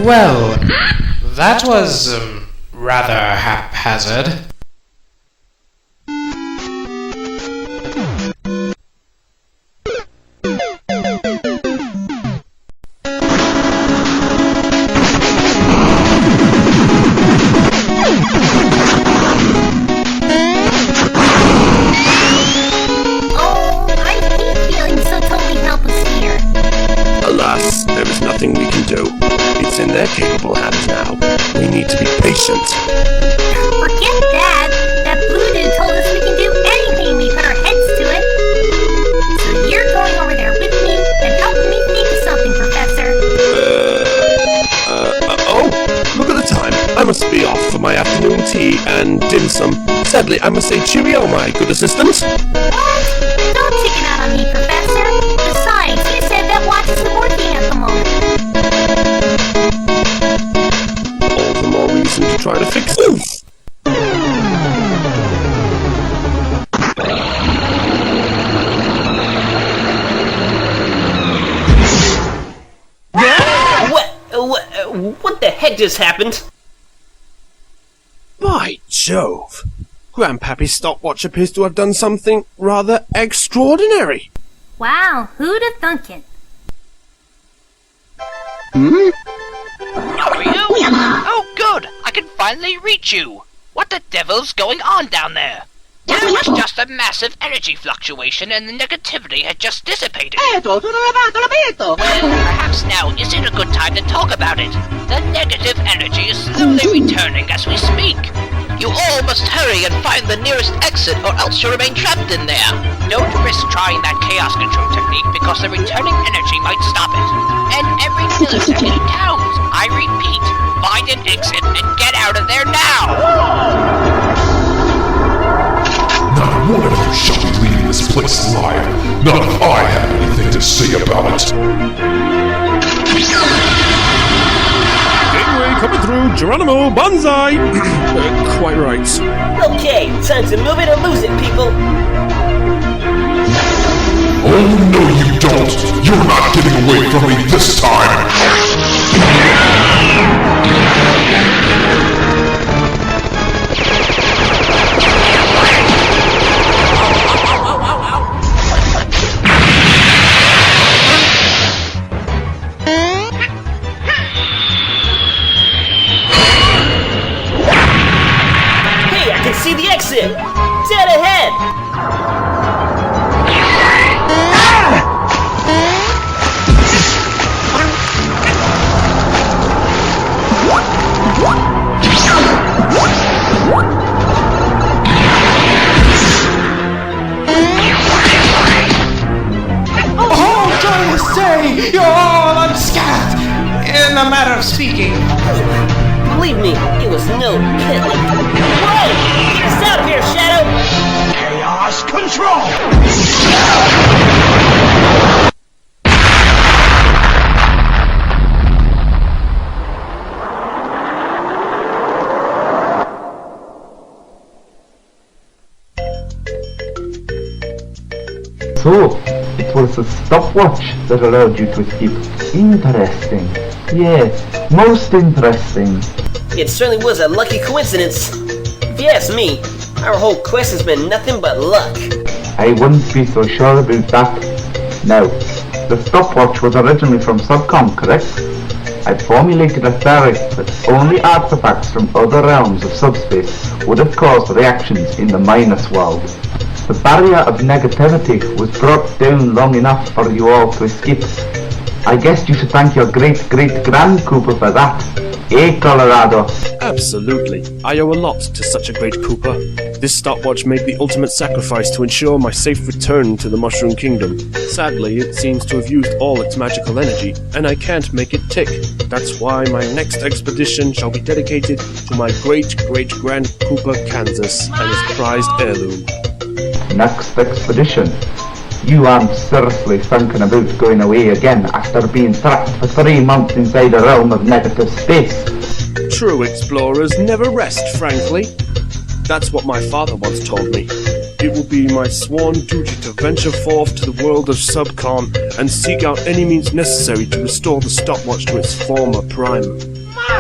Well, that was, rather haphazard. Oh, I hate feeling so totally helpless here. Alas, there is nothing we can do. It's in their capable hands now. We need to be patient. Forget that. That blue dude told us we can do anything we put our heads to it. So you're going over there with me and helping me think of something, Professor. Oh, look at the time. I must be off for my afternoon tea and dim sum. Sadly, I must say cheerio, my good assistant. What? Don't chicken out on me, Professor. Besides, you said that watch isn't working at the moment. All the more reason to try to fix this. What the heck just happened? By Jove! Grandpappy's stopwatch appears to have done something rather extraordinary. Wow, who'd have thunk it? Are you? Oh, good! I can finally reach you! What the devil's going on down there? There was just a massive energy fluctuation and the negativity had just dissipated. Well, perhaps now isn't a good time to talk about it. The negative energy is slowly returning as we speak. You all must hurry and find the nearest exit, or else you'll remain trapped in there. Don't risk trying that chaos control technique, because the returning energy might stop it. And every millisecond counts. I repeat, find an exit and get out of there now! Not one of you shall be leaving this place alive. Not if I have anything to say about it. Gateway coming through, Geronimo, Banzai! Quite right. Okay, time to move it or lose it, people. Oh, no you don't! You're not getting away from me this time! Hey, I can see the exit! Dead ahead! You're all unscathed, in a matter of speaking. Believe me, it was no pit. Whoa! Get us out of here, Shadow! Chaos control! So, it was the stopwatch that allowed you to escape. Interesting. Yes, most interesting. It certainly was a lucky coincidence. If you ask me, our whole quest has been nothing but luck. I wouldn't be so sure about that. Now, the stopwatch was originally from Subcom, correct? I'd formulated a theory that only artifacts from other realms of subspace would have caused reactions in the Minus world. The barrier of negativity was brought down long enough for you all to escape. I guess you should thank your great-great-grand Cooper for that. Eh, Colorado? Absolutely. I owe a lot to such a great Cooper. This stopwatch made the ultimate sacrifice to ensure my safe return to the Mushroom Kingdom. Sadly, it seems to have used all its magical energy, and I can't make it tick. That's why my next expedition shall be dedicated to my great-great-grand Cooper, Kansas, and his prized heirloom. Next expedition? You aren't seriously thinking about going away again after being trapped for 3 months inside a realm of negative space? True explorers never rest, frankly. That's what my father once told me. It will be my sworn duty to venture forth to the world of Subcom and seek out any means necessary to restore the stopwatch to its former prime.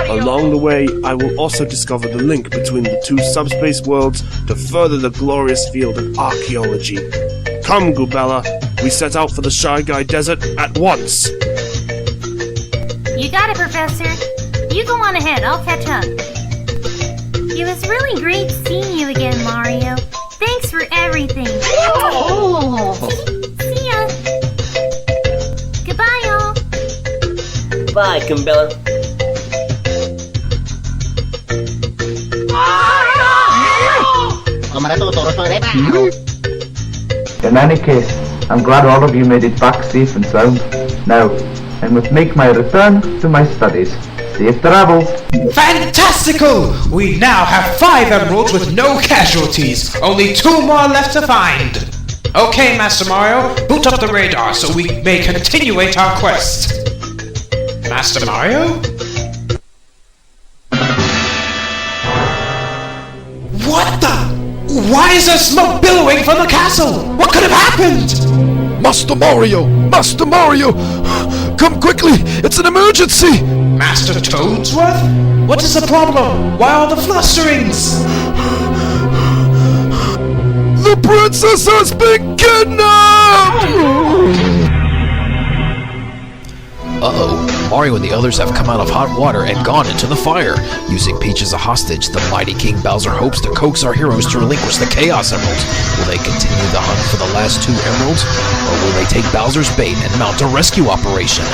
Along the way, I will also discover the link between the two subspace worlds to further the glorious field of archaeology. Come, Gubella, we set out for the Shy Guy Desert at once! You got it, Professor. You go on ahead, I'll catch up. It was really great seeing you again, Mario. Thanks for everything. Oh. See ya. Goodbye, y'all. Bye, Kumbella. In any case, I'm glad all of you made it back safe and sound. Now, I must make my return to my studies. Safe travels! Fantastical! We now have 5 emeralds with no casualties. Only 2 more left to find. Okay, Master Mario, boot up the radar so we may continuate our quest. Master Mario? What the? Why is there smoke billowing from the castle? What could have happened? Master Mario! Master Mario! Come quickly! It's an emergency! Master Toadsworth? What is the problem? Why all the flusterings? The princess has been kidnapped! Uh-oh. Mario and the others have come out of hot water and gone into the fire. Using Peach as a hostage, the mighty King Bowser hopes to coax our heroes to relinquish the Chaos Emeralds. Will they continue the hunt for the last 2 emeralds? Or will they take Bowser's bait and mount a rescue operation?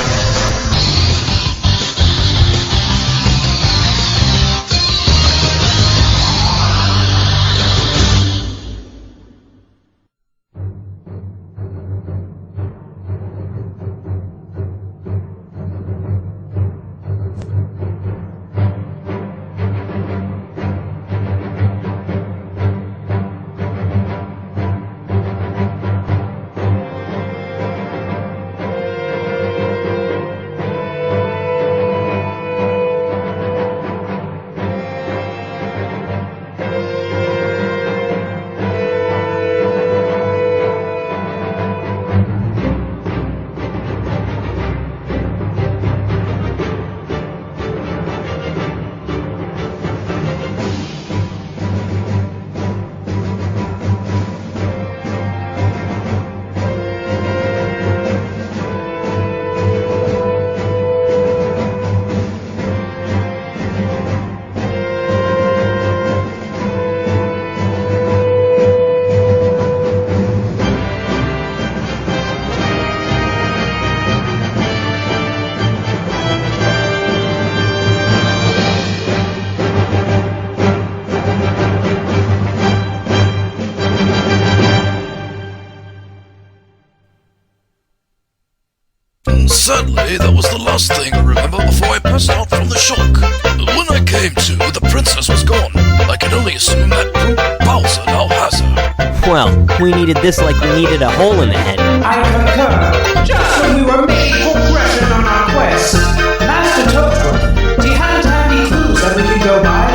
and sadly, that was the last thing I remember before I passed out from the shock. When I came to, the princess was gone. I can only assume that brute Bowser now has her. Well, we needed this like we needed a hole in the head. I concur. Just when we were making progression on our quest, Master Toadstool, do you have any clues that we can go by?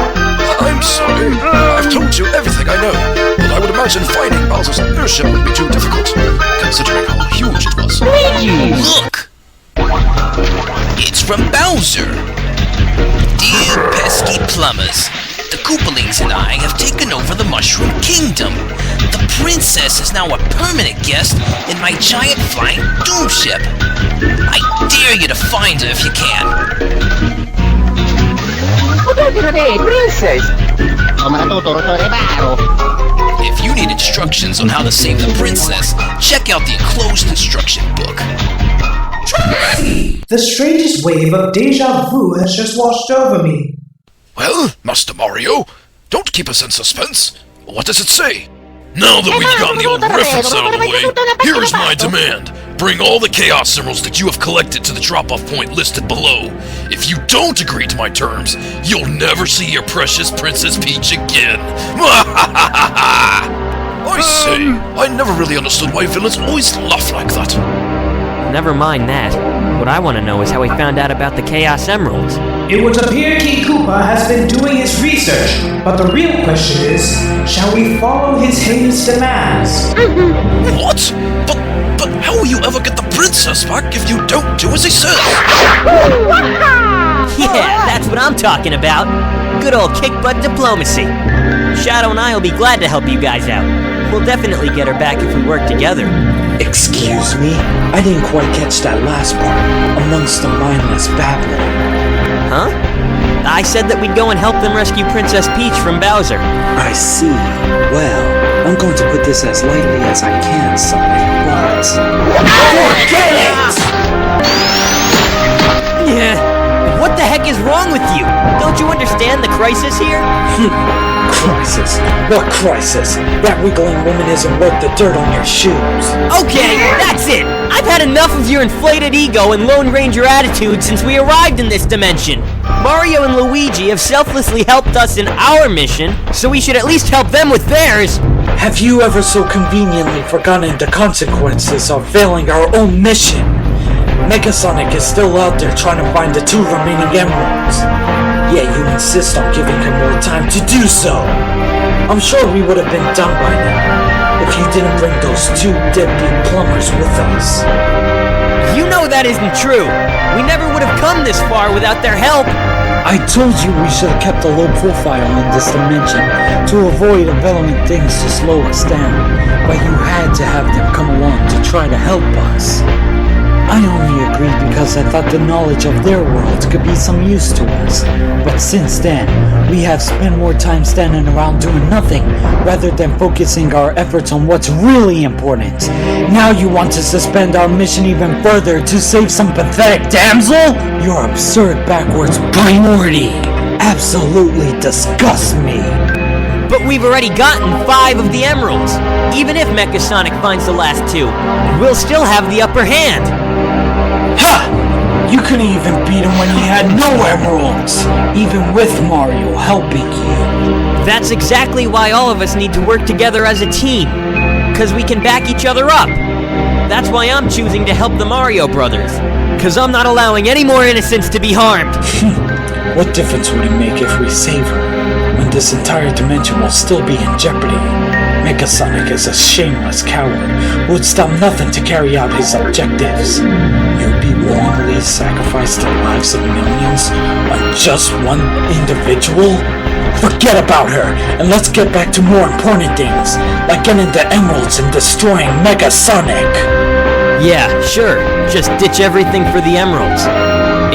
I'm sorry. I've told you everything I know, but I would imagine finding Bowser's airship would be too difficult, considering how huge it was. Look! It's from Bowser. Dear pesky plumbers, the Koopalings and I have taken over the Mushroom Kingdom. The princess is now a permanent guest in my giant flying doom ship. I dare you to find her if you can. If you need instructions on how to save the princess, check out the enclosed instruction book. The strangest wave of deja vu has just washed over me. Well, Master Mario, don't keep us in suspense. What does it say? Now that we've gotten the old reference out of the way, here is my demand. Bring all the Chaos Emeralds that you have collected to the drop-off point listed below. If you don't agree to my terms, you'll never see your precious Princess Peach again. I say, I never really understood why villains always laugh like that. Never mind that. What I want to know is how he found out about the Chaos Emeralds. It would appear King Koopa has been doing his research, but the real question is, shall we follow his heinous demands? What? But how will you ever get the princess back if you don't do as he says? Yeah, that's what I'm talking about. Good old kick-butt diplomacy. Shadow and I will be glad to help you guys out. We'll definitely get her back if we work together. Excuse me? I didn't quite catch that last part. Amongst the mindless babbling. Huh? I said that we'd go and help them rescue Princess Peach from Bowser. I see. Well, I'm going to put this as lightly as I can, Sonic, but... Forget it! Yeah. What the heck is wrong with you? Don't you understand the crisis here? Crisis? What crisis? That wriggling woman isn't worth the dirt on your shoes. Okay, that's it! I've had enough of your inflated ego and Lone Ranger attitude since we arrived in this dimension. Mario and Luigi have selflessly helped us in our mission, so we should at least help them with theirs. Have you ever so conveniently forgotten the consequences of failing our own mission? Mega Sonic is still out there trying to find the 2 remaining emeralds. Yet you insist on giving him more time to do so. I'm sure we would have been done by now if you didn't bring those 2 deadbeat plumbers with us. You know that isn't true. We never would have come this far without their help. I told you we should have kept a low profile in this dimension to avoid enveloping things to slow us down, but you had to have them come along to try to help us. I only agreed because I thought the knowledge of their world could be some use to us. But since then, we have spent more time standing around doing nothing, rather than focusing our efforts on what's really important. Now you want to suspend our mission even further to save some pathetic damsel? Your absurd backwards priority absolutely disgusts me. But we've already gotten 5 of the emeralds. Even if Mecha Sonic finds the last 2, we'll still have the upper hand. Ha! You couldn't even beat him when he had no emeralds, even with Mario helping you. That's exactly why all of us need to work together as a team. Because we can back each other up. That's why I'm choosing to help the Mario Brothers. Because I'm not allowing any more innocents to be harmed. What difference would it make if we save her, when this entire dimension will still be in jeopardy? Mecha Sonic is a shameless coward who would stop nothing to carry out his objectives. You'd be willingly sacrifice the lives of millions on just one individual? Forget about her, and let's get back to more important things, like getting the emeralds and destroying Mecha Sonic. Yeah, sure. Just ditch everything for the emeralds.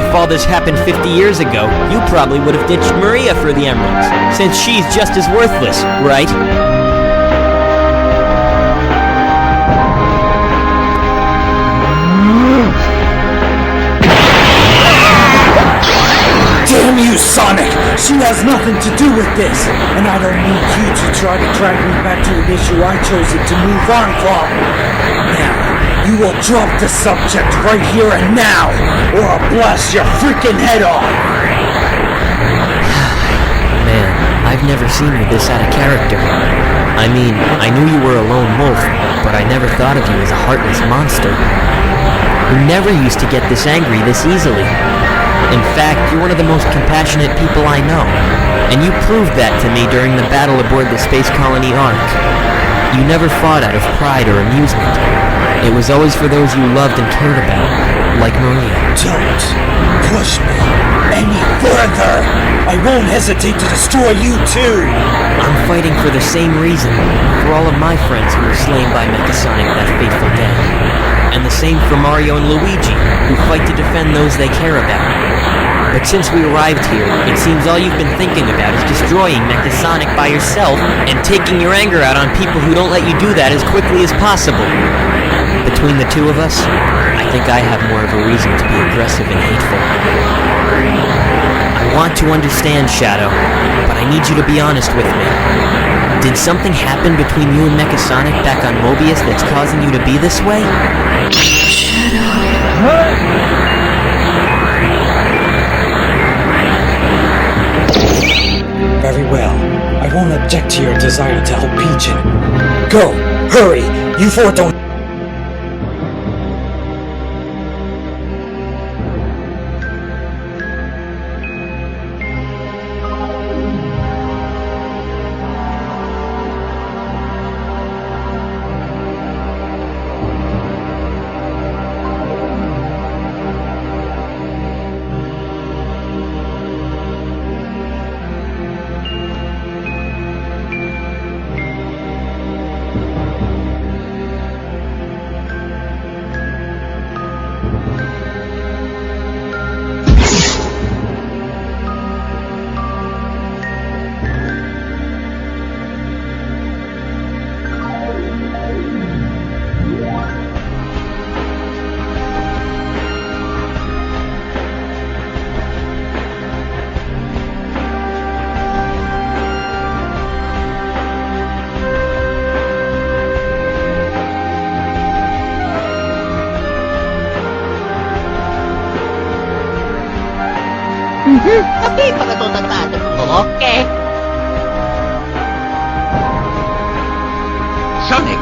If all this happened 50 years ago, you probably would have ditched Maria for the emeralds, since she's just as worthless, right? Damn you, Sonic! She has nothing to do with this, and I don't need you to try to drag me back to an issue I chose to move on from. Now, You will drop the subject right here and now, or I'll blast your freaking head off! Man, I've never seen you this out of character. I mean, I knew you were a lone wolf, but I never thought of you as a heartless monster. You never used to get this angry this easily. In fact, you're one of the most compassionate people I know, and you proved that to me during the battle aboard the Space Colony Ark. You never fought out of pride or amusement. It was always for those you loved and cared about, like Maria. Don't push me any further! I won't hesitate to destroy you too! I'm fighting for the same reason, for all of my friends who were slain by Mechasonic that fateful day. And the same for Mario and Luigi, who fight to defend those they care about. But since we arrived here, it seems all you've been thinking about is destroying Mechasonic by yourself and taking your anger out on people who don't let you do that as quickly as possible. Between the two of us, I think I have more of a reason to be aggressive and hateful. I want to understand, Shadow, but I need you to be honest with me. Did something happen between you and Mechasonic back on Mobius that's causing you to be this way? Very well. I won't object to your desire to help Peach. Go! Hurry! You four don't... Tapi pagkatutatado ko, okay? Sonic!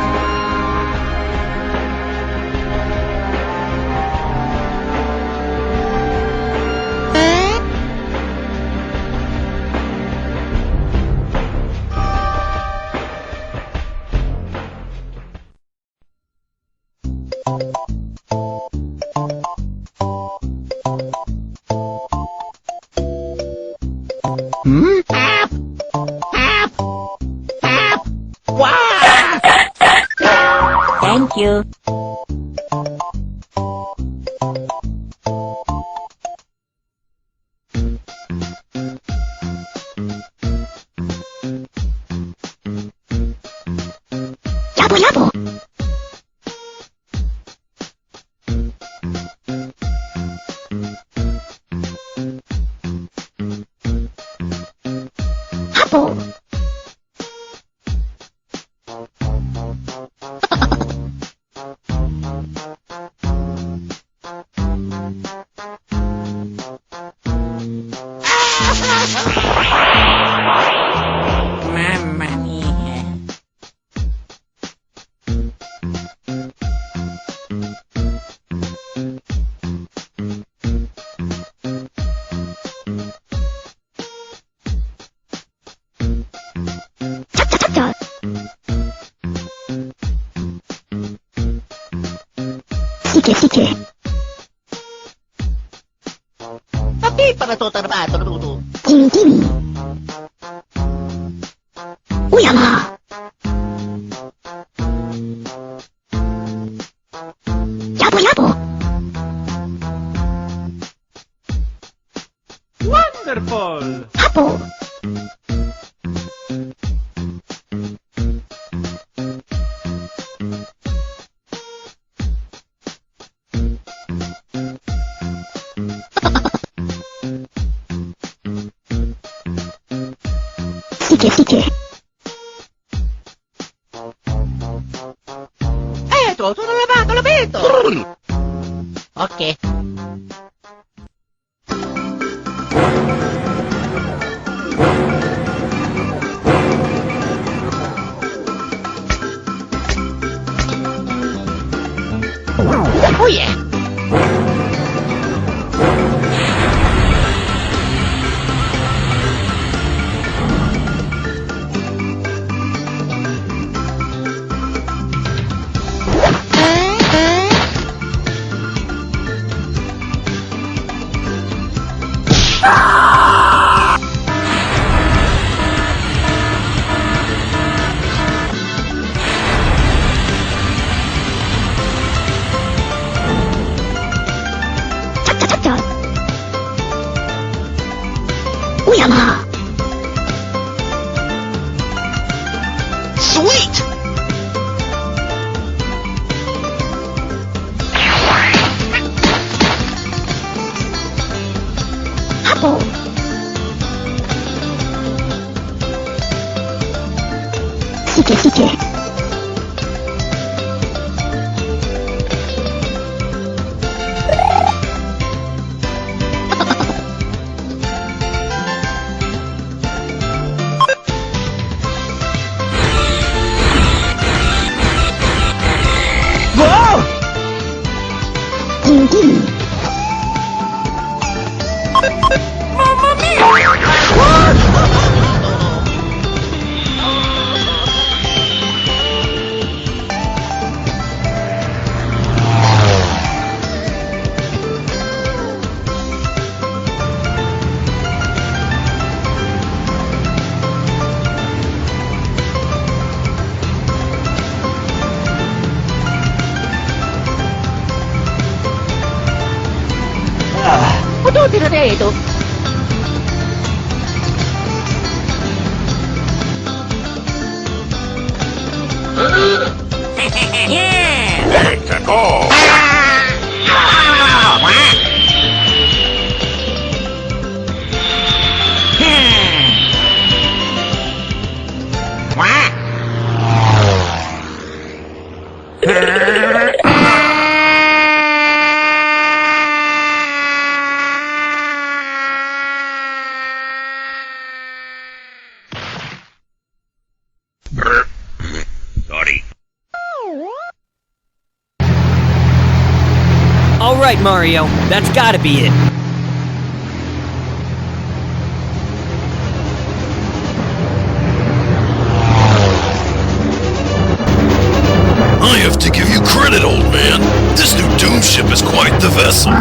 Thank you. Yabo yabo. Apple. Mamma mia. Sige. Tapi pagkatutatado ko. Kimi. Uyama. Yabo. Wonderful! Apple. Sige. lavato, tutto lavato. Ok. Oh yeah. Sweet! Apple. Sike. Potato. Alright, Mario, that's gotta be it. I have to give you credit, old man. This new Doom ship is quite the vessel.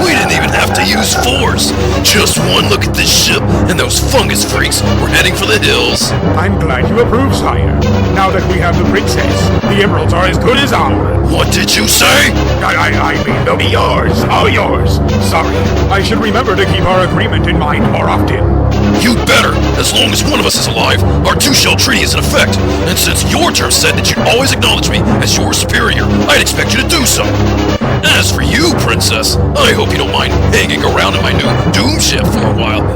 We didn't even have to use force. Just one look at this ship, and those fungus freaks were heading for the hills. I'm glad you approve, sire. Now that we have the princess, the emeralds are as good as ours. What did you say? I mean, they'll be yours. All yours. Sorry. I should remember to keep our agreement in mind more often. You'd better. As long as one of us is alive, our two-shell treaty is in effect. And since your term said that you'd always acknowledge me as your superior, I'd expect you to do so. As for you, princess, I hope you don't mind hanging around in my new Doom ship for a while.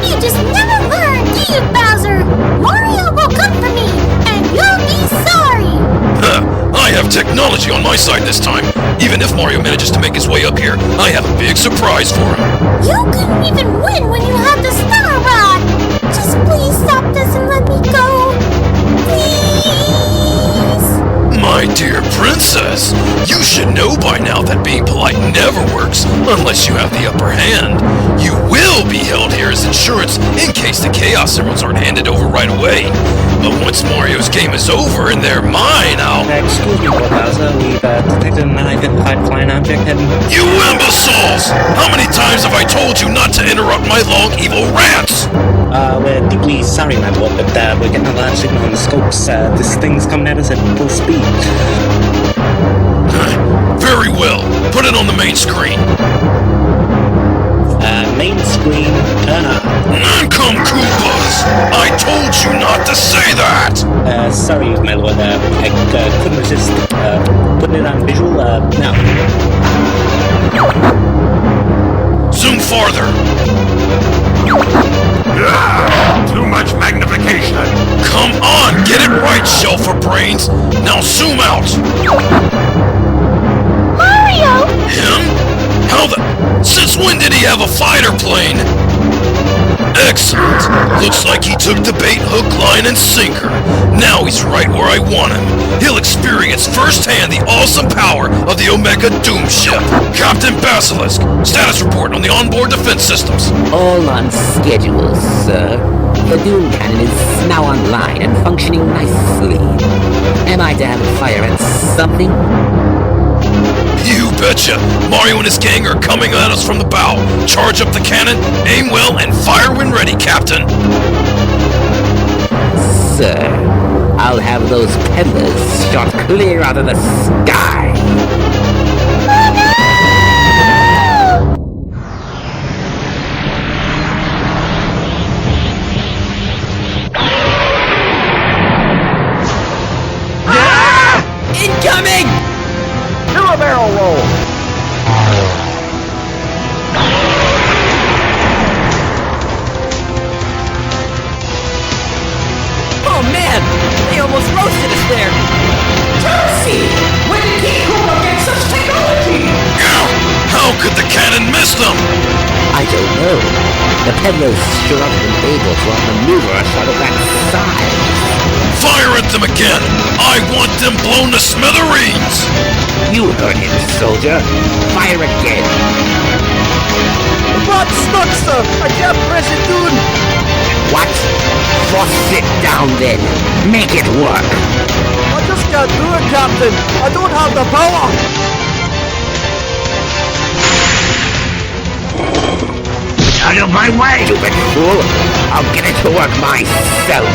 You just never learn, do you, Bowser? Mario will come for me, and you'll be sorry! I have technology on my side this time. Even if Mario manages to make his way up here, I have a big surprise for him. You couldn't even win when you had the Star Rod! Just please stop this and let me go! Please! My dear princess, you should know by now that being polite never works unless you have the upper hand. You will be held here as insurance in case the Chaos Emeralds aren't handed over right away. But once Mario's game is over and they're mine, I'll... Excuse me, Bowser, we've detected an unidentified flying object heading... You imbeciles! How many times have I told you not to interrupt my long, evil rants? We're deeply sorry, my lord, but we're getting a large signal on the scopes. This thing's coming at us at full speed. Very well. Put it on the main screen. Main screen, turn on. Nincompoopers! I told you not to say that! Sorry, my lord, I couldn't resist putting it on visual, now. Zoom farther. Too much magnification. Come on, get it right, Shell for Brains. Now zoom out. Mario! Him? How the... Since when did he have a fighter plane? Excellent. Looks like he took the bait, hook, line, and sinker. Now he's right where I want him. He'll experience firsthand the awesome power of the Omega Doom ship. Captain Basilisk, status report on the onboard defense systems. All on schedule, sir. The Doom cannon is now online and functioning nicely. Am I to have it fire at something? You betcha! Mario and his gang are coming at us from the bow. Charge up the cannon, aim well, and fire when ready, Captain! Sir, I'll have those peddlers shot clear out of the sky. Incoming! Do a barrel roll! Oh man! They almost roasted us there! Mercy! When did King Koopa get such technology? How could the cannon miss them? I don't know. The peddlers sure haven't been able to outmaneuver us out of that side. Fire at them again! I want them blown to smithereens! You heard him, soldier. Fire again. But stuck, sir! I can't press it, dude! What? Just sit down then. Make it work. I just can't do it, Captain! I don't have the power! Out of my way, stupid fool! I'll get it to work myself.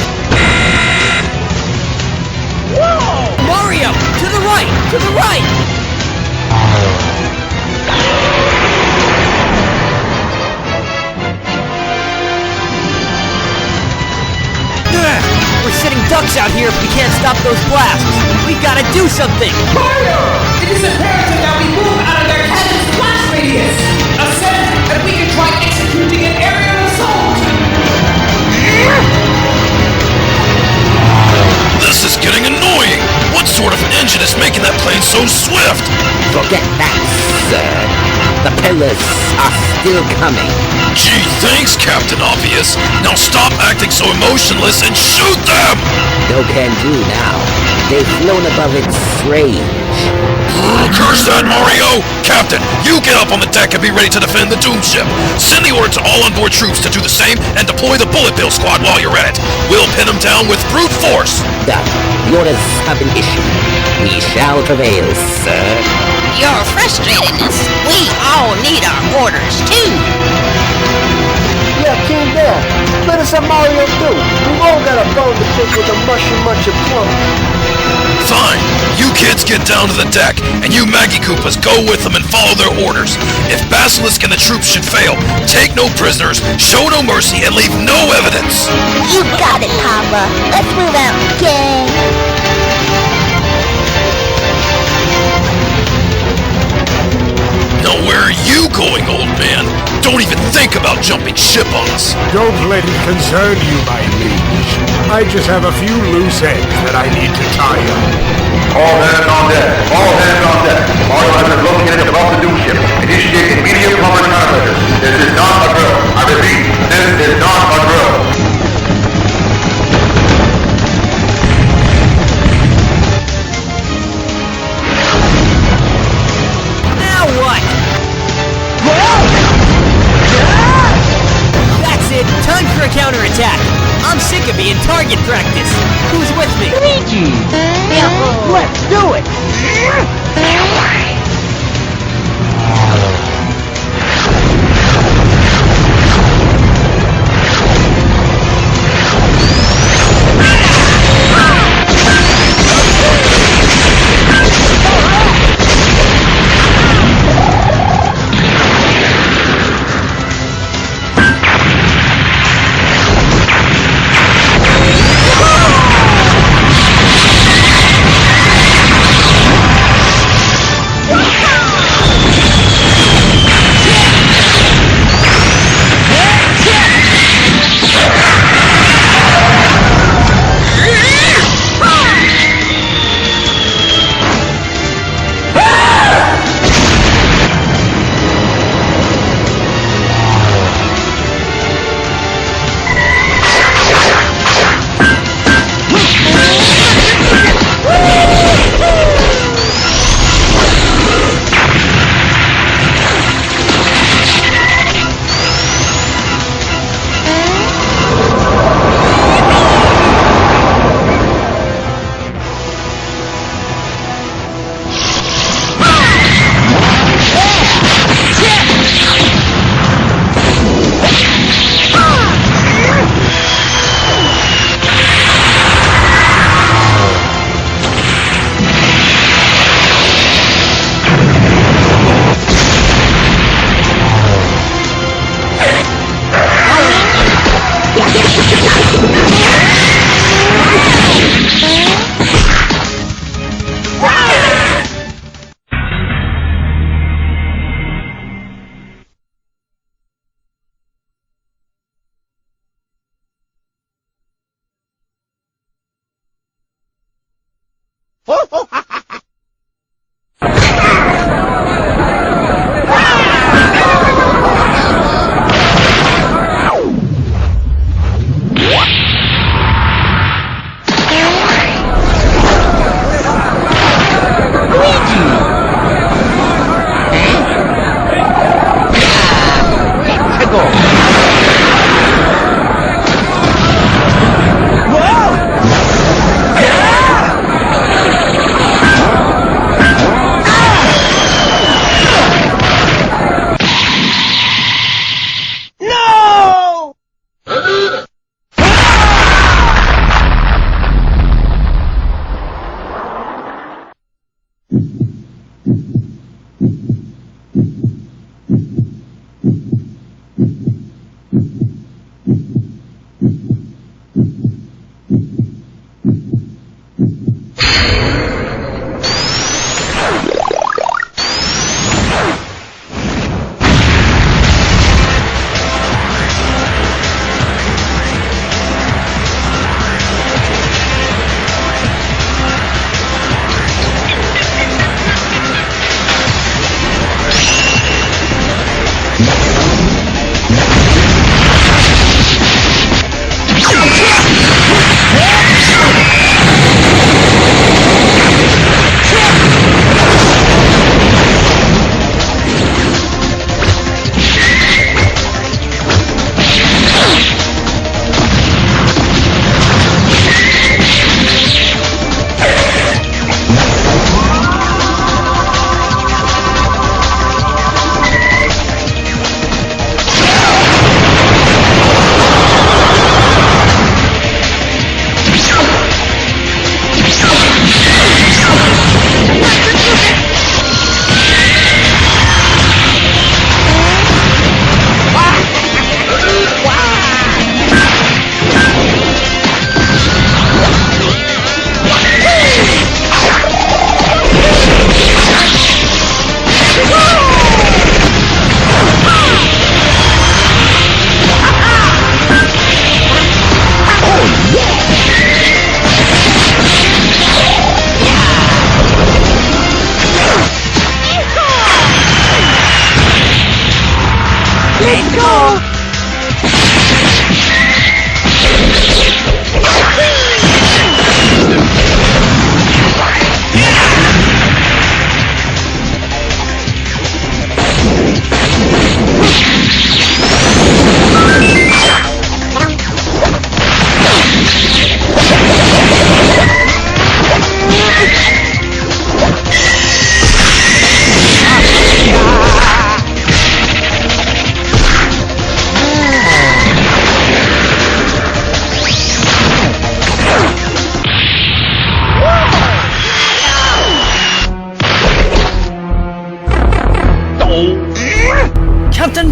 Whoa! Mario! To the right! To the right! We're sitting ducks out here if we can't stop those blasts! We gotta do something! Mario! It is imperative that we move out of their cannon's blast radius! Ascend, and we can try executing an aerial assault! This is getting annoying! What sort of engine is making that plane so swift? Forget that, sir. The pillars are still coming. Gee, thanks, Captain Obvious. Now stop acting so emotionless and shoot them! No can do now. They've flown above its range. Curse that, Mario! Captain, you get up on the deck and be ready to defend the Doom ship. Send the order to all onboard troops to do the same and deploy the Bullet Bill Squad while you're at it. We'll pin them down with brute force. Done. The orders have been issued. We shall prevail, sir. You're frustrating us. We all need our orders, too. Yeah, King Bear, let us have Mario do. We've all got a bone to pick with the mushroom plum. Fine. You kids get down to the deck, and you Maggie Koopas go with them and follow their orders. If Basilisk and the troops should fail, take no prisoners, show no mercy, and leave no evidence. You got it, Papa. Let's move out, gang. Now where are you going, old man? Don't even think about jumping ship on us. Don't let it concern you, my liege. I just have a few loose ends that I need to tie up. All hands on deck. All hands on deck. Mario has been located above the Doom ship. Initiate immediate common countermeasures. This is not a drill. I repeat, this is not a drill. Now what? That's it! Time for a counterattack! I'm sick of being target practice! Who's with me? Luigi! Yeah, let's do it!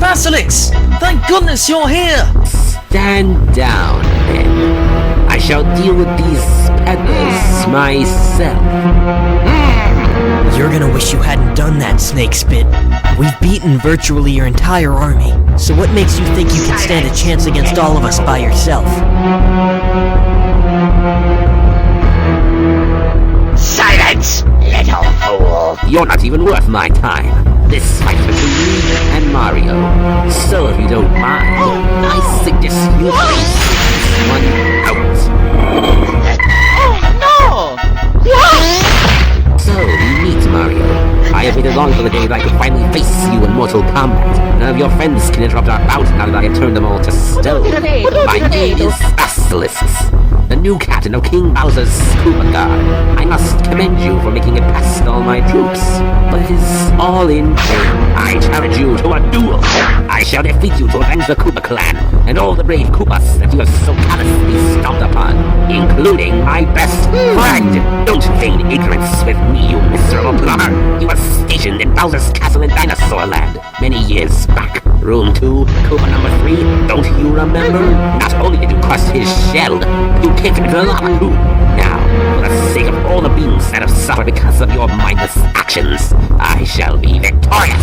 Basilics! Thank goodness you're here! Stand down, then. I shall deal with these peddlers myself. You're gonna wish you hadn't done that, Snake Spit. We've beaten virtually your entire army, so what makes you think you can stand a chance against all of us by yourself? Silence, little fool! You're not even worth my time. This fight between me and Mario. So if you don't mind, I suggest you face this one out. Oh, no! So, meet Mario. I have waited long for the day that I could finally face you in mortal combat. None of your friends can interrupt our bout now that I have turned them all to stone. My name is Basilisks, the new captain of King Bowser's scuba guard. I must commend you for making it past all my troops, but it is all in vain. I challenge you to a duel. I shall defeat you to avenge the Koopa clan and all the brave Koopas that you have so callously stomped upon, including my best friend. Don't feign ignorance with me, you miserable plumber. You were stationed in Bowser's castle in Dinosaur Land many years back. Room 2, Koopa number 3, don't you remember? Not only did you crush his shell, you kicked him into the lava too. Now, for the sake of all the beings that have suffered because of your mindless actions, I shall be victorious.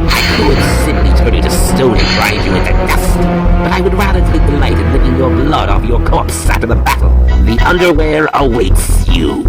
I could simply turn you to stone and grind you into dust, but I would rather take delight in licking your blood off your corpse after the battle. The underwear awaits you.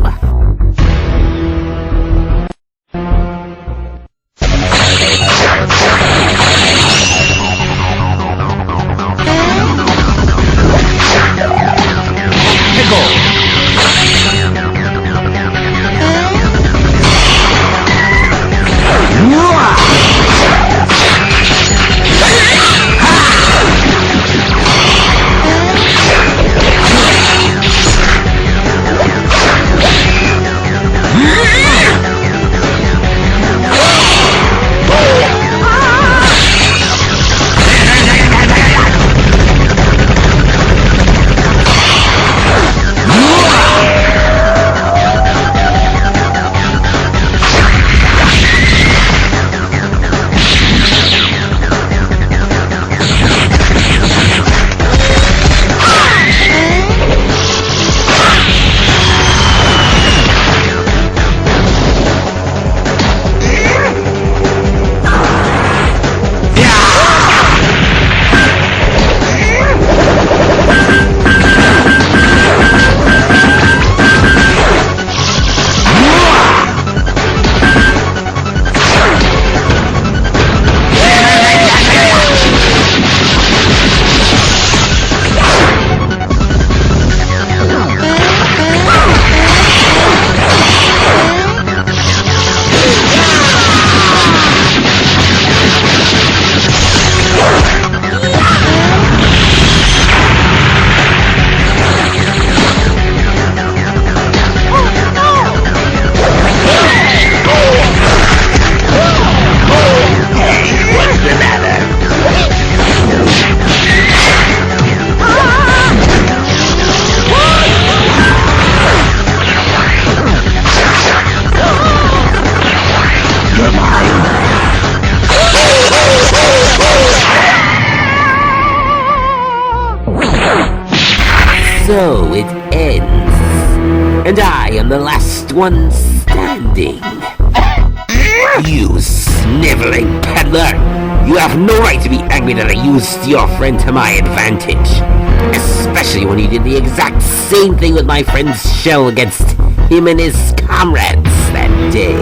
So it ends. And I am the last one standing. You sniveling peddler! You have no right to be angry that I used your friend to my advantage. Especially when you did the exact same thing with my friend's shell against him and his comrades that day.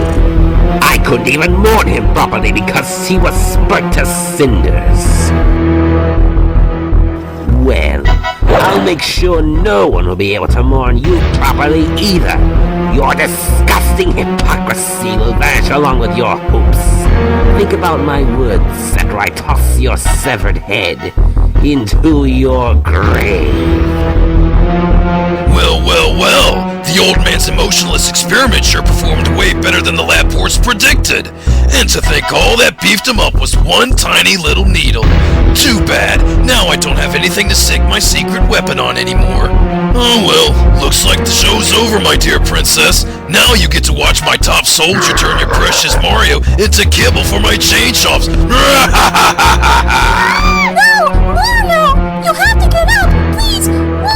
I couldn't even mourn him properly because he was burnt to cinders. Well, I'll make sure no one will be able to mourn you properly either. Your disgusting hypocrisy will vanish along with your hopes. Think about my words after I toss your severed head into your grave. Well, The old man's emotionless experiment sure performed way better than the lab reports predicted. And to think all that beefed him up was one tiny little needle. Too bad, now I don't have anything to stick my secret weapon on anymore. Oh well, looks like the show's over, my dear princess. Now you get to watch my top soldier turn your precious Mario into kibble for my chain shops. No! Mario! You have to get out! Please! Mario!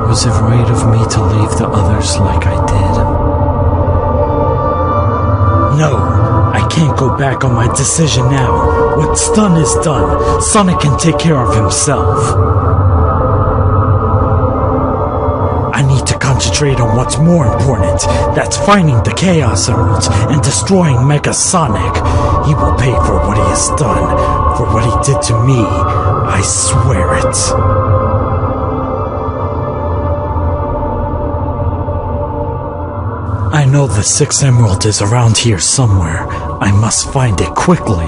Was it right of me to leave the others like I did? No, I can't go back on my decision now. What's done is done. Sonic can take care of himself. I need to concentrate on what's more important. That's finding the Chaos Emeralds and destroying Mega Sonic. He will pay for what he has done, for what he did to me. I swear it. I know the 6th emerald is around here somewhere. I must find it quickly.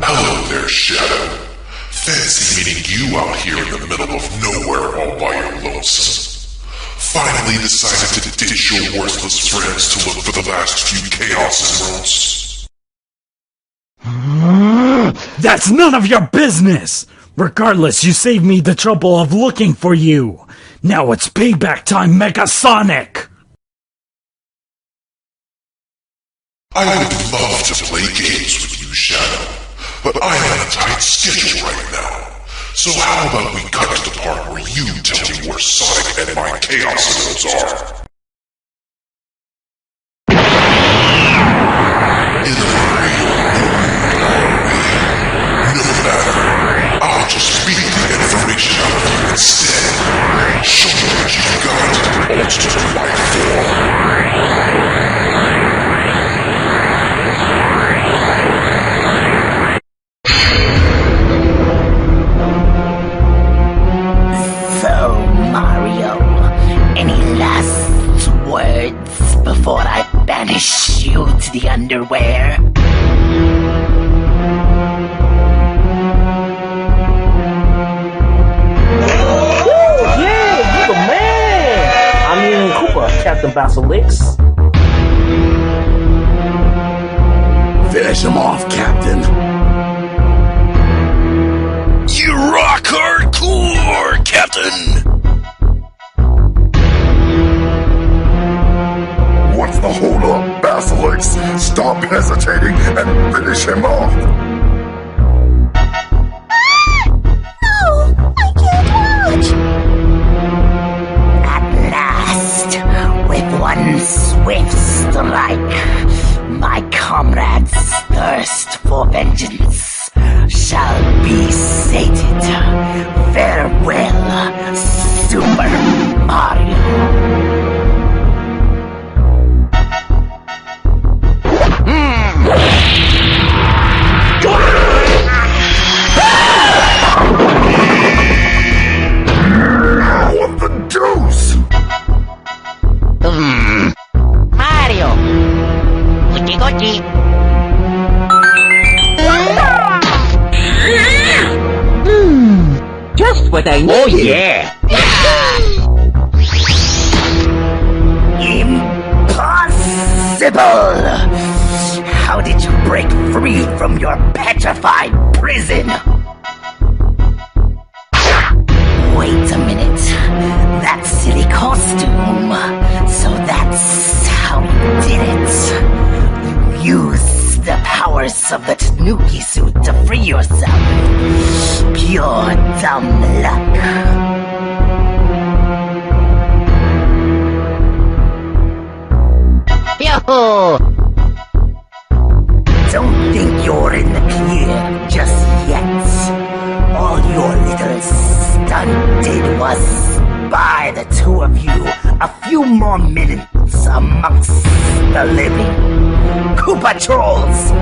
Hello there, Shadow. Fancy meeting you out here in the middle of nowhere all by your lonesome. Finally decided to ditch your worthless friends to look for the last few Chaos Emeralds. That's none of your business! Regardless, you saved me the trouble of looking for you. Now it's payback time, Mega Sonic! I would love to play games with you, Shadow, but I'm on a tight schedule right now. So how about we cut to the part where you tell me where Sonic and my Chaos Emeralds are? No matter. I'll just beat the information out of you instead. Show me what you've got, ultimate life form. Before I banish you to the underwear. Yeah, you're the man! I'm Ian Cooper, Captain Basilix. Finish him off, Captain. You rock Captain! What's the hold-up, Basilisk? Stop hesitating and finish him off! No! I can't watch! At last, with one swift strike, my comrades' thirst for vengeance shall be sated. Farewell, Super Mario. What the deuce? Mario! Gucci gucci! Just what I need. Oh yeah! Impossible! How did you break free from your petrified prison? Wait a minute. That silly costume. So that's how you did it. You used the powers of the Tanuki suit to free yourself. Pure dumb luck. Yo! Don't think you're in the clear just yet. All your little stunt did was buy the two of you a few more minutes amongst the living. Koopa Trolls